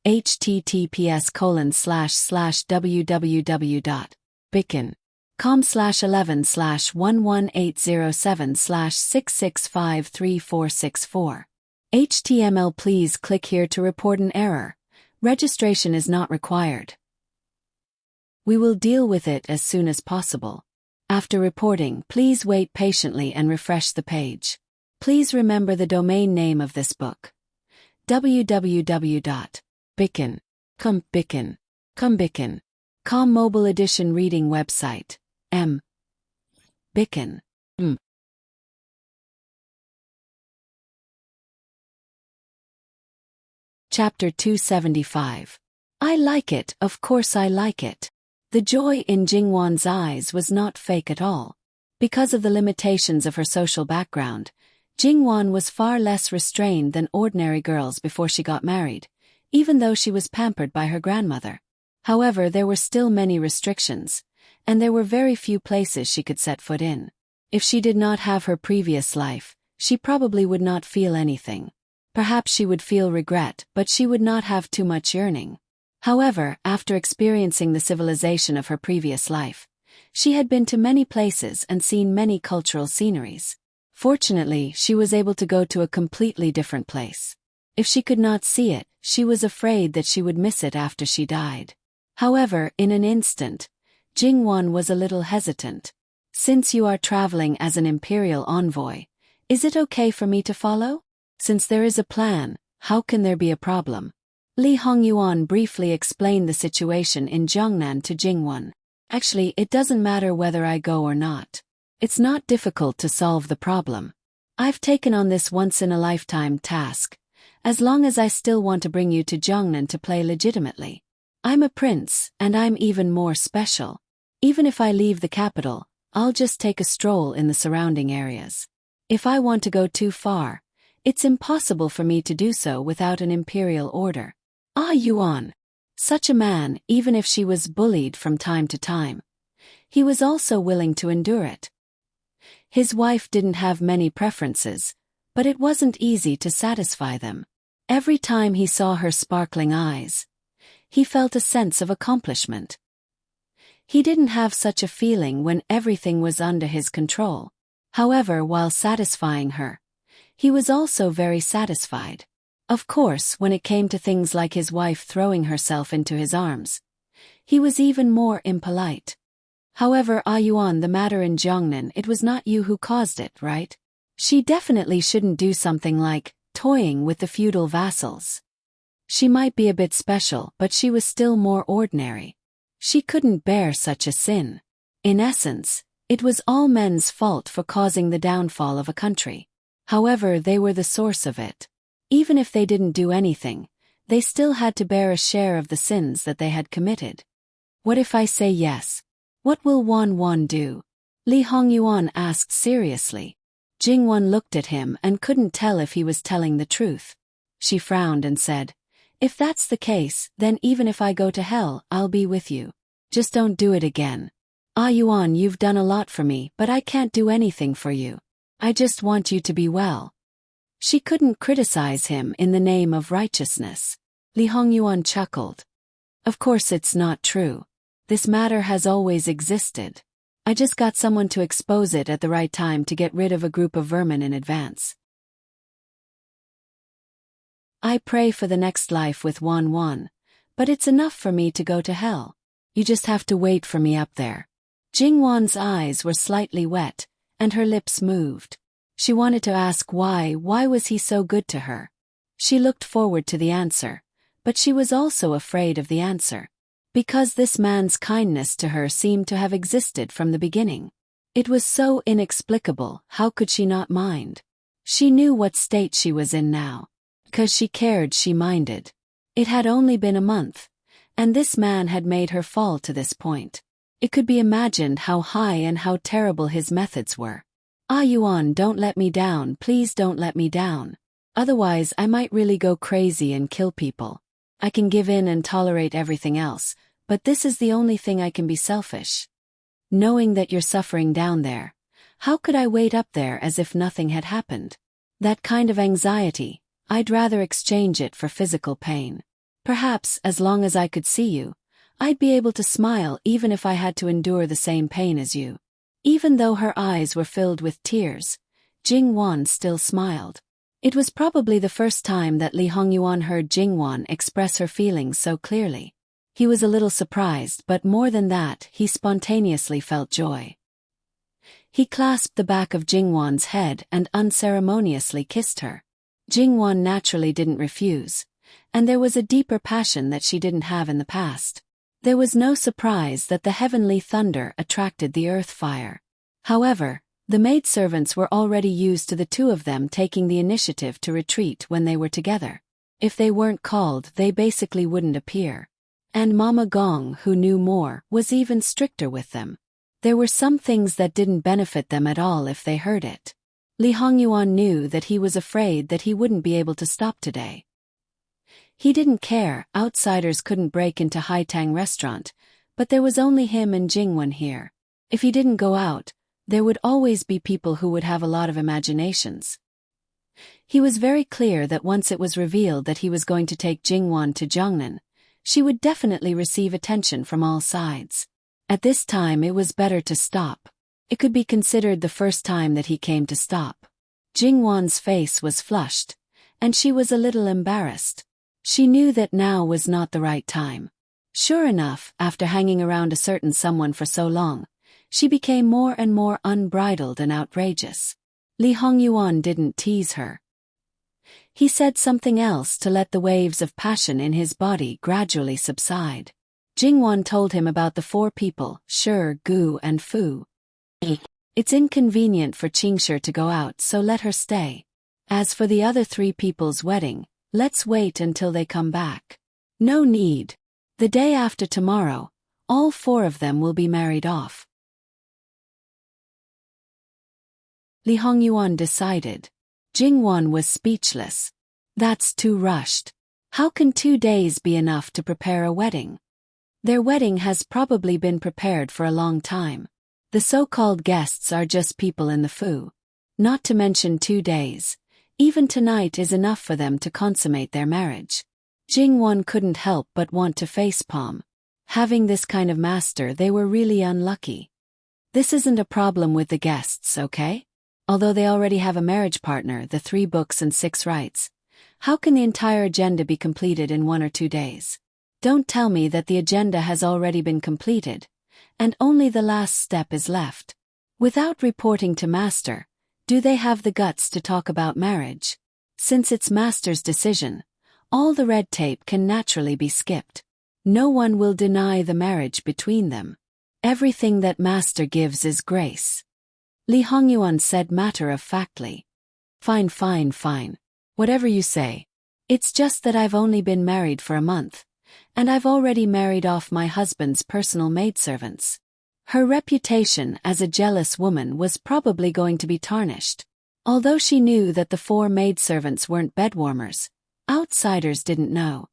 Speaker 1: https://www.bicken.com/11/11807/6653464. HTML Please click here to report an error. Registration is not required. We will deal with it as soon as possible. After reporting, please wait patiently and refresh the page. Please remember the domain name of this book. www.bicken.com Mobile Edition Reading Website. Bicken. Chapter 275. I like it, of course I like it. The joy in Jingwon's eyes was not fake at all. Because of the limitations of her social background, Jingwon was far less restrained than ordinary girls before she got married, even though she was pampered by her grandmother. However, there were still many restrictions, and there were very few places she could set foot in. If she did not have her previous life, she probably would not feel anything. Perhaps she would feel regret, but she would not have too much yearning. However, after experiencing the civilization of her previous life, she had been to many places and seen many cultural sceneries. Fortunately, she was able to go to a completely different place. If she could not see it, she was afraid that she would miss it after she died. However, in an instant, Jingwon was a little hesitant. Since you are traveling as an imperial envoy, is it okay for me to follow? Since there is a plan, how can there be a problem? Lee Hongyuan briefly explained the situation in Jiangnan to Jingwon. Actually, it doesn't matter whether I go or not. It's not difficult to solve the problem. I've taken on this once-in-a-lifetime task, as long as I still want to bring you to Jiangnan to play legitimately. I'm a prince, and I'm even more special. Even if I leave the capital, I'll just take a stroll in the surrounding areas. If I want to go too far, it's impossible for me to do so without an imperial order. Yuan. Such a man, even if she was bullied from time to time, he was also willing to endure it. His wife didn't have many preferences, but it wasn't easy to satisfy them. Every time he saw her sparkling eyes, he felt a sense of accomplishment. He didn't have such a feeling when everything was under his control. However, while satisfying her, he was also very satisfied. Of course, when it came to things like his wife throwing herself into his arms, he was even more impolite. However, Yuan, the matter in Jiangnan, it was not you who caused it, right? She definitely shouldn't do something like toying with the feudal vassals. She might be a bit special, but she was still more ordinary. She couldn't bear such a sin. In essence, it was all men's fault for causing the downfall of a country. However, they were the source of it. Even if they didn't do anything, they still had to bear a share of the sins that they had committed. What if I say yes? What will Wan do? Lee Hongyuan asked seriously. Jingwon looked at him and couldn't tell if he was telling the truth. She frowned and said, if that's the case, then even if I go to hell, I'll be with you. Just don't do it again. Yuan, you've done a lot for me, but I can't do anything for you. I just want you to be well. She couldn't criticize him in the name of righteousness. Lee Hongyuan chuckled. Of course it's not true. This matter has always existed. I just got someone to expose it at the right time to get rid of a group of vermin in advance. I pray for the next life with Wan, but it's enough for me to go to hell. You just have to wait for me up there. Jingwon's eyes were slightly wet, and her lips moved. She wanted to ask why was he so good to her? She looked forward to the answer, but she was also afraid of the answer. Because this man's kindness to her seemed to have existed from the beginning. It was so inexplicable, how could she not mind? She knew what state she was in now. 'Cause she cared, she minded. It had only been a month, and this man had made her fall to this point. It could be imagined how high and how terrible his methods were. "Ah, Yuan, don't let me down, please don't let me down. Otherwise I might really go crazy and kill people. I can give in and tolerate everything else, but this is the only thing I can be selfish. Knowing that you're suffering down there, how could I wait up there as if nothing had happened? That kind of anxiety, I'd rather exchange it for physical pain. Perhaps, as long as I could see you, I'd be able to smile even if I had to endure the same pain as you." Even though her eyes were filled with tears, Jingwan still smiled. It was probably the first time that Li Hongyuan heard Jingwan express her feelings so clearly. He was a little surprised, but more than that, he spontaneously felt joy. He clasped the back of Jingwan's head and unceremoniously kissed her. Jingwan naturally didn't refuse, and there was a deeper passion that she didn't have in the past. There was no surprise that the heavenly thunder attracted the earth fire. However, the maidservants were already used to the two of them taking the initiative to retreat when they were together. If they weren't called, they basically wouldn't appear. And Mama Gong, who knew more, was even stricter with them. There were some things that didn't benefit them at all if they heard it. Li Hongyuan knew that he was afraid that he wouldn't be able to stop today. He didn't care, outsiders couldn't break into Haitang restaurant, but there was only him and Jingwen here. If he didn't go out, there would always be people who would have a lot of imaginations. He was very clear that once it was revealed that he was going to take Jingwan to Zhongnan, she would definitely receive attention from all sides. At this time it was better to stop. It could be considered the first time that he came to stop. Jingwan's face was flushed, and she was a little embarrassed. She knew that now was not the right time. Sure enough, after hanging around a certain someone for so long, she became more and more unbridled and outrageous. Li Hongyuan didn't tease her. He said something else to let the waves of passion in his body gradually subside. Jingwan told him about the four people, Shi, Gu and Fu. It's inconvenient for Qingshi to go out, so let her stay. As for the other three people's wedding, let's wait until they come back. No need. The day after tomorrow, all four of them will be married off. Li Hongyuan decided. Jingwan was speechless. That's too rushed. How can 2 days be enough to prepare a wedding? Their wedding has probably been prepared for a long time. The so-called guests are just people in the Fu. Not to mention 2 days. Even tonight is enough for them to consummate their marriage. Jingwan couldn't help but want to facepalm. Having this kind of master, they were really unlucky. This isn't a problem with the guests, okay? Although they already have a marriage partner, the 3 books and 6 rites. How can the entire agenda be completed in 1 or 2 days? Don't tell me that the agenda has already been completed, and only the last step is left. Without reporting to Master, do they have the guts to talk about marriage? Since it's Master's decision, all the red tape can naturally be skipped. No one will deny the marriage between them. Everything that Master gives is grace. Li Hongyuan said matter-of-factly. Fine, fine, fine. Whatever you say. It's just that I've only been married for a month, and I've already married off my husband's personal maidservants. Her reputation as a jealous woman was probably going to be tarnished. Although she knew that the 4 maidservants weren't bedwarmers, outsiders didn't know.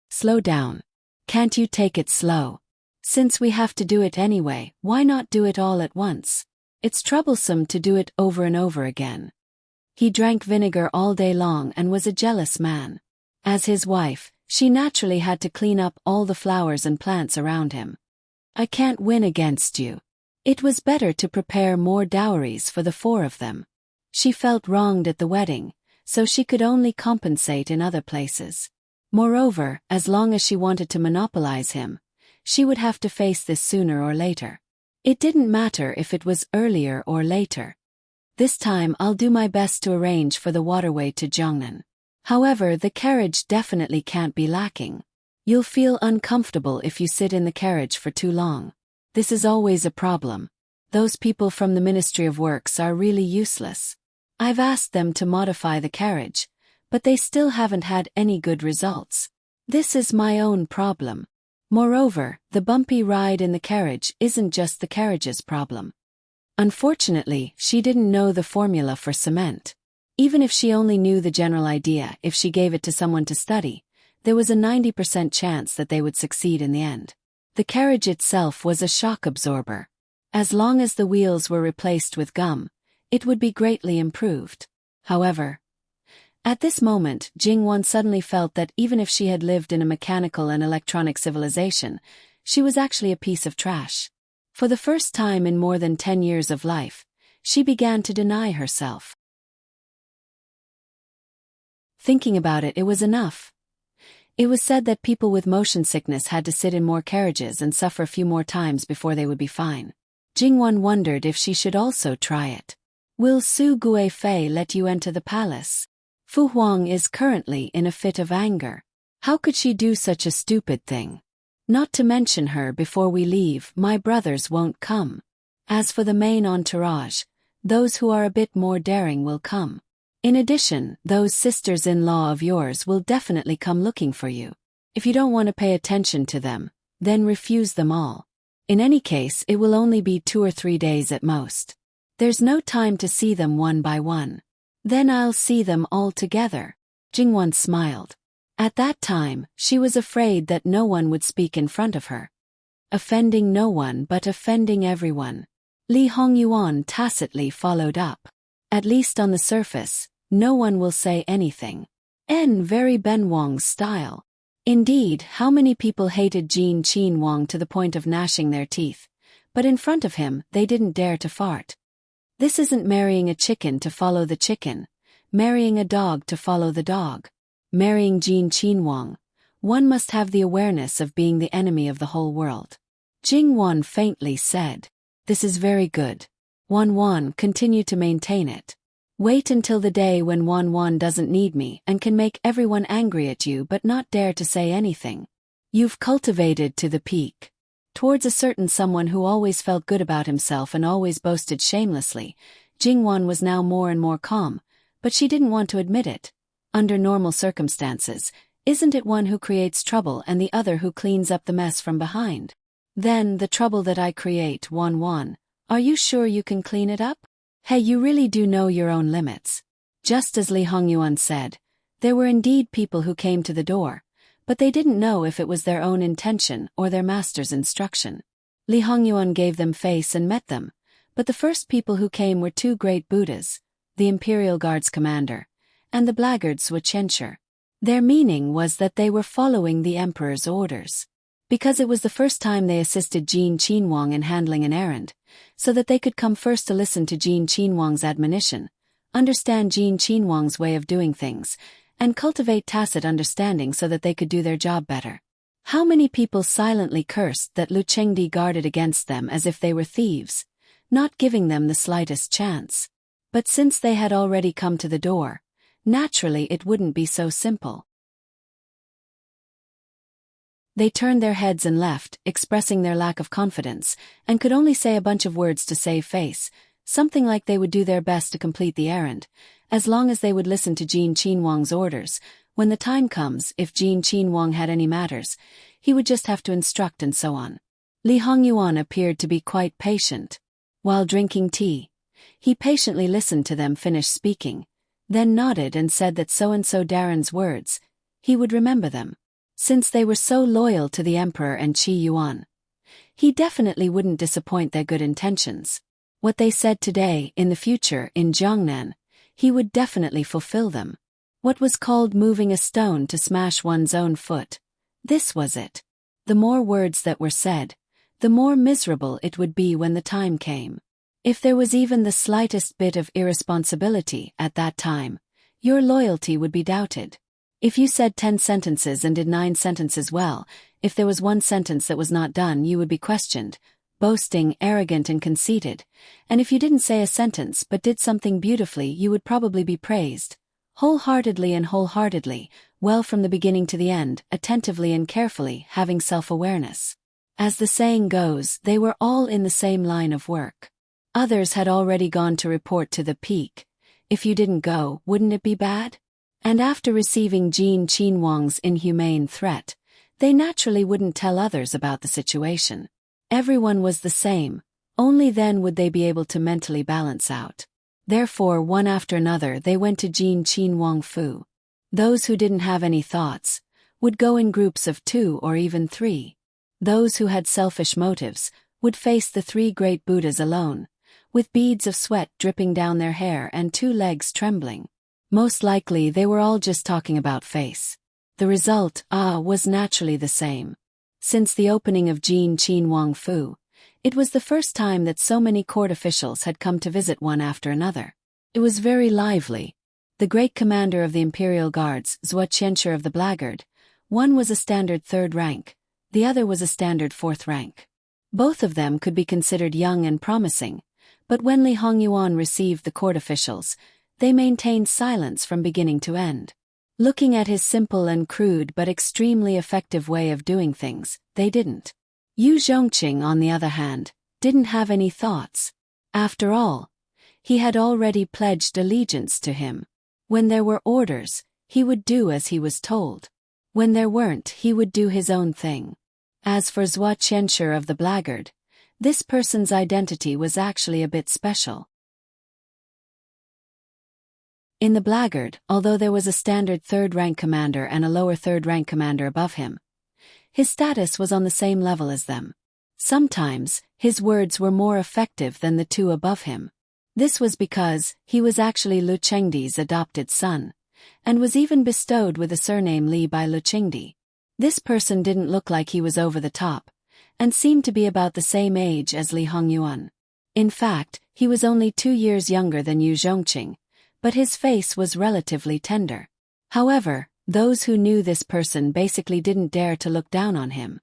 Speaker 1: Slow down. Can't you take it slow? Since we have to do it anyway, why not do it all at once? It's troublesome to do it over and over again. He drank vinegar all day long and was a jealous man. As his wife, she naturally had to clean up all the flowers and plants around him. I can't win against you. It was better to prepare more dowries for the 4 of them. She felt wronged at the wedding, so she could only compensate in other places. Moreover, as long as she wanted to monopolize him, she would have to face this sooner or later. It didn't matter if it was earlier or later. This time I'll do my best to arrange for the waterway to Zhongnan. However, the carriage definitely can't be lacking. You'll feel uncomfortable if you sit in the carriage for too long. This is always a problem. Those people from the Ministry of Works are really useless. I've asked them to modify the carriage, but they still haven't had any good results. This is my own problem. Moreover, the bumpy ride in the carriage isn't just the carriage's problem. Unfortunately, she didn't know the formula for cement. Even if she only knew the general idea, if she gave it to someone to study, there was a 90% chance that they would succeed in the end. The carriage itself was a shock absorber. As long as the wheels were replaced with gum, it would be greatly improved. However, at this moment, Jingwon suddenly felt that even if she had lived in a mechanical and electronic civilization, she was actually a piece of trash. For the first time in more than 10 years of life, she began to deny herself. Thinking about it, it was enough. It was said that people with motion sickness had to sit in more carriages and suffer a few more times before they would be fine. Jingwon wondered if she should also try it. Will Su Guifei let you enter the palace? Fu Huang is currently in a fit of anger. How could she do such a stupid thing? Not to mention her, before we leave, my brothers won't come. As for the main entourage, those who are a bit more daring will come. In addition, those sisters-in-law of yours will definitely come looking for you. If you don't want to pay attention to them, then refuse them all. In any case, it will only be 2 or 3 days at most. There's no time to see them one by one. Then I'll see them all together. Jingwon smiled. At that time, she was afraid that no one would speak in front of her. Offending no one but offending everyone. Li Hongyuan tacitly followed up. At least on the surface, no one will say anything. Very Benwang's style. Indeed, how many people hated Jin Qinwang to the point of gnashing their teeth, but in front of him they didn't dare to fart. This isn't marrying a chicken to follow the chicken, marrying a dog to follow the dog. Marrying Jin Qinwang, one must have the awareness of being the enemy of the whole world. Jingwon faintly said, "This is very good. Wan, continue to maintain it. Wait until the day when Wan doesn't need me and can make everyone angry at you but not dare to say anything. You've cultivated to the peak." Towards a certain someone who always felt good about himself and always boasted shamelessly, Jingwon was now more and more calm, but she didn't want to admit it. Under normal circumstances, isn't it one who creates trouble and the other who cleans up the mess from behind? Then the trouble that I create, Wan, are you sure you can clean it up? Hey, you really do know your own limits. Just as Li Hongyuan said, there were indeed people who came to the door, but they didn't know if it was their own intention or their master's instruction. Li Hongyuan gave them face and met them, but the first people who came were 2 great Buddhas, the Imperial Guard's commander, and the blackguard Swachen. Their meaning was that they were following the emperor's orders. Because it was the first time they assisted Jin Qinwang in handling an errand, so that they could come first to listen to Jin Qinwang's admonition, understand Jin Qinwang's way of doing things, and cultivate tacit understanding so that they could do their job better. How many people silently cursed that Lu Chengdi guarded against them as if they were thieves, not giving them the slightest chance. But since they had already come to the door, naturally it wouldn't be so simple. They turned their heads and left, expressing their lack of confidence, and could only say a bunch of words to save face, something like they would do their best to complete the errand, as long as they would listen to Jin Qinwang's orders. When the time comes, if Jin Qinwang had any matters, he would just have to instruct and so on. Li Hongyuan appeared to be quite patient. While drinking tea, he patiently listened to them finish speaking, then nodded and said that so-and-so Darren's words, he would remember them. Since they were so loyal to the emperor and Qi Yuan, he definitely wouldn't disappoint their good intentions. What they said today, in the future, in Jiangnan, he would definitely fulfill them. What was called moving a stone to smash one's own foot, this was it. The more words that were said, the more miserable it would be when the time came. If there was even the slightest bit of irresponsibility at that time, your loyalty would be doubted. If you said 10 sentences and did 9 sentences well, if there was 1 sentence that was not done, you would be questioned, boasting, arrogant and conceited, and if you didn't say a sentence but did something beautifully, you would probably be praised. Wholeheartedly, well from the beginning to the end, attentively and carefully, having self-awareness. As the saying goes, they were all in the same line of work. Others had already gone to report to the peak. if you didn't go, wouldn't it be bad? And after receiving Jin Qinhuang's inhumane threat, they naturally wouldn't tell others about the situation. Everyone was the same, only then would they be able to mentally balance out. Therefore, one after another they went to Jin Qinhuang Fu. Those who didn't have any thoughts would go in groups of 2 or even 3. Those who had selfish motives would face the 3 great Buddhas alone, with beads of sweat dripping down their hair and 2 legs trembling. Most likely they were all just talking about face. The result, was naturally the same. Since the opening of Jin Qinhuang Fu, it was the first time that so many court officials had come to visit one after another. It was very lively. The great commander of the Imperial Guards, Zhuo Qianshi of the Blackguard, one was a standard 3rd rank, the other was a standard 4th rank. Both of them could be considered young and promising, but when Li Hongyuan received the court officials, they maintained silence from beginning to end. Looking at his simple and crude but extremely effective way of doing things, they didn't. Yu Zhongqing, on the other hand, didn't have any thoughts. After all, he had already pledged allegiance to him. When there were orders, he would do as he was told. When there weren't, he would do his own thing. As for Zhuo Qianshi of the Blackguard, this person's identity was actually a bit special. In the Blackguard, although there was a standard 3rd rank commander and a lower 3rd rank commander above him, his status was on the same level as them. Sometimes, his words were more effective than the 2 above him. This was because he was actually Lu Chengdi's adopted son, and was even bestowed with the surname Li by Lu Chengdi. This person didn't look like he was over the top, and seemed to be about the same age as Li Hongyuan. In fact, he was only 2 years younger than Yu Zhongqing, but his face was relatively tender. However, those who knew this person basically didn't dare to look down on him.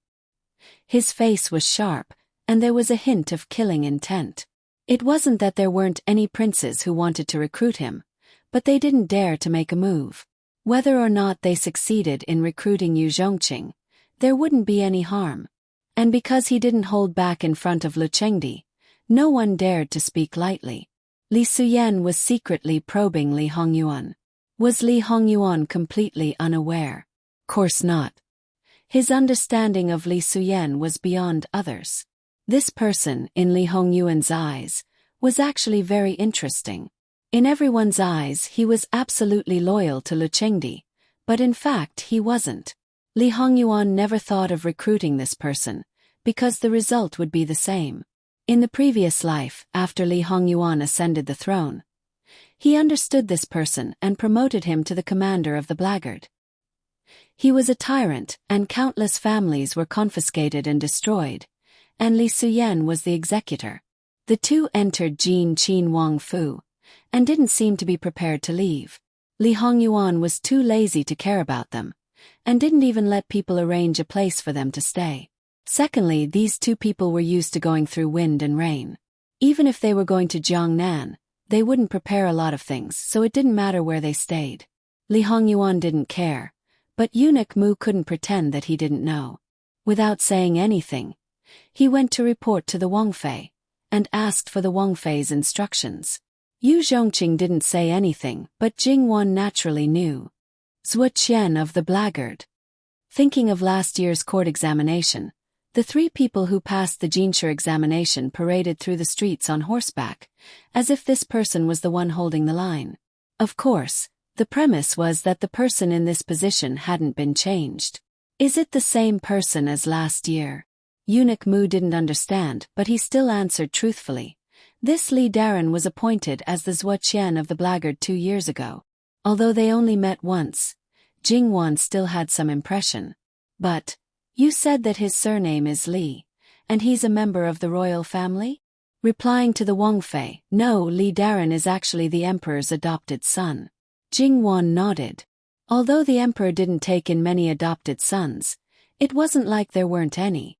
Speaker 1: His face was sharp, and there was a hint of killing intent. It wasn't that there weren't any princes who wanted to recruit him, but they didn't dare to make a move. Whether or not they succeeded in recruiting Yu Zhongqing, there wouldn't be any harm. And because he didn't hold back in front of Lu Chengdi, no one dared to speak lightly. Li Suyen was secretly probing Li Hongyuan. Was Li Hongyuan completely unaware? Course not. His understanding of Li Suyen was beyond others. This person, in Li Hongyuan's eyes, was actually very interesting. In everyone's eyes he was absolutely loyal to Lu Chengdi, but in fact he wasn't. Li Hongyuan never thought of recruiting this person, because the result would be the same. In the previous life, after Li Hongyuan ascended the throne, he understood this person and promoted him to the commander of the Blackguard. He was a tyrant, and countless families were confiscated and destroyed, and Li Suyen was the executor. The 2 entered Jin Qinhuang Fu, and didn't seem to be prepared to leave. Li Hongyuan was too lazy to care about them, and didn't even let people arrange a place for them to stay. Secondly, these 2 people were used to going through wind and rain. Even if they were going to Jiangnan, they wouldn't prepare a lot of things, so it didn't matter where they stayed. Li Hongyuan didn't care, but Eunuch Mu couldn't pretend that he didn't know. Without saying anything, he went to report to the Wangfei, and asked for the Wangfei's instructions. Yu Zhongqing didn't say anything, but Jingwan naturally knew. Zhuo Qian of the Blackguard. Thinking of last year's court examination, the 3 people who passed the Jinshe examination paraded through the streets on horseback, as if this person was the one holding the line. Of course, the premise was that the person in this position hadn't been changed. Is it the same person as last year? Eunuch Mu didn't understand, but he still answered truthfully. This Li Daran was appointed as the Zhuo Qian of the Blackguard 2 years ago. Although they only met once, Jingwan still had some impression. But, you said that his surname is Li, and he's a member of the royal family? Replying to the Wangfei, no, Li Daran is actually the emperor's adopted son. Jingwan nodded. Although the emperor didn't take in many adopted sons, it wasn't like there weren't any.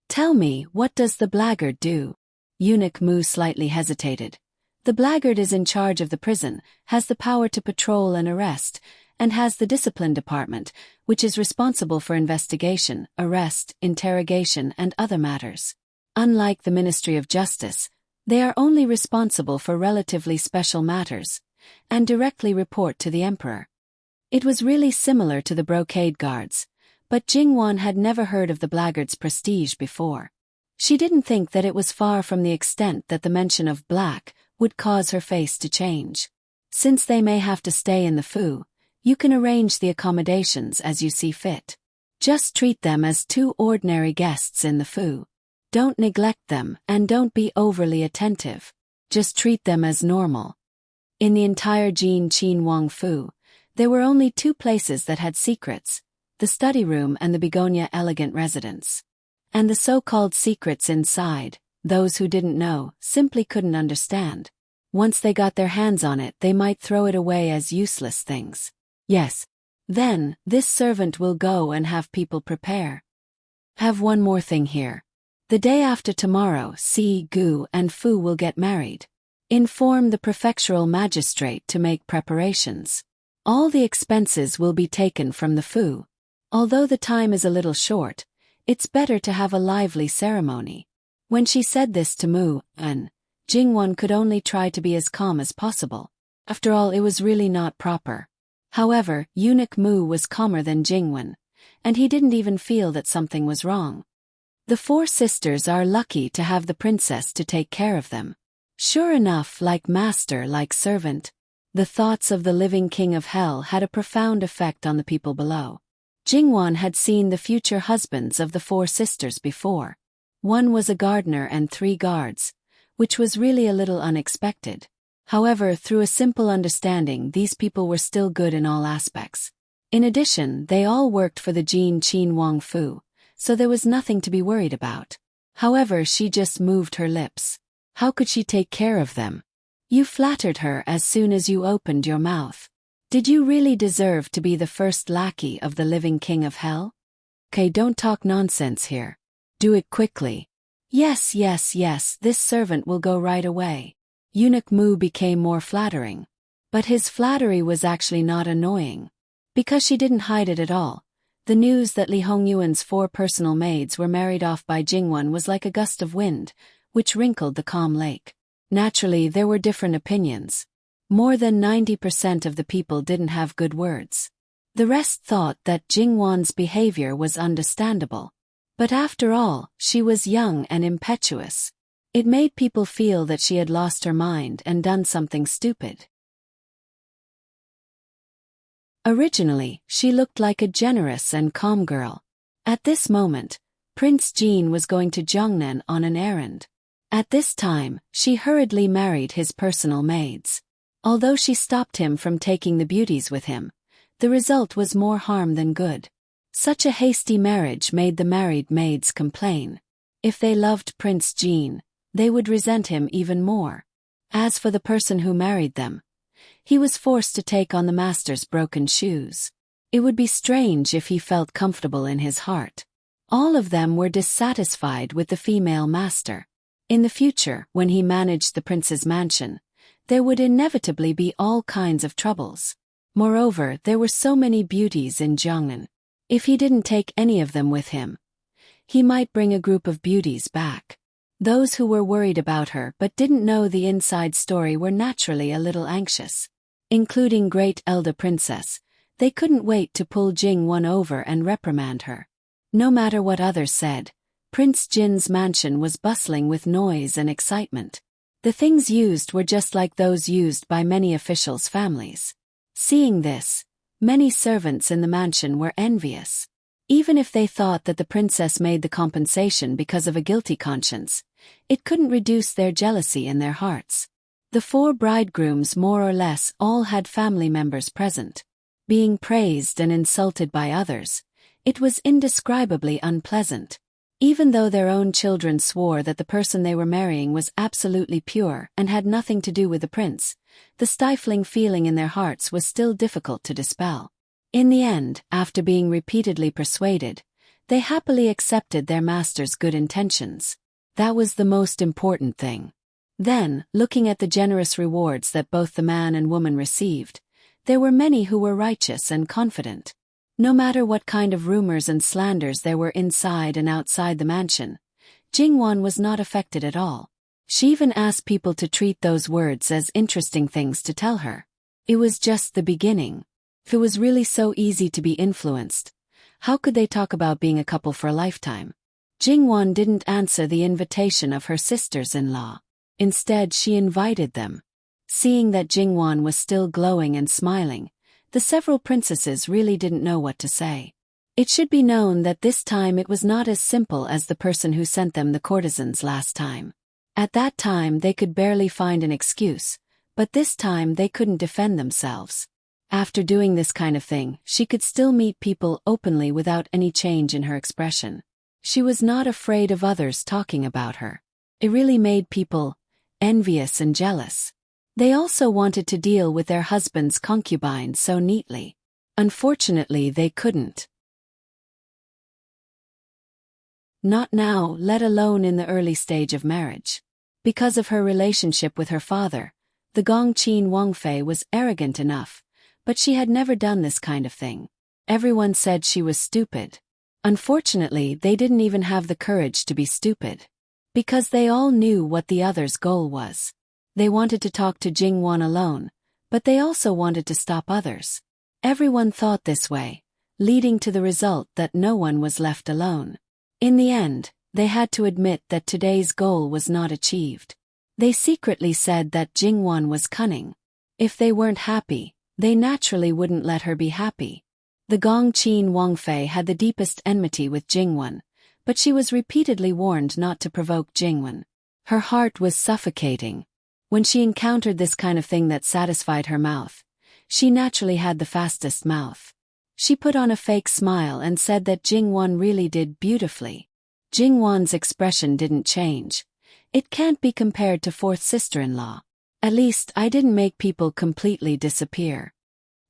Speaker 1: Tell me, what does the Blackguard do? Eunuch Mu slightly hesitated. The Blackguard is in charge of the prison, has the power to patrol and arrest, and has the discipline department, which is responsible for investigation, arrest, interrogation and other matters. Unlike the Ministry of Justice, They are only responsible for relatively special matters, and directly report to the emperor. It was really similar to the brocade guards, but Jingwan had never heard of the blackguard's prestige before. She didn't think that it was far from the extent that the mention of black would cause her face to change. Since they may have to stay in the Fu, you can arrange the accommodations as you see fit. Just treat them as two ordinary guests in the Fu. Don't neglect them and don't be overly attentive. Just treat them as normal. In the entire Jin Qin Wang Fu, there were only two places that had secrets, the study room and the begonia elegant residence. And the so-called secrets inside, those who didn't know, simply couldn't understand. Once they got their hands on it, they might throw it away as useless things. Yes. Then, this servant will go and have people prepare. Have one more thing here. The day after tomorrow, Si, Gu, and Fu will get married. Inform the prefectural magistrate to make preparations. All the expenses will be taken from the Fu. Although the time is a little short, it's better to have a lively ceremony. When she said this to Mu and Jingwan could only try to be as calm as possible. After all, it was really not proper. However, eunuch Mu was calmer than Jingwan, and he didn't even feel that something was wrong. The four sisters are lucky to have the princess to take care of them. Sure enough, like master, like servant. The thoughts of the living king of hell had a profound effect on the people below. Jingwan had seen the future husbands of the four sisters before. One was a gardener and 3 guards, which was really a little unexpected. However, through a simple understanding, these people were still good in all aspects. In addition, they all worked for the Jin Qin Wang Fu, so there was nothing to be worried about. However, she just moved her lips. How could she take care of them? You flattered her as soon as you opened your mouth. Did you really deserve to be the first lackey of the living king of hell? Okay, don't talk nonsense here. Do it quickly. Yes, this servant will go right away. Eunuch Mu became more flattering. But his flattery was actually not annoying. Because she didn't hide it at all. The news that Li Hongyuan's 4 personal maids were married off by Jingwan was like a gust of wind, which wrinkled the calm lake. Naturally, there were different opinions. More than 90% of the people didn't have good words. The rest thought that Jingwan's behavior was understandable. But after all, she was young and impetuous. It made people feel that she had lost her mind and done something stupid. Originally, she looked like a generous and calm girl. At this moment, Prince Jin was going to Jiangnan on an errand. At this time, she hurriedly married his personal maids. Although she stopped him from taking the beauties with him, the result was more harm than good. Such a hasty marriage made the married maids complain. If they loved Prince Jin, they would resent him even more. As for the person who married them, he was forced to take on the master's broken shoes. It would be strange if he felt comfortable in his heart. All of them were dissatisfied with the female master. In the future, when he managed the prince's mansion, there would inevitably be all kinds of troubles. Moreover, there were so many beauties in Jiangnan. If he didn't take any of them with him, he might bring a group of beauties back. Those who were worried about her but didn't know the inside story were naturally a little anxious. Including Great Elder Princess, they couldn't wait to pull Jingwan over and reprimand her. No matter what others said, Prince Jin's mansion was bustling with noise and excitement. The things used were just like those used by many officials' families. Seeing this, many servants in the mansion were envious. Even if they thought that the princess made the compensation because of a guilty conscience, it couldn't reduce their jealousy in their hearts. The 4 bridegrooms more or less all had family members present. Being praised and insulted by others, it was indescribably unpleasant. Even though their own children swore that the person they were marrying was absolutely pure and had nothing to do with the prince, the stifling feeling in their hearts was still difficult to dispel. In the end, after being repeatedly persuaded, they happily accepted their master's good intentions. That was the most important thing. Then, looking at the generous rewards that both the man and woman received, there were many who were righteous and confident. No matter what kind of rumors and slanders there were inside and outside the mansion, Jingwan was not affected at all. She even asked people to treat those words as interesting things to tell her. It was just the beginning. If it was really so easy to be influenced, how could they talk about being a couple for a lifetime? Jingwan didn't answer the invitation of her sisters-in-law. Instead, she invited them. Seeing that Jingwan was still glowing and smiling, the several princesses really didn't know what to say. It should be known that this time it was not as simple as the person who sent them the courtesans last time. At that time they could barely find an excuse, but this time they couldn't defend themselves. After doing this kind of thing, she could still meet people openly without any change in her expression. She was not afraid of others talking about her. It really made people envious and jealous. They also wanted to deal with their husbands' concubines so neatly. Unfortunately, they couldn't. Not now, let alone in the early stage of marriage. Because of her relationship with her father, the Gongqin Wangfei was arrogant enough, but she had never done this kind of thing. Everyone said she was stupid. Unfortunately, they didn't even have the courage to be stupid. Because they all knew what the other's goal was. They wanted to talk to Jingwan alone, but they also wanted to stop others. Everyone thought this way, leading to the result that no one was left alone. In the end, they had to admit that today's goal was not achieved. They secretly said that Jingwan was cunning. If they weren't happy, they naturally wouldn't let her be happy. The Gongqin Wangfei had the deepest enmity with Jingwan, but she was repeatedly warned not to provoke Jingwan. Her heart was suffocating. When she encountered this kind of thing that satisfied her mouth, she naturally had the fastest mouth. She put on a fake smile and said that Jingwan really did beautifully. Jingwan's expression didn't change. It can't be compared to fourth sister-in-law. At least I didn't make people completely disappear.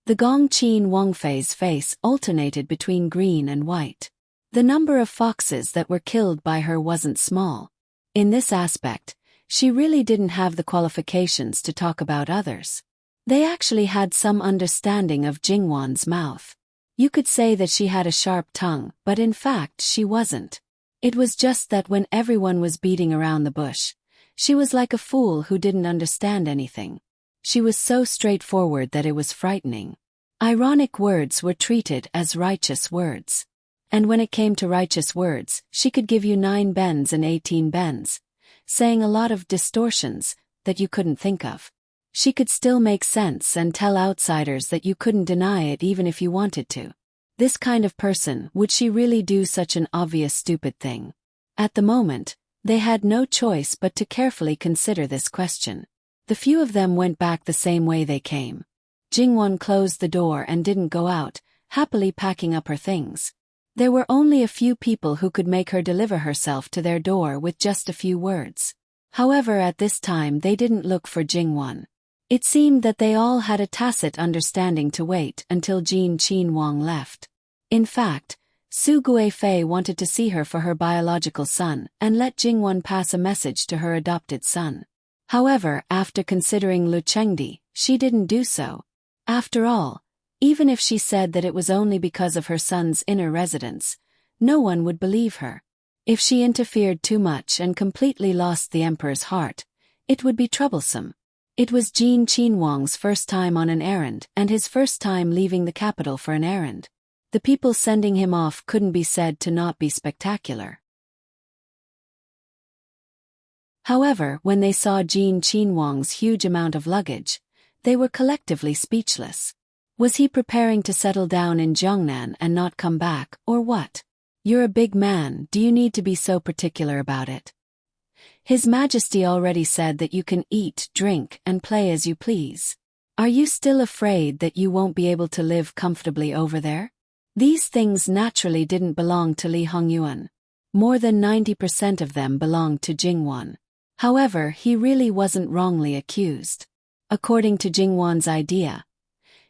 Speaker 1: The Gongqin Wangfei's face alternated between green and white. The number of foxes that were killed by her wasn't small. In this aspect, she really didn't have the qualifications to talk about others. They actually had some understanding of Jingwan's mouth. You could say that she had a sharp tongue, but in fact she wasn't. It was just that when everyone was beating around the bush, she was like a fool who didn't understand anything. She was so straightforward that it was frightening. Ironic words were treated as righteous words. And when it came to righteous words, she could give you 9 bens and 18 bens, saying a lot of distortions that you couldn't think of. She could still make sense and tell outsiders that you couldn't deny it even if you wanted to. This kind of person, would she really do such an obvious stupid thing? At the moment, they had no choice but to carefully consider this question. The few of them went back the same way they came. Jingwan closed the door and didn't go out, happily packing up her things. There were only a few people who could make her deliver herself to their door with just a few words. However, at this time they didn't look for Jingwan. It seemed that they all had a tacit understanding to wait until Jin Qinwang left. In fact, Su Guifei wanted to see her for her biological son and let Jingwan pass a message to her adopted son. However, after considering Lu Chengdi, she didn't do so. After all, even if she said that it was only because of her son's inner residence, no one would believe her. If she interfered too much and completely lost the emperor's heart, it would be troublesome. It was Jin Qinwang's first time on an errand and his first time leaving the capital for an errand. The people sending him off couldn't be said to not be spectacular. However, when they saw Jin Qinwang's huge amount of luggage, they were collectively speechless. Was he preparing to settle down in Jiangnan and not come back, or what? You're a big man, do you need to be so particular about it? His Majesty already said that you can eat, drink, and play as you please. Are you still afraid that you won't be able to live comfortably over there? These things naturally didn't belong to Li Hongyuan. More than 90% of them belonged to Jingwan. However, he really wasn't wrongly accused. According to Jingwan's idea,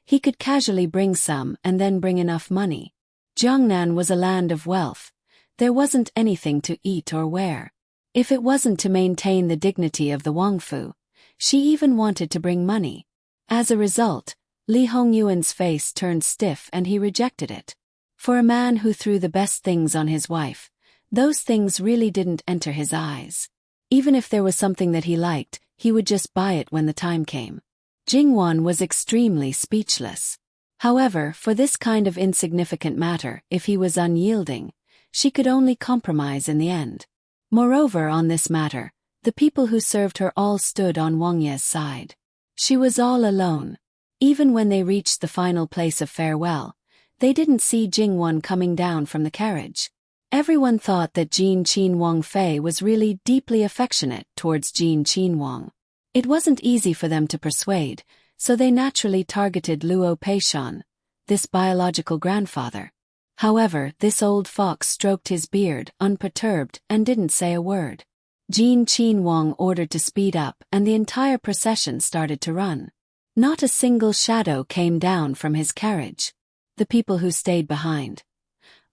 Speaker 1: he could casually bring some and then bring enough money. Jiangnan was a land of wealth. There wasn't anything to eat or wear. If it wasn't to maintain the dignity of the Wangfu, she even wanted to bring money. As a result, Li Hongyuan's face turned stiff and he rejected it. For a man who threw the best things on his wife, those things really didn't enter his eyes. Even if there was something that he liked, he would just buy it when the time came. Jingwan was extremely speechless. However, for this kind of insignificant matter, if he was unyielding, she could only compromise in the end. Moreover, on this matter, the people who served her all stood on Wang Ye's side. She was all alone. Even when they reached the final place of farewell, they didn't see Jingwan coming down from the carriage. Everyone thought that Jin Qin Wang Fei was really deeply affectionate towards Jin Qin Wang. It wasn't easy for them to persuade, so they naturally targeted Luo Peishan, this biological grandfather. However, this old fox stroked his beard, unperturbed, and didn't say a word. Jin Qin Wang ordered to speed up, and the entire procession started to run. Not a single shadow came down from his carriage. The people who stayed behind.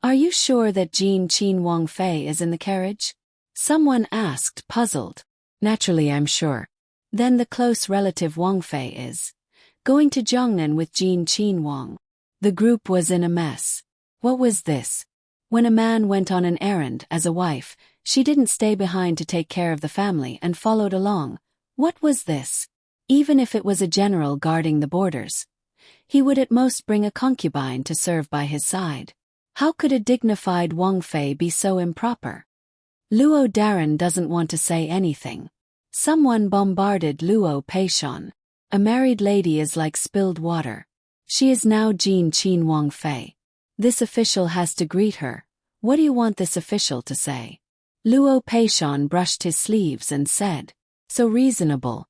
Speaker 1: "Are you sure that Jin Qin Wang Fei is in the carriage?" someone asked, puzzled. "Naturally, I'm sure." "Then the close relative Wang Fei is going to Jiangnan with Jin Qin Wang." The group was in a mess. What was this? When a man went on an errand as a wife, she didn't stay behind to take care of the family and followed along. What was this? Even if it was a general guarding the borders, he would at most bring a concubine to serve by his side. How could a dignified Wang Fei be so improper? Luo Daran doesn't want to say anything. Someone bombarded Luo Peishan. A married lady is like spilled water. She is now Jin Qin Wang Fei. This official has to greet her. What do you want this official to say? Luo Peishan brushed his sleeves and said, "So reasonable."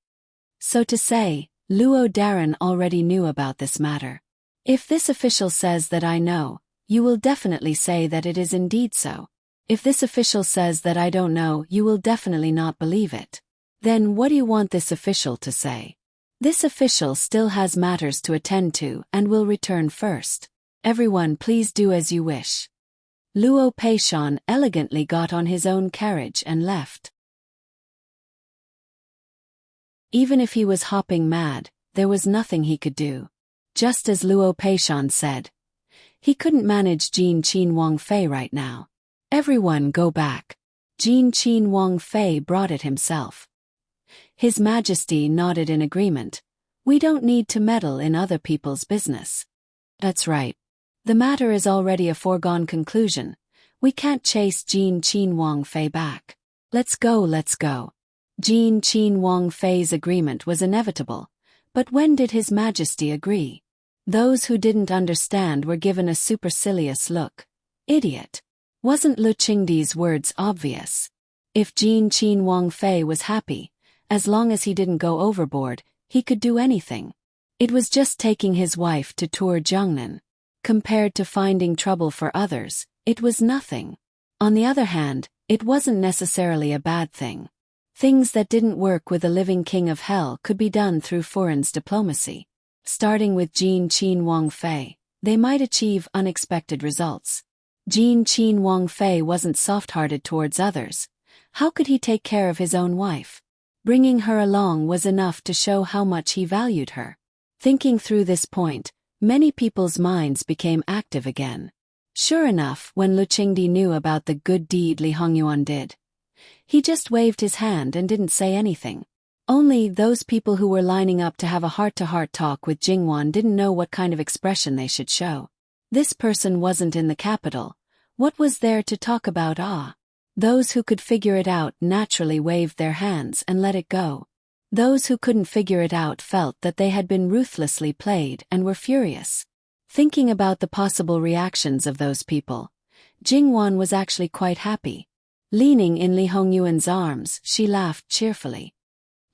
Speaker 1: So to say, Luo Daran already knew about this matter. "If this official says that I know, you will definitely say that it is indeed so. If this official says that I don't know, you will definitely not believe it. Then what do you want this official to say?" This official still has matters to attend to and will return first. Everyone, please do as you wish. Luo Peishan elegantly got on his own carriage and left. Even if he was hopping mad, there was nothing he could do. Just as Luo Peishan said, he couldn't manage Jin Qin Wang Fei right now. "Everyone go back." Jin Qin Wang Fei brought it himself. His Majesty nodded in agreement. "We don't need to meddle in other people's business." "That's right. The matter is already a foregone conclusion. We can't chase Jin Qin Wang Fei back. Let's go, let's go." Jin Qin Wang Fei's agreement was inevitable, but when did His Majesty agree? Those who didn't understand were given a supercilious look. Idiot. Wasn't Lu Qingdi's words obvious? If Jin Qin Wang Fei was happy, as long as he didn't go overboard, he could do anything. It was just taking his wife to tour Jiangnan. Compared to finding trouble for others, it was nothing. On the other hand, it wasn't necessarily a bad thing. Things that didn't work with a living king of hell could be done through foreign's diplomacy. Starting with Jin Qin Wang Fei, they might achieve unexpected results. Jin Qin Wang Fei wasn't soft-hearted towards others. How could he take care of his own wife? Bringing her along was enough to show how much he valued her. Thinking through this point, many people's minds became active again. Sure enough, when Lu Qingdi knew about the good deed Li Hongyuan did, he just waved his hand and didn't say anything. Only those people who were lining up to have a heart-to-heart talk with Jingwan didn't know what kind of expression they should show. This person wasn't in the capital. What was there to talk about? Those who could figure it out naturally waved their hands and let it go. Those who couldn't figure it out felt that they had been ruthlessly played and were furious. Thinking about the possible reactions of those people, Jingwan was actually quite happy. Leaning in Li Hongyuan's arms, she laughed cheerfully.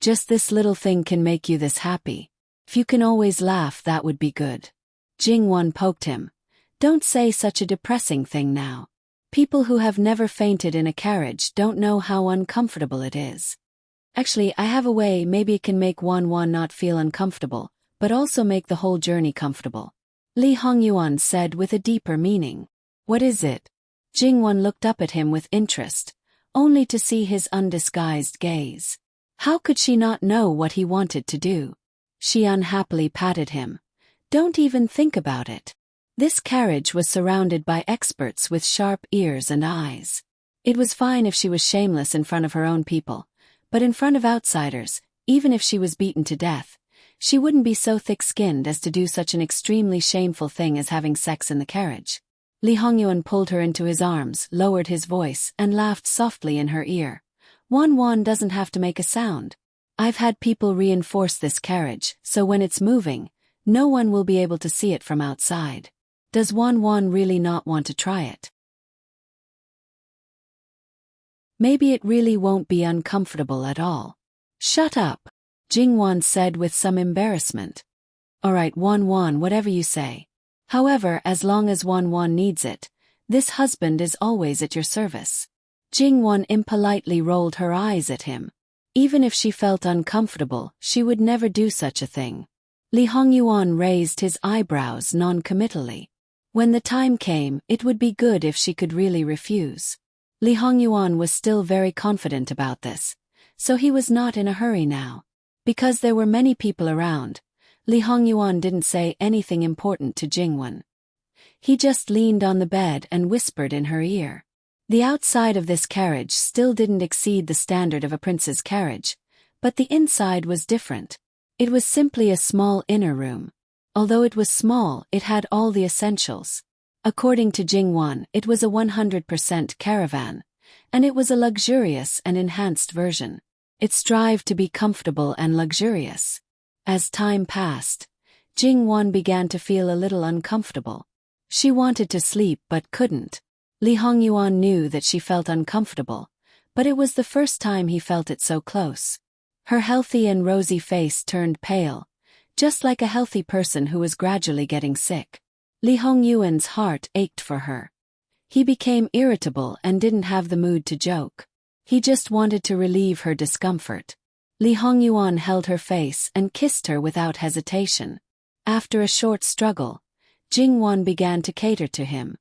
Speaker 1: "Just this little thing can make you this happy. If you can always laugh, that would be good." Jingwan poked him. "Don't say such a depressing thing now. People who have never fainted in a carriage don't know how uncomfortable it is." "Actually, I have a way, maybe it can make Wan not feel uncomfortable, but also make the whole journey comfortable," Li Hongyuan said with a deeper meaning. "What is it?" Jingwan looked up at him with interest, only to see his undisguised gaze. How could she not know what he wanted to do? She unhappily patted him. "Don't even think about it." This carriage was surrounded by experts with sharp ears and eyes. It was fine if she was shameless in front of her own people, But in front of outsiders, even if she was beaten to death, she wouldn't be so thick-skinned as to do such an extremely shameful thing as having sex in the carriage. Lee Hongyuan pulled her into his arms, lowered his voice, and laughed softly in her ear. Wan doesn't have to make a sound. I've had people reinforce this carriage, so when it's moving, no one will be able to see it from outside. Does Wan really not want to try it? Maybe it really won't be uncomfortable at all. Shut up, Jingwan said with some embarrassment. Alright Wan, whatever you say. However, as long as Wan needs it, this husband is always at your service. Jingwan impolitely rolled her eyes at him. Even if she felt uncomfortable, she would never do such a thing. Lee Hongyuan raised his eyebrows non-committally. When the time came, it would be good if she could really refuse. Lee Hongyuan was still very confident about this, so he was not in a hurry now. Because there were many people around, Lee Hongyuan didn't say anything important to Jingwan. He just leaned on the bed and whispered in her ear. The outside of this carriage still didn't exceed the standard of a prince's carriage, but the inside was different. It was simply a small inner room. Although it was small, it had all the essentials. According to Jingwan, it was a 100% caravan, and it was a luxurious and enhanced version. It strived to be comfortable and luxurious. As time passed, Jingwan began to feel a little uncomfortable. She wanted to sleep but couldn't. Lee Hongyuan knew that she felt uncomfortable, but it was the first time he felt it so close. Her healthy and rosy face turned pale, just like a healthy person who was gradually getting sick. Lee Hongyuan's heart ached for her. He became irritable and didn't have the mood to joke. He just wanted to relieve her discomfort. Lee Hongyuan held her face and kissed her without hesitation. After a short struggle, Jingwan began to cater to him.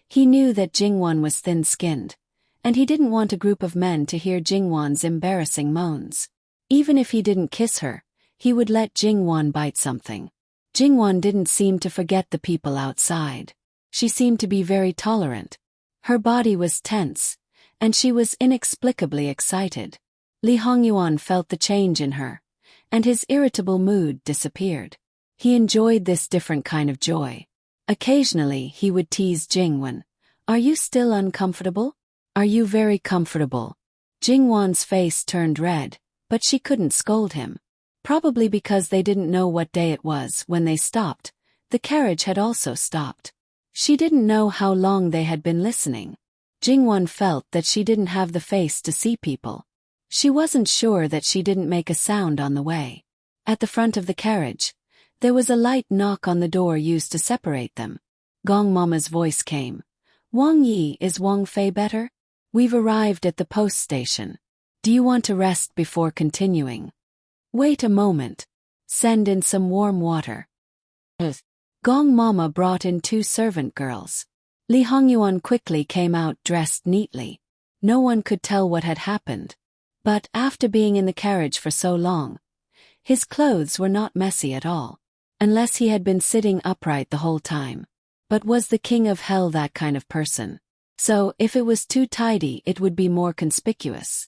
Speaker 1: He knew that Jingwan was thin-skinned, and he didn't want a group of men to hear Jingwan's embarrassing moans. Even if he didn't kiss her, he would let Jingwan bite something. Jingwan didn't seem to forget the people outside. She seemed to be very tolerant. Her body was tense, and she was inexplicably excited. Lee Hongyuan felt the change in her, and his irritable mood disappeared. He enjoyed this different kind of joy. Occasionally he would tease Jingwan. Are you still uncomfortable? Are you very comfortable? Jingwan's face turned red, but she couldn't scold him. Probably because they didn't know what day it was when they stopped. The carriage had also stopped. She didn't know how long they had been listening. Jingwan felt that she didn't have the face to see people. She wasn't sure that she didn't make a sound on the way. At the front of the carriage, there was a light knock on the door used to separate them. Gong Mama's voice came. Wang Yi, is Wang Fei better? We've arrived at the post station. Do you want to rest before continuing? Wait a moment. Send in some warm water. Gong Mama brought in 2 servant girls. Lee Hongyuan quickly came out dressed neatly. No one could tell what had happened. But after being in the carriage for so long, his clothes were not messy at all. Unless he had been sitting upright the whole time. But was the king of hell that kind of person? So, if it was too tidy, it would be more conspicuous.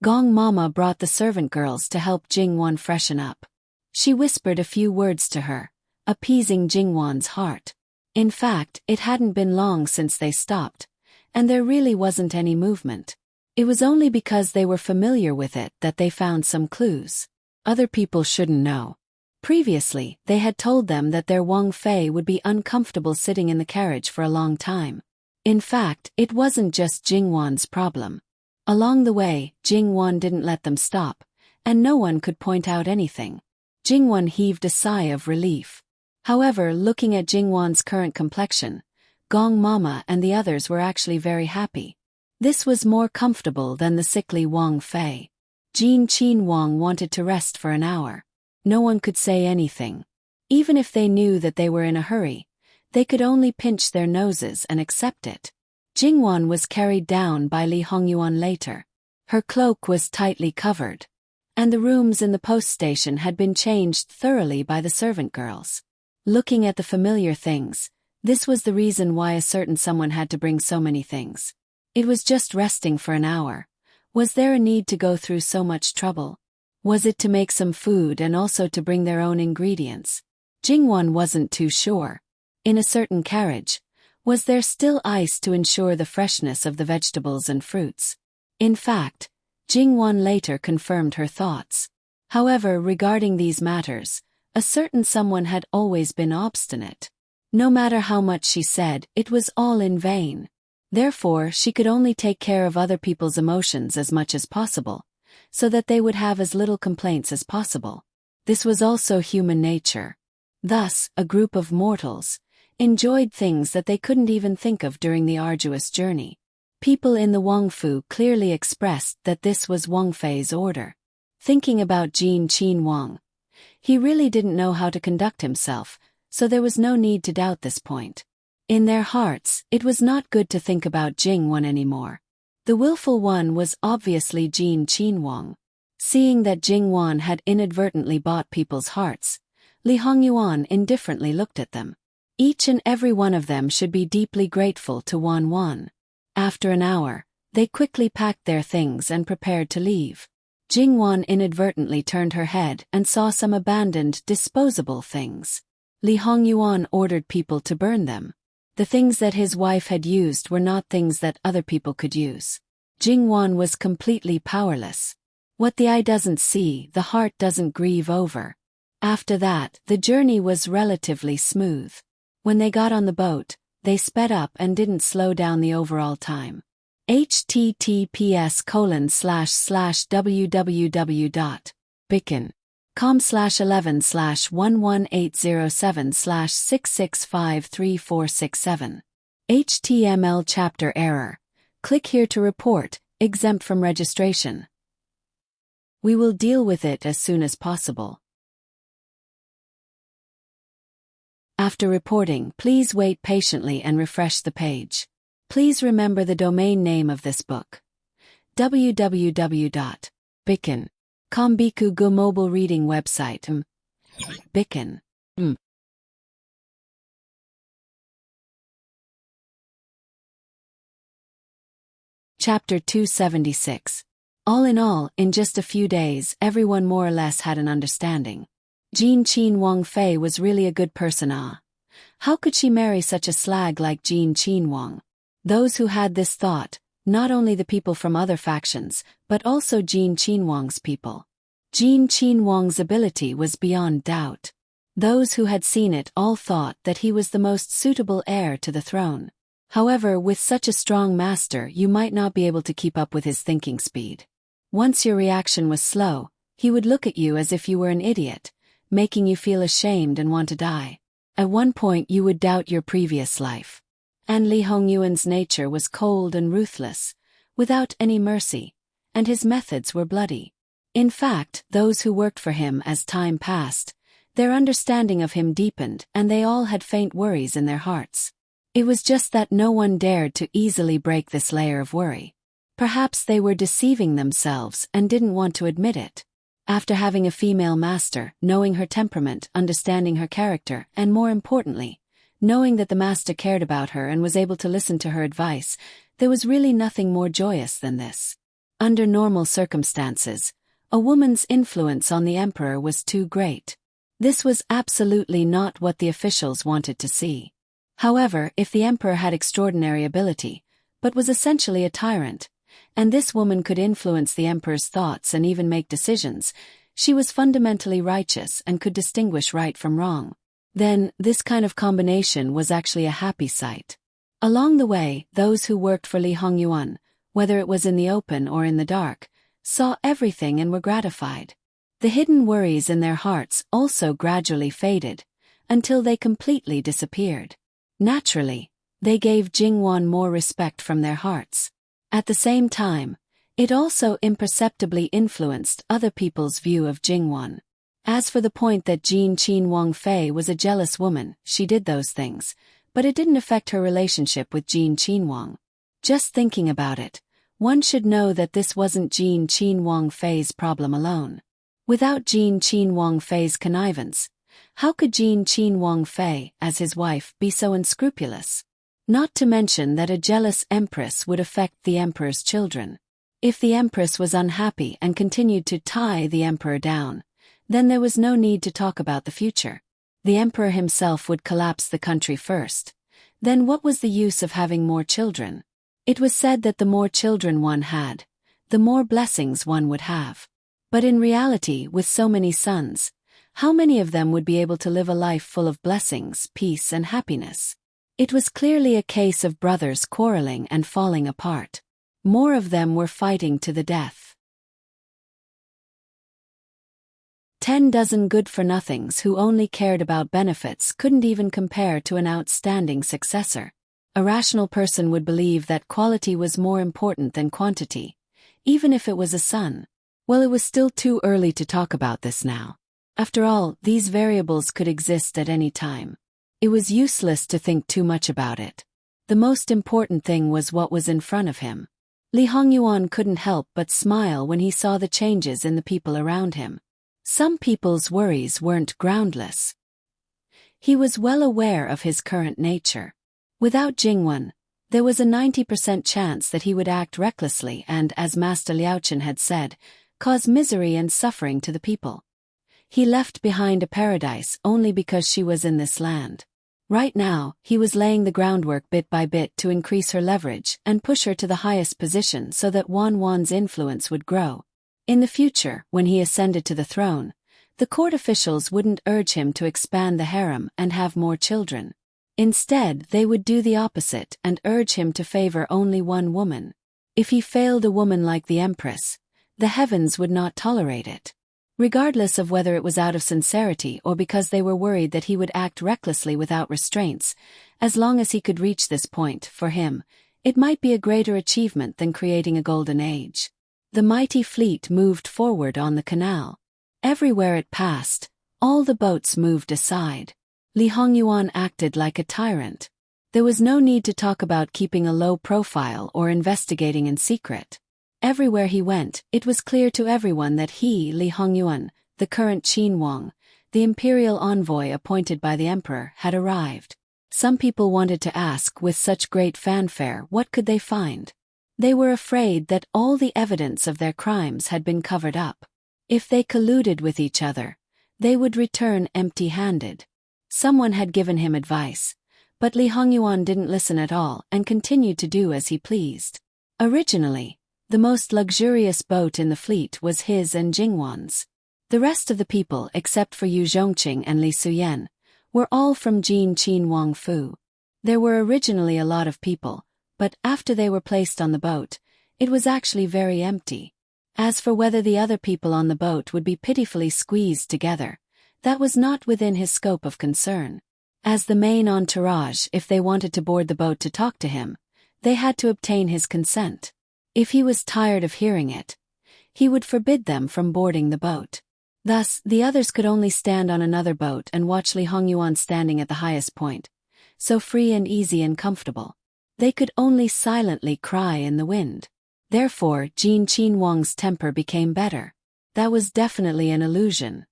Speaker 1: Gong Mama brought the servant girls to help Jingwan freshen up. She whispered a few words to her, appeasing Jingwan's heart. In fact, it hadn't been long since they stopped, and there really wasn't any movement. It was only because they were familiar with it that they found some clues. Other people shouldn't know. Previously, they had told them that their Wang Fei would be uncomfortable sitting in the carriage for a long time. In fact, it wasn't just Jingwan's problem. Along the way, Jingwan didn't let them stop, and no one could point out anything. Jingwan heaved a sigh of relief. However, looking at Jingwan's current complexion, Gong Mama and the others were actually very happy. This was more comfortable than the sickly Wang Fei. Jin Qin Wang wanted to rest for an hour. No one could say anything. Even if they knew that they were in a hurry, they could only pinch their noses and accept it. Jingwan was carried down by Lee Hongyuan later. Her cloak was tightly covered, and the rooms in the post station had been changed thoroughly by the servant girls. Looking at the familiar things, this was the reason why a certain someone had to bring so many things. It was just resting for an hour. Was there a need to go through so much trouble? Was it to make some food and also to bring their own ingredients? Jingwon wasn't too sure. In a certain carriage, was there still ice to ensure the freshness of the vegetables and fruits? In fact, Jingwon later confirmed her thoughts. However, regarding these matters, a certain someone had always been obstinate. No matter how much she said, it was all in vain. Therefore, she could only take care of other people's emotions as much as possible, so that they would have as little complaints as possible. This was also human nature. Thus, a group of mortals enjoyed things that they couldn't even think of during the arduous journey. People in the Wangfu clearly expressed that this was Wang Fei's order. Thinking about Jin Qin Wang, he really didn't know how to conduct himself, so there was no need to doubt this point. In their hearts, it was not good to think about Jingwon anymore. The willful one was obviously Jin Qin Wang. Seeing that Jingwon had inadvertently bought people's hearts, Li Hongyuan indifferently looked at them. Each and every one of them should be deeply grateful to Wan Wan. After an hour, they quickly packed their things and prepared to leave. Jingwon inadvertently turned her head and saw some abandoned, disposable things. Li Hongyuan ordered people to burn them. The things that his wife had used were not things that other people could use. Jingwon was completely powerless. What the eye doesn't see, the heart doesn't grieve over. After that, the journey was relatively smooth. When they got on the boat, they sped up and didn't slow down the overall time. https://www.bicken.com/11/11807/6653467. HTML chapter error. Click here to report, exempt from registration. We will deal with it as soon as possible. After reporting, please wait patiently and refresh the page. Please remember the domain name of this book. www.bicken.com Bikugo mobile reading website. Bicken. Chapter 276. All in all, in just a few days, everyone more or less had an understanding. Jin Qin Wang Fei was really a good person. How could she marry such a slag like Jin Qin Wang? Those who had this thought, not only the people from other factions, but also Jin Qin Wang's people. Jin Qin Wang's ability was beyond doubt. Those who had seen it all thought that he was the most suitable heir to the throne. However, with such a strong master, you might not be able to keep up with his thinking speed. Once your reaction was slow, he would look at you as if you were an idiot, making you feel ashamed and want to die. At one point you would doubt your previous life. And Li Hongyuan's nature was cold and ruthless, without any mercy, and his methods were bloody. In fact, those who worked for him as time passed, their understanding of him deepened and they all had faint worries in their hearts. It was just that no one dared to easily break this layer of worry. Perhaps they were deceiving themselves and didn't want to admit it. After having a female master, knowing her temperament, understanding her character, and more importantly, knowing that the master cared about her and was able to listen to her advice, there was really nothing more joyous than this. Under normal circumstances, a woman's influence on the emperor was too great. This was absolutely not what the officials wanted to see. However, if the emperor had extraordinary ability, but was essentially a tyrant, and this woman could influence the emperor's thoughts and even make decisions, she was fundamentally righteous and could distinguish right from wrong. Then, this kind of combination was actually a happy sight. Along the way, those who worked for Li Hongyuan, whether it was in the open or in the dark, saw everything and were gratified. The hidden worries in their hearts also gradually faded, until they completely disappeared. Naturally, they gave Jingwon more respect from their hearts. At the same time, it also imperceptibly influenced other people's view of Jingwon. As for the point that Jin Qin Wang Fei was a jealous woman, she did those things, but it didn't affect her relationship with Jin Qin Wang. Just thinking about it, one should know that this wasn't Jin Qin Wang Fei's problem alone. Without Jin Qin Wang Fei's connivance, how could Jin Qin Wang Fei, as his wife, be so unscrupulous? Not to mention that a jealous empress would affect the emperor's children. If the empress was unhappy and continued to tie the emperor down, then there was no need to talk about the future. The emperor himself would collapse the country first. Then what was the use of having more children? It was said that the more children one had, the more blessings one would have. But in reality, with so many sons, how many of them would be able to live a life full of blessings, peace, and happiness? It was clearly a case of brothers quarreling and falling apart. More of them were fighting to the death. 10 dozen good-for-nothings who only cared about benefits couldn't even compare to an outstanding successor. A rational person would believe that quality was more important than quantity, even if it was a son. Well, it was still too early to talk about this now. After all, these variables could exist at any time. It was useless to think too much about it. The most important thing was what was in front of him. Li Hongyuan couldn't help but smile when he saw the changes in the people around him. Some people's worries weren't groundless. He was well aware of his current nature. Without Jingwen, there was a 90% chance that he would act recklessly and, as Master Liaochen had said, cause misery and suffering to the people. He left behind a paradise only because she was in this land. Right now, he was laying the groundwork bit by bit to increase her leverage and push her to the highest position so that Wan's influence would grow. In the future, when he ascended to the throne, the court officials wouldn't urge him to expand the harem and have more children. Instead, they would do the opposite and urge him to favor only one woman. If he failed a woman like the Empress, the heavens would not tolerate it. Regardless of whether it was out of sincerity or because they were worried that he would act recklessly without restraints, as long as he could reach this point, for him, it might be a greater achievement than creating a golden age. The mighty fleet moved forward on the canal. Everywhere it passed, all the boats moved aside. Li Hongyuan acted like a tyrant. There was no need to talk about keeping a low profile or investigating in secret. Everywhere he went, it was clear to everyone that he, Li Hongyuan, the current Qin Wang, the imperial envoy appointed by the emperor, had arrived. Some people wanted to ask, with such great fanfare, what could they find? They were afraid that all the evidence of their crimes had been covered up. If they colluded with each other, they would return empty-handed. Someone had given him advice, but Li Hongyuan didn't listen at all and continued to do as he pleased. Originally, the most luxurious boat in the fleet was his and Jingwan's. The rest of the people, except for Yu Zhongqing and Li Suyen, were all from Jin Qin Wang Fu. There were originally a lot of people, but after they were placed on the boat, it was actually very empty. As for whether the other people on the boat would be pitifully squeezed together, that was not within his scope of concern. As the main entourage, if they wanted to board the boat to talk to him, they had to obtain his consent. If he was tired of hearing it, he would forbid them from boarding the boat. Thus, the others could only stand on another boat and watch Li Hongyuan standing at the highest point, so free and easy and comfortable. They could only silently cry in the wind. Therefore, Jin Qin Wang's temper became better. That was definitely an illusion.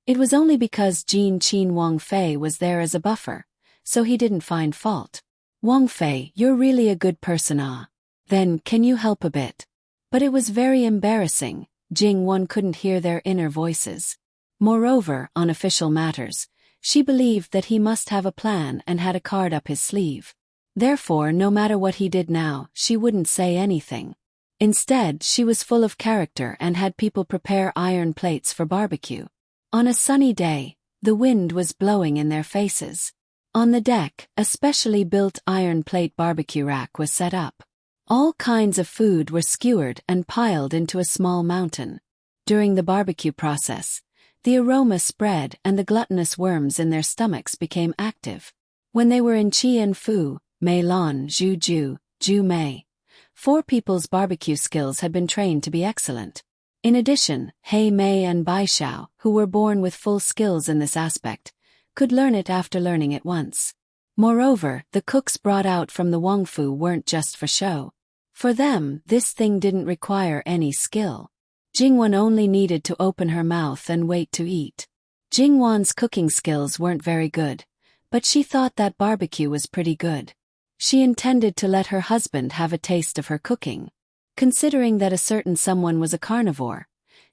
Speaker 1: It was only because Jin Qin Wang Fei was there as a buffer, so he didn't find fault. Wang Fei, you're really a good person, ah. Then, can you help a bit? But it was very embarrassing. Jingwen couldn't hear their inner voices. Moreover, on official matters, she believed that he must have a plan and had a card up his sleeve. Therefore, no matter what he did now, she wouldn't say anything. Instead, she was full of character and had people prepare iron plates for barbecue. On a sunny day, the wind was blowing in their faces. On the deck, a specially built iron plate barbecue rack was set up. All kinds of food were skewered and piled into a small mountain. During the barbecue process, the aroma spread and the gluttonous worms in their stomachs became active. When they were in Qian Fu, Mei Lan, Zhu Ju, Zhu Mei, 4 people's barbecue skills had been trained to be excellent. In addition, Hei Mei and Bai Xiao, who were born with full skills in this aspect, could learn it after learning it once. Moreover, the cooks brought out from the Wangfu weren't just for show. For them, this thing didn't require any skill. Jingwen only needed to open her mouth and wait to eat. Jingwan's cooking skills weren't very good, but she thought that barbecue was pretty good. She intended to let her husband have a taste of her cooking. Considering that a certain someone was a carnivore,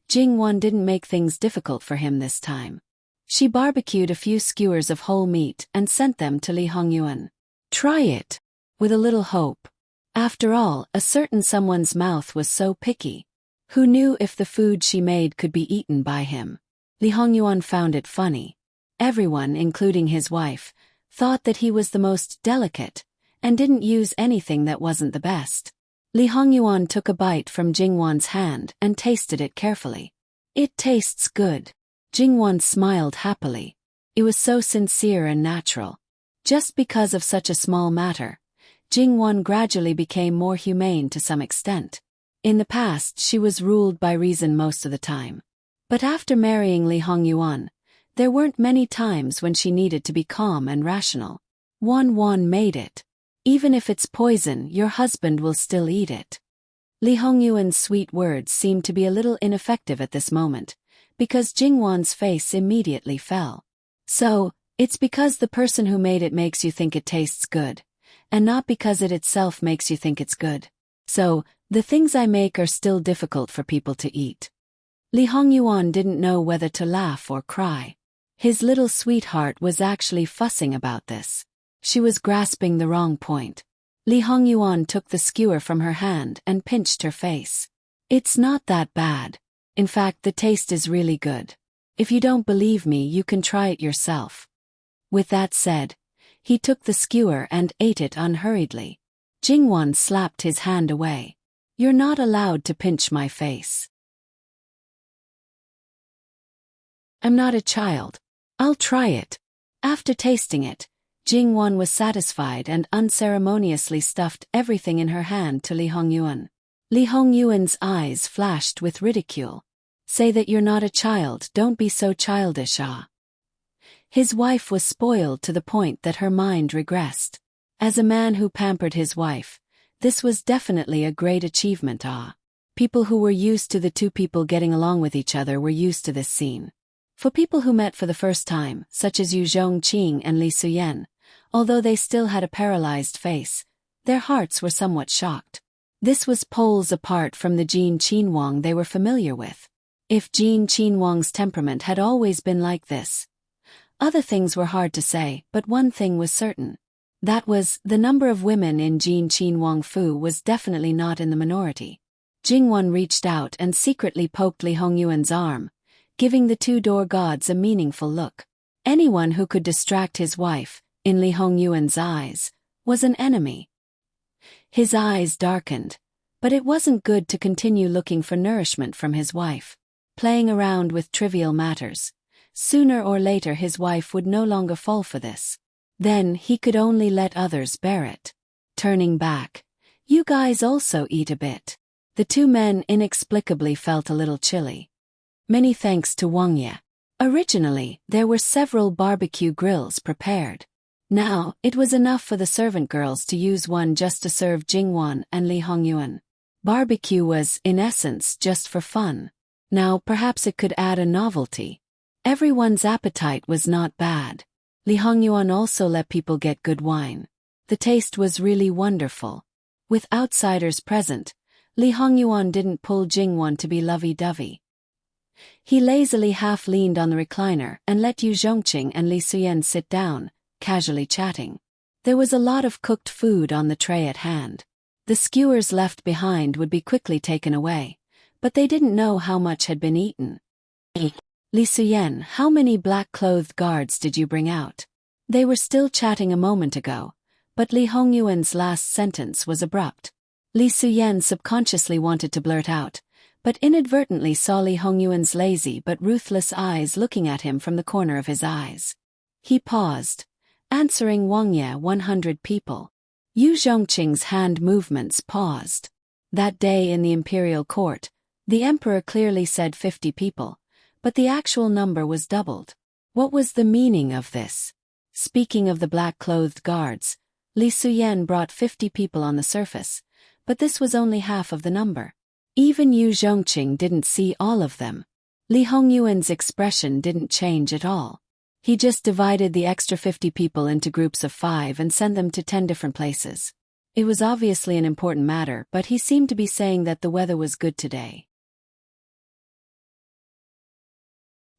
Speaker 1: Jingwan didn't make things difficult for him this time. She barbecued a few skewers of whole meat and sent them to Li Hongyuan. Try it. With a little hope. After all, a certain someone's mouth was so picky. Who knew if the food she made could be eaten by him? Li Hongyuan found it funny. Everyone, including his wife, thought that he was the most delicate, and didn't use anything that wasn't the best. Li Hongyuan took a bite from Jingwan's hand and tasted it carefully. It tastes good. Jingwan smiled happily. It was so sincere and natural. Just because of such a small matter, Jingwan gradually became more humane to some extent. In the past she was ruled by reason most of the time. But after marrying Li Hongyuan, there weren't many times when she needed to be calm and rational. Wan made it. Even if it's poison, your husband will still eat it. Li Hongyuan's sweet words seemed to be a little ineffective at this moment, because Jingwan's face immediately fell. So, it's because the person who made it makes you think it tastes good, and not because it itself makes you think it's good. So, the things I make are still difficult for people to eat. Li Hongyuan didn't know whether to laugh or cry. His little sweetheart was actually fussing about this. She was grasping the wrong point. Li Hongyuan took the skewer from her hand and pinched her face. It's not that bad. In fact, the taste is really good. If you don't believe me, you can try it yourself. With that said, he took the skewer and ate it unhurriedly. Jingwan slapped his hand away. You're not allowed to pinch my face. I'm not a child. I'll try it. After tasting it, Jingwan was satisfied and unceremoniously stuffed everything in her hand to Li Hongyuan. Li Hongyuan's eyes flashed with ridicule. Say that you're not a child, don't be so childish, ah. His wife was spoiled to the point that her mind regressed. As a man who pampered his wife, this was definitely a great achievement, ah. People who were used to the two people getting along with each other were used to this scene. For people who met for the first time, such as Yu Zhongqing and Li Suyen, although they still had a paralyzed face, their hearts were somewhat shocked. This was poles apart from the Jin Qinhuang they were familiar with. If Jin Qinhuang's temperament had always been like this. Other things were hard to say, but one thing was certain. That was, the number of women in Jin Qinhuang Fu was definitely not in the minority. Jingwan reached out and secretly poked Li Hongyuan's arm, giving the two-door gods a meaningful look. Anyone who could distract his wife, in Li Hongyuan's eyes, was an enemy. His eyes darkened, but it wasn't good to continue looking for nourishment from his wife, playing around with trivial matters. Sooner or later his wife would no longer fall for this. Then he could only let others bear it. Turning back, you guys also eat a bit. The two men inexplicably felt a little chilly. Many thanks to Wang Ye. Originally, there were several barbecue grills prepared. Now, it was enough for the servant girls to use one just to serve Jingwan and Li Hongyuan. Barbecue was, in essence, just for fun. Now, perhaps it could add a novelty. Everyone's appetite was not bad. Li Hongyuan also let people get good wine. The taste was really wonderful. With outsiders present, Li Hongyuan didn't pull Jingwan to be lovey-dovey. He lazily half-leaned on the recliner and let Yu Zhongqing and Li Suyen sit down, casually chatting. There was a lot of cooked food on the tray at hand. The skewers left behind would be quickly taken away, but they didn't know how much had been eaten. Li Suyen, how many black-clothed guards did you bring out? They were still chatting a moment ago, but Li Hongyuan's last sentence was abrupt. Li Suyen subconsciously wanted to blurt out, but inadvertently saw Li Hongyuan's lazy but ruthless eyes looking at him from the corner of his eyes. He paused, answering Wang Ye 100 people. Yu Zhongqing's hand movements paused. That day in the imperial court, the emperor clearly said 50 people, but the actual number was doubled. What was the meaning of this? Speaking of the black-clothed guards, Li Suyen brought 50 people on the surface, but this was only half of the number. Even Yu Zhongqing didn't see all of them. Li Hongyuan's expression didn't change at all. He just divided the extra 50 people into groups of 5 and sent them to 10 different places. It was obviously an important matter, but he seemed to be saying that the weather was good today.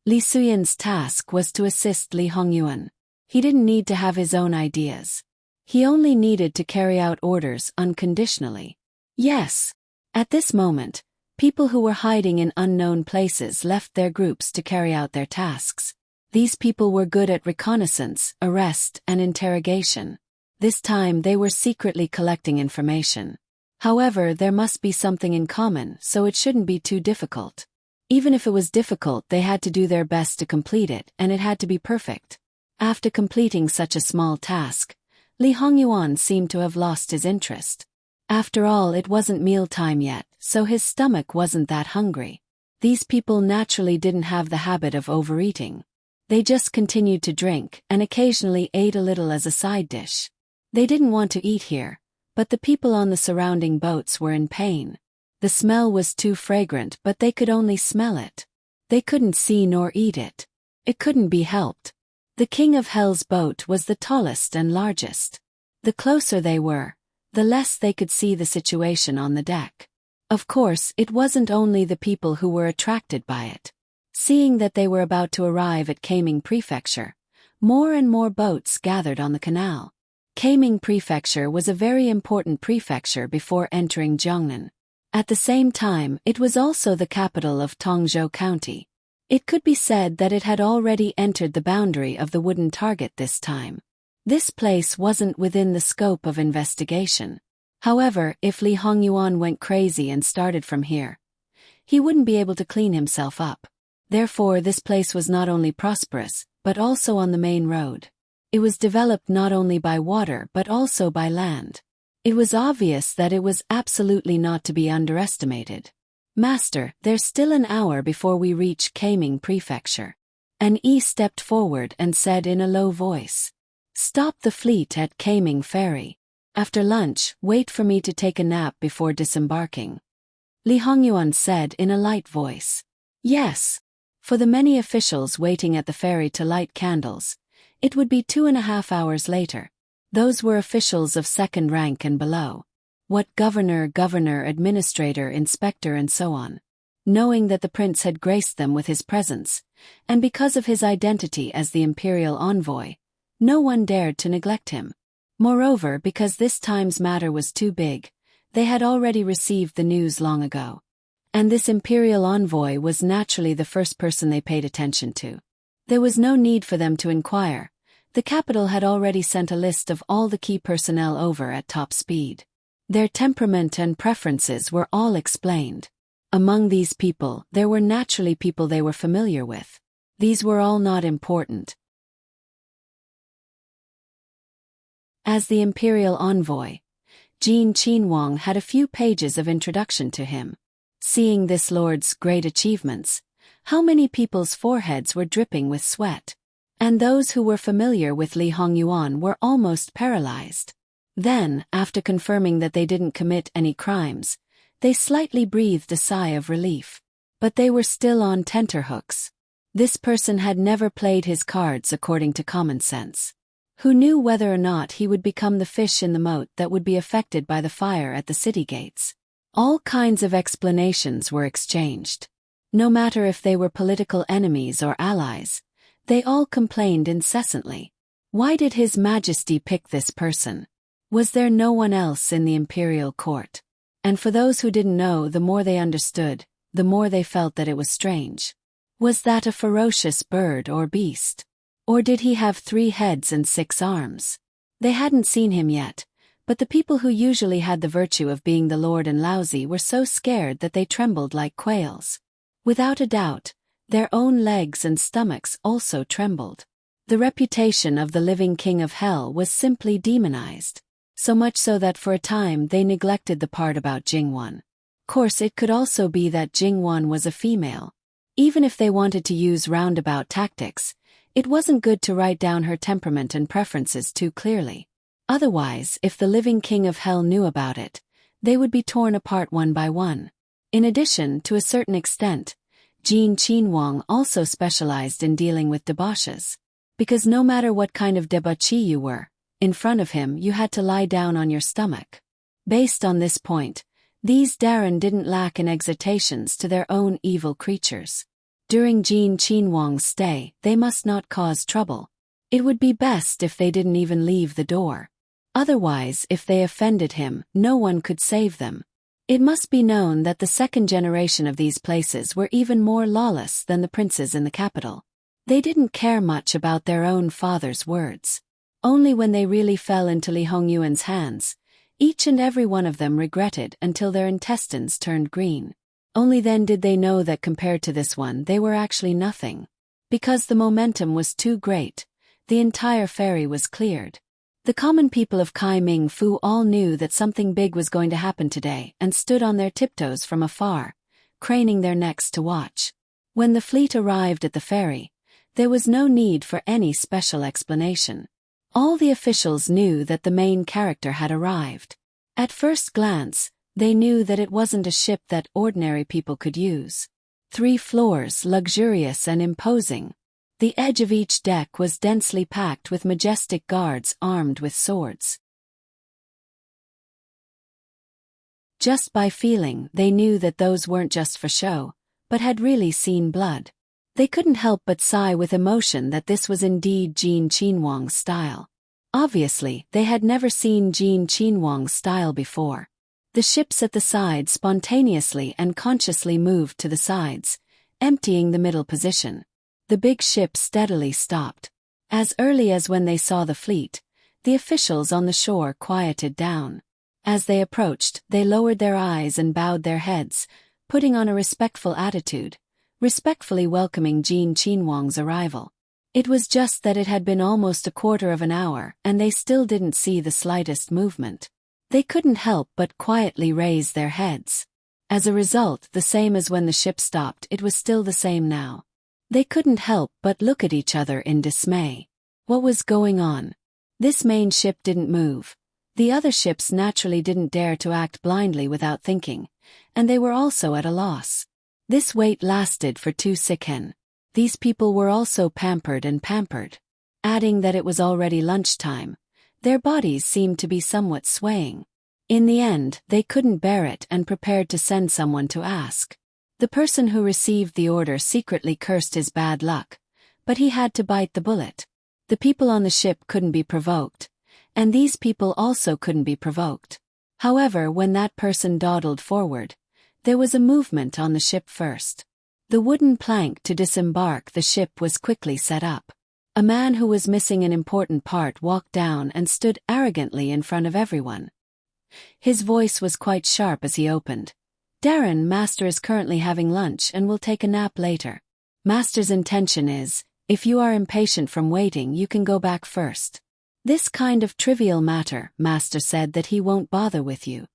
Speaker 1: Li Suyan's task was to assist Li Hongyuan. He didn't need to have his own ideas. He only needed to carry out orders unconditionally. Yes. At this moment, people who were hiding in unknown places left their groups to carry out their tasks. These people were good at reconnaissance, arrest, and interrogation. This time they were secretly collecting information. However, there must be something in common, so it shouldn't be too difficult. Even if it was difficult, they had to do their best to complete it, and it had to be perfect. After completing such a small task, Li Hongyuan seemed to have lost his interest. After all, it wasn't mealtime yet, so his stomach wasn't that hungry. These people naturally didn't have the habit of overeating. They just continued to drink, and occasionally ate a little as a side dish. They didn't want to eat here, but the people on the surrounding boats were in pain. The smell was too fragrant, but they could only smell it. They couldn't see nor eat it. It couldn't be helped. The King of Hell's boat was the tallest and largest. The closer they were, the less they could see the situation on the deck. Of course, it wasn't only the people who were attracted by it. Seeing that they were about to arrive at Taming Prefecture, more and more boats gathered on the canal. Taming Prefecture was a very important prefecture before entering Jiangnan. At the same time, it was also the capital of Tongzhou County. It could be said that it had already entered the boundary of the wooden target this time. This place wasn't within the scope of investigation. However, if Li Hongyuan went crazy and started from here, he wouldn't be able to clean himself up. Therefore, this place was not only prosperous, but also on the main road. It was developed not only by water but also by land. It was obvious that it was absolutely not to be underestimated. Master, there's still an hour before we reach Taming Prefecture. An E stepped forward and said in a low voice. Stop the fleet at Taming Ferry. After lunch, wait for me to take a nap before disembarking. Li Hongyuan said in a light voice. Yes. For the many officials waiting at the ferry to light candles, it would be 2.5 hours later. Those were officials of second rank and below. What governor, administrator, inspector and so on. Knowing that the prince had graced them with his presence, and because of his identity as the imperial envoy, no one dared to neglect him. Moreover, because this time's matter was too big, they had already received the news long ago. And this imperial envoy was naturally the first person they paid attention to. There was no need for them to inquire. The capital had already sent a list of all the key personnel over at top speed. Their temperament and preferences were all explained. Among these people, there were naturally people they were familiar with. These were all not important. As the imperial envoy, Jin Qinhuang had a few pages of introduction to him. Seeing this lord's great achievements, how many people's foreheads were dripping with sweat. And those who were familiar with Li Hongyuan were almost paralyzed. Then, after confirming that they didn't commit any crimes, they slightly breathed a sigh of relief. But they were still on tenterhooks. This person had never played his cards according to common sense. Who knew whether or not he would become the fish in the moat that would be affected by the fire at the city gates? All kinds of explanations were exchanged. No matter if they were political enemies or allies, they all complained incessantly. Why did His Majesty pick this person? Was there no one else in the imperial court? And for those who didn't know, the more they understood, the more they felt that it was strange. Was that a ferocious bird or beast? Or did he have 3 heads and 6 arms? They hadn't seen him yet, but the people who usually had the virtue of being the lord and lousy were so scared that they trembled like quails. Without a doubt, their own legs and stomachs also trembled. The reputation of the living king of hell was simply demonized, so much so that for a time they neglected the part about Jingwan. Of course, it could also be that Jingwan was a female. Even if they wanted to use roundabout tactics, it wasn't good to write down her temperament and preferences too clearly. Otherwise, if the living king of hell knew about it, they would be torn apart one by one. In addition, to a certain extent, Jin Qinhuang also specialized in dealing with debauches. Because no matter what kind of debauchee you were, in front of him you had to lie down on your stomach. Based on this point, these Darren didn't lack in exhortations to their own evil creatures. During Jin Qinhuang's stay, they must not cause trouble. It would be best if they didn't even leave the door. Otherwise, if they offended him, no one could save them. It must be known that the second generation of these places were even more lawless than the princes in the capital. They didn't care much about their own father's words. Only when they really fell into Li Hongyuan's hands, each and every one of them regretted until their intestines turned green. Only then did they know that compared to this one they were actually nothing. Because the momentum was too great, the entire ferry was cleared. The common people of Kai Ming Fu all knew that something big was going to happen today and stood on their tiptoes from afar, craning their necks to watch. When the fleet arrived at the ferry, there was no need for any special explanation. All the officials knew that the main character had arrived. At first glance, they knew that it wasn't a ship that ordinary people could use. 3 floors, luxurious and imposing. The edge of each deck was densely packed with majestic guards armed with swords. Just by feeling, they knew that those weren't just for show, but had really seen blood. They couldn't help but sigh with emotion that this was indeed Jin Qinhuang's style. Obviously, they had never seen Jin Qinhuang's style before. The ships at the side spontaneously and consciously moved to the sides, emptying the middle position. The big ship steadily stopped. As early as when they saw the fleet, the officials on the shore quieted down. As they approached, they lowered their eyes and bowed their heads, putting on a respectful attitude, respectfully welcoming Jin Qinhuang's arrival. It was just that it had been almost a quarter of an hour and they still didn't see the slightest movement. They couldn't help but quietly raise their heads. As a result, the same as when the ship stopped, it was still the same now. They couldn't help but look at each other in dismay. What was going on? This main ship didn't move. The other ships naturally didn't dare to act blindly without thinking, and they were also at a loss. This wait lasted for 2 seconds. These people were also pampered. Adding that it was already lunchtime, their bodies seemed to be somewhat swaying. In the end, they couldn't bear it and prepared to send someone to ask. The person who received the order secretly cursed his bad luck, but he had to bite the bullet. The people on the ship couldn't be provoked, and these people also couldn't be provoked. However, when that person dawdled forward, there was a movement on the ship first. The wooden plank to disembark the ship was quickly set up. A man who was missing an important part walked down and stood arrogantly in front of everyone. His voice was quite sharp as he opened. "Darren, Master is currently having lunch and will take a nap later. Master's intention is, if you are impatient from waiting, you can go back first. This kind of trivial matter, Master said that he won't bother with you."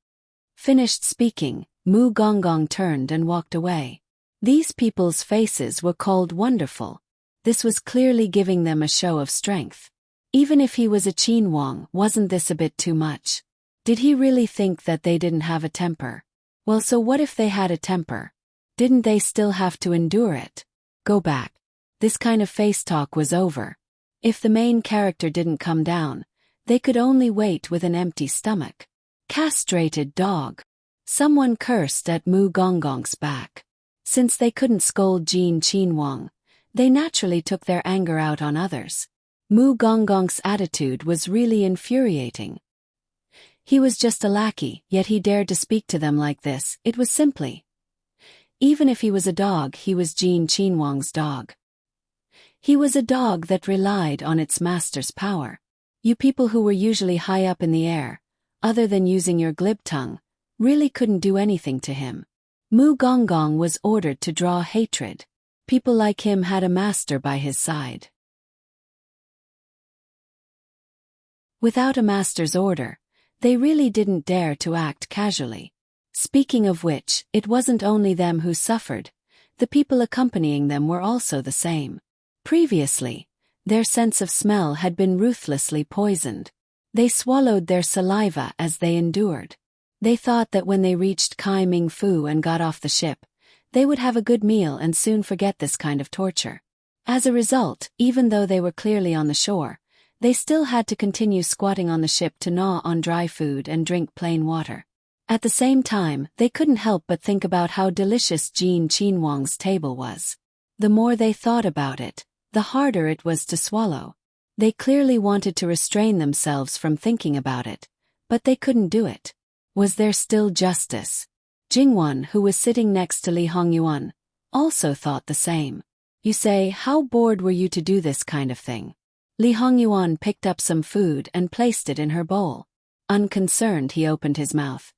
Speaker 1: Finished speaking, Mu Gonggong turned and walked away. These people's faces were called wonderful. This was clearly giving them a show of strength. Even if he was a Qinhuang, wasn't this a bit too much? Did he really think that they didn't have a temper? Well, so what if they had a temper? Didn't they still have to endure it? Go back. This kind of face talk was over. If the main character didn't come down, they could only wait with an empty stomach. Castrated dog. Someone cursed at Mu Gonggong's back. Since they couldn't scold Jin Qinhuang, they naturally took their anger out on others. Mu Gonggong's attitude was really infuriating. He was just a lackey, yet he dared to speak to them like this. It was simply. Even if he was a dog, he was Jin Qinhuang's dog. He was a dog that relied on its master's power. You people who were usually high up in the air, other than using your glib tongue, really couldn't do anything to him. Mu Gonggong was ordered to draw hatred. People like him had a master by his side. Without a master's order, they really didn't dare to act casually. Speaking of which, it wasn't only them who suffered, the people accompanying them were also the same. Previously, their sense of smell had been ruthlessly poisoned. They swallowed their saliva as they endured. They thought that when they reached Kai Ming Fu and got off the ship, they would have a good meal and soon forget this kind of torture. As a result, even though they were clearly on the shore, they still had to continue squatting on the ship to gnaw on dry food and drink plain water. At the same time, they couldn't help but think about how delicious Jin Qinhuang's table was. The more they thought about it, the harder it was to swallow. They clearly wanted to restrain themselves from thinking about it, but they couldn't do it. Was there still justice? Jingwan, who was sitting next to Li Hongyuan, also thought the same. You say, how bored were you to do this kind of thing? Li Hongyuan picked up some food and placed it in her bowl. Unconcerned, he opened his mouth.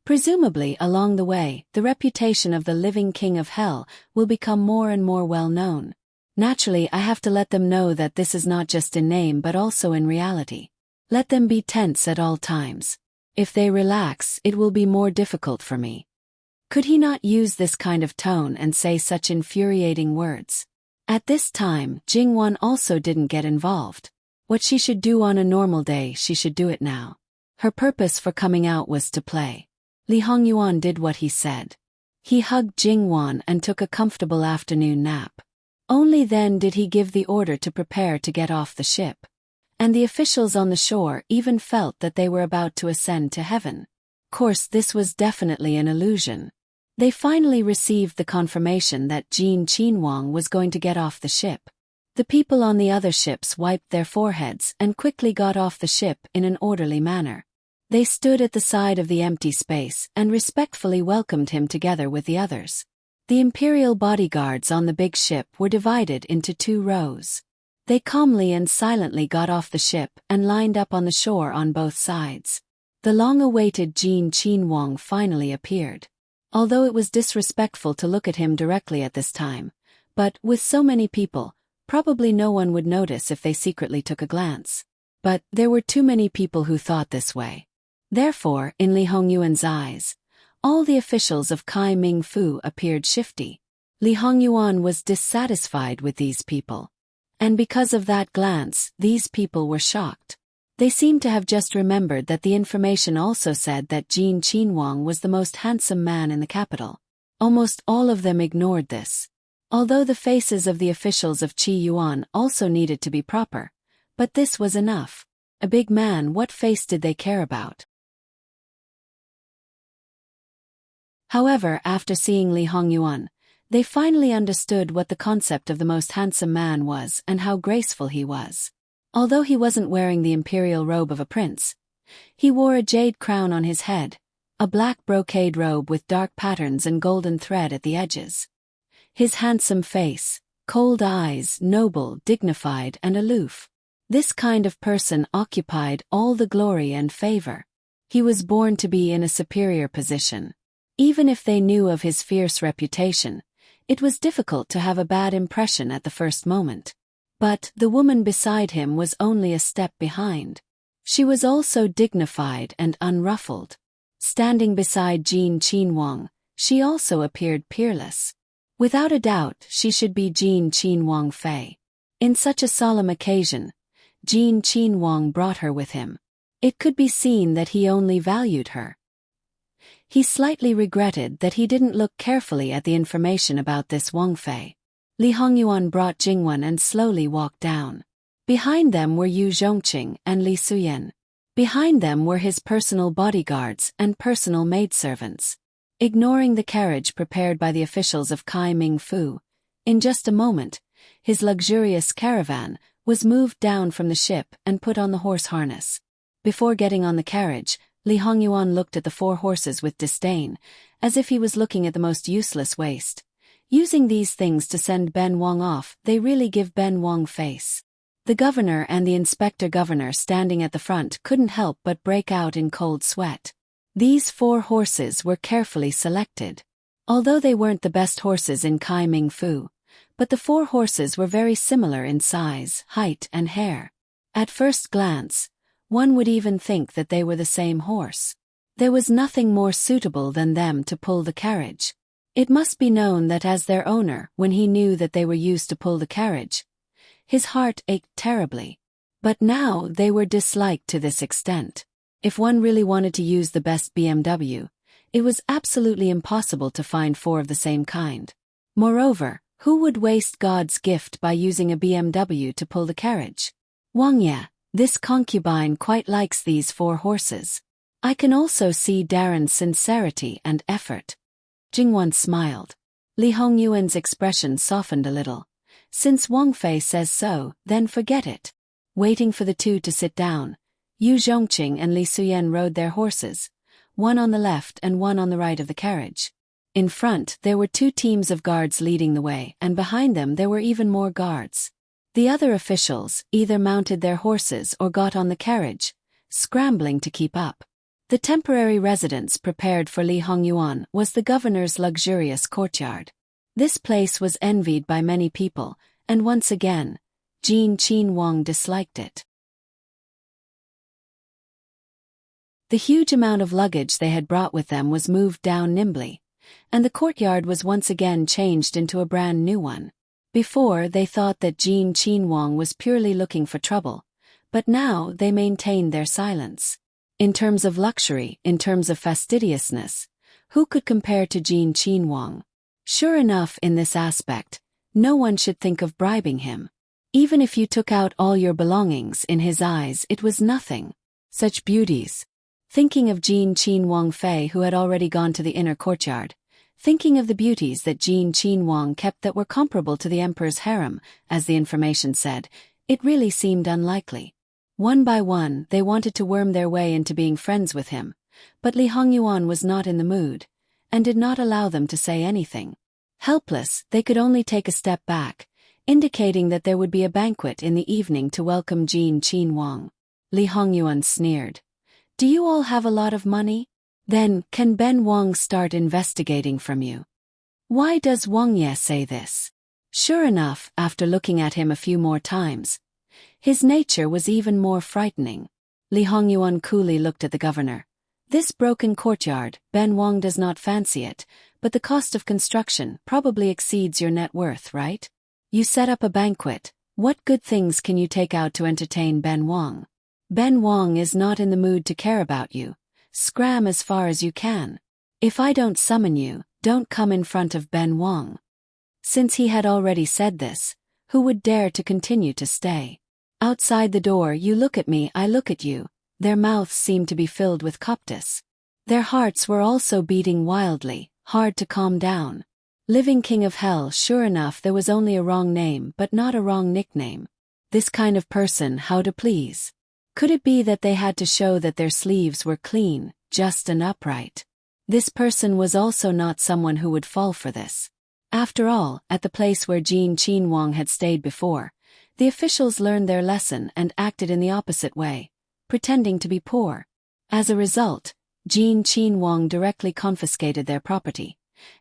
Speaker 1: Presumably, along the way, the reputation of the living king of hell will become more and more well known. Naturally, I have to let them know that this is not just in name but also in reality. Let them be tense at all times. If they relax, it will be more difficult for me. Could he not use this kind of tone and say such infuriating words? At this time, Jingwan also didn't get involved. What she should do on a normal day, she should do it now. Her purpose for coming out was to play. Li Hongyuan did what he said. He hugged Jingwan and took a comfortable afternoon nap. Only then did he give the order to prepare to get off the ship. And the officials on the shore even felt that they were about to ascend to heaven. Of course, this was definitely an illusion. They finally received the confirmation that Jin Qinhuang was going to get off the ship. The people on the other ships wiped their foreheads and quickly got off the ship in an orderly manner. They stood at the side of the empty space and respectfully welcomed him together with the others. The imperial bodyguards on the big ship were divided into 2 rows. They calmly and silently got off the ship and lined up on the shore on both sides. The long-awaited Jin Qinhuang finally appeared. Although it was disrespectful to look at him directly at this time, but with so many people, probably no one would notice if they secretly took a glance. But there were too many people who thought this way. Therefore, in Li Hongyuan's eyes, all the officials of Kai Ming Fu appeared shifty. Li Hongyuan was dissatisfied with these people. And because of that glance, these people were shocked. They seemed to have just remembered that the information also said that Jin Qinhuang was the most handsome man in the capital. Almost all of them ignored this. Although the faces of the officials of Qi Yuan also needed to be proper. But this was enough. A big man, what face did they care about? However, after seeing Li Hongyuan, they finally understood what the concept of the most handsome man was and how graceful he was. Although he wasn't wearing the imperial robe of a prince, he wore a jade crown on his head, a black brocade robe with dark patterns and golden thread at the edges. His handsome face, cold eyes, noble, dignified, and aloof. This kind of person occupied all the glory and favor. He was born to be in a superior position. Even if they knew of his fierce reputation, it was difficult to have a bad impression at the first moment. But the woman beside him was only a step behind. She was also dignified and unruffled. Standing beside Jin Qinhuang, she also appeared peerless. Without a doubt, she should be Jin Qinhuang Fei. In such a solemn occasion, Jin Qinhuang brought her with him. It could be seen that he only valued her. He slightly regretted that he didn't look carefully at the information about this Wang Fei. Li Hongyuan brought Jingwan and slowly walked down. Behind them were Yu Zhongqing and Li Suyen. Behind them were his personal bodyguards and personal maidservants. Ignoring the carriage prepared by the officials of Kai Ming Fu, in just a moment, his luxurious caravan was moved down from the ship and put on the horse harness. Before getting on the carriage, Li Hongyuan looked at the 4 horses with disdain, as if he was looking at the most useless waste. Using these things to send Ben Wang off, they really give Ben Wang face. The governor and the inspector governor standing at the front couldn't help but break out in cold sweat. These 4 horses were carefully selected. Although they weren't the best horses in Kai Ming Fu, but the 4 horses were very similar in size, height, and hair. At first glance, one would even think that they were the same horse. There was nothing more suitable than them to pull the carriage. It must be known that as their owner, when he knew that they were used to pull the carriage, his heart ached terribly. But now they were disliked to this extent. If one really wanted to use the best BMW, it was absolutely impossible to find 4 of the same kind. Moreover, Who would waste God's gift by using a BMW to pull the carriage? Wang Ye, this concubine quite likes these 4 horses. I can also see Darren's sincerity and effort. Jingwan smiled. Li Hongyuan's expression softened a little. Since Wang Fei says so, then forget it. Waiting for the two to sit down, Yu Zhongqing and Li Suyen rode their horses, one on the left and one on the right of the carriage. In front there were 2 teams of guards leading the way, and behind them there were even more guards. The other officials either mounted their horses or got on the carriage, scrambling to keep up. The temporary residence prepared for Li Hongyuan was the governor's luxurious courtyard. This place was envied by many people, and once again, Jin Qin Wang disliked it. The huge amount of luggage they had brought with them was moved down nimbly, and the courtyard was once again changed into a brand new one. Before, they thought that Jin Qin Wang was purely looking for trouble, but now they maintained their silence. In terms of luxury, in terms of fastidiousness, who could compare to Jin Qin Wang? Sure enough, in this aspect, no one should think of bribing him. Even if you took out all your belongings, in his eyes it was nothing. Such beauties. Thinking of Jin Qin Wang Fei, who had already gone to the inner courtyard, thinking of the beauties that Jin Qin Wang kept that were comparable to the emperor's harem, as the information said, it really seemed unlikely. One by one, they wanted to worm their way into being friends with him, but Li Hongyuan was not in the mood, and did not allow them to say anything. Helpless, they could only take a step back, indicating that there would be a banquet in the evening to welcome Jin Qin Wang. Li Hongyuan sneered. Do you all have a lot of money? Then, can Ben Wang start investigating from you? Why does Wang Ye say this? Sure enough, after looking at him a few more times, his nature was even more frightening. Li Hongyuan coolly looked at the governor. This broken courtyard, Ben Wang does not fancy it, but the cost of construction probably exceeds your net worth, right? You set up a banquet. What good things can you take out to entertain Ben Wang? Ben Wang is not in the mood to care about you. Scram as far as you can. If I don't summon you, don't come in front of Ben Wang. Since he had already said this, who would dare to continue to stay? Outside the door, you look at me, I look at you. Their mouths seemed to be filled with coptis. Their hearts were also beating wildly, hard to calm down. Living king of hell, sure enough there was only a wrong name but not a wrong nickname. This kind of person, how to please? Could it be that they had to show that their sleeves were clean, just and upright? This person was also not someone who would fall for this. After all, at the place where Jin Qin Wang had stayed before, the officials learned their lesson and acted in the opposite way, pretending to be poor. As a result, Jin Qin Wang directly confiscated their property,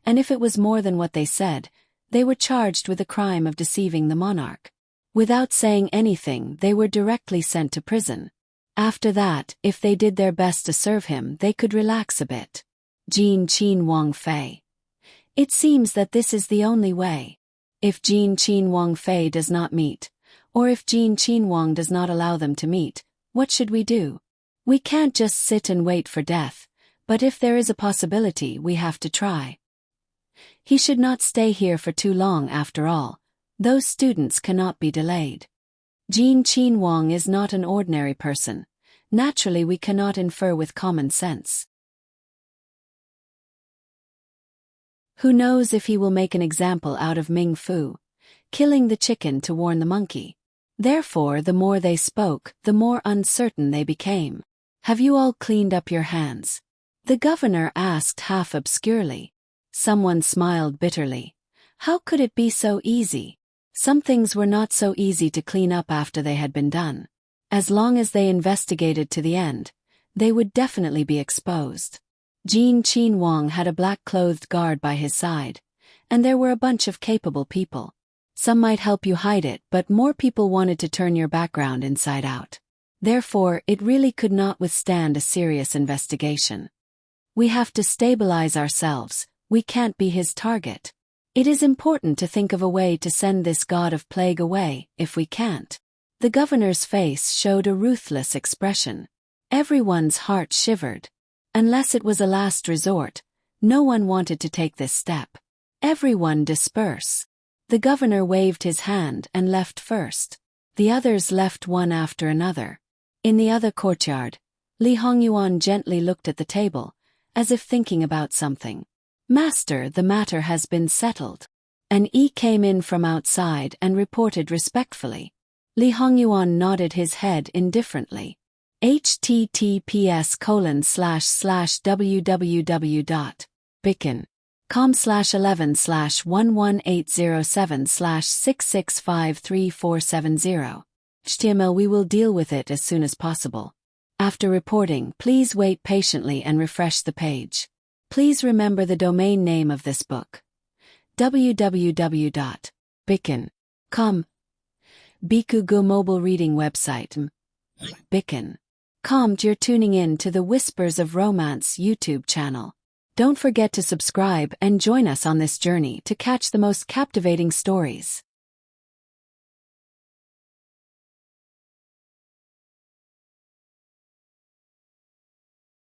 Speaker 1: and if it was more than what they said, they were charged with the crime of deceiving the monarch. Without saying anything, they were directly sent to prison. After that, if they did their best to serve him, they could relax a bit. Jin Qin Wang Fei. It seems that this is the only way. If Jin Qin Wang Fei does not meet, or if Jin Qin Wang does not allow them to meet, what should we do? We can't just sit and wait for death, but if there is a possibility, we have to try. He should not stay here for too long after all. Those students cannot be delayed. Jin Qin Wang is not an ordinary person. Naturally, we cannot infer with common sense. Who knows if he will make an example out of Ming Fu, killing the chicken to warn the monkey. Therefore, the more they spoke, the more uncertain they became. Have you all cleaned up your hands? The governor asked half obscurely. Someone smiled bitterly. How could it be so easy? Some things were not so easy to clean up after they had been done. As long as they investigated to the end, they would definitely be exposed. Jin Qin Wang had a black-clothed guard by his side, and there were a bunch of capable people. Some might help you hide it, but more people wanted to turn your background inside out. Therefore, it really could not withstand a serious investigation. We have to stabilize ourselves. We can't be his target. It is important to think of a way to send this god of plague away, if we can't. The governor's face showed a ruthless expression. Everyone's heart shivered. Unless it was a last resort, no one wanted to take this step. Everyone disperse. The governor waved his hand and left first. The others left one after another. In the other courtyard, Li Hongyuan gently looked at the table, as if thinking about something. Master, the matter has been settled. An came in from outside and reported respectfully. Li Hongyuan nodded his head indifferently. https://www.bicken.com/11/11807/6653470. HTML. We will deal with it as soon as possible. After reporting, please wait patiently and refresh the page. Please remember the domain name of this book. www.bicken.com. Bikugo mobile reading website. Bicken.com. You're tuning in to the Whispers of Romance YouTube channel. Don't forget to subscribe and join us on this journey to catch the most captivating stories.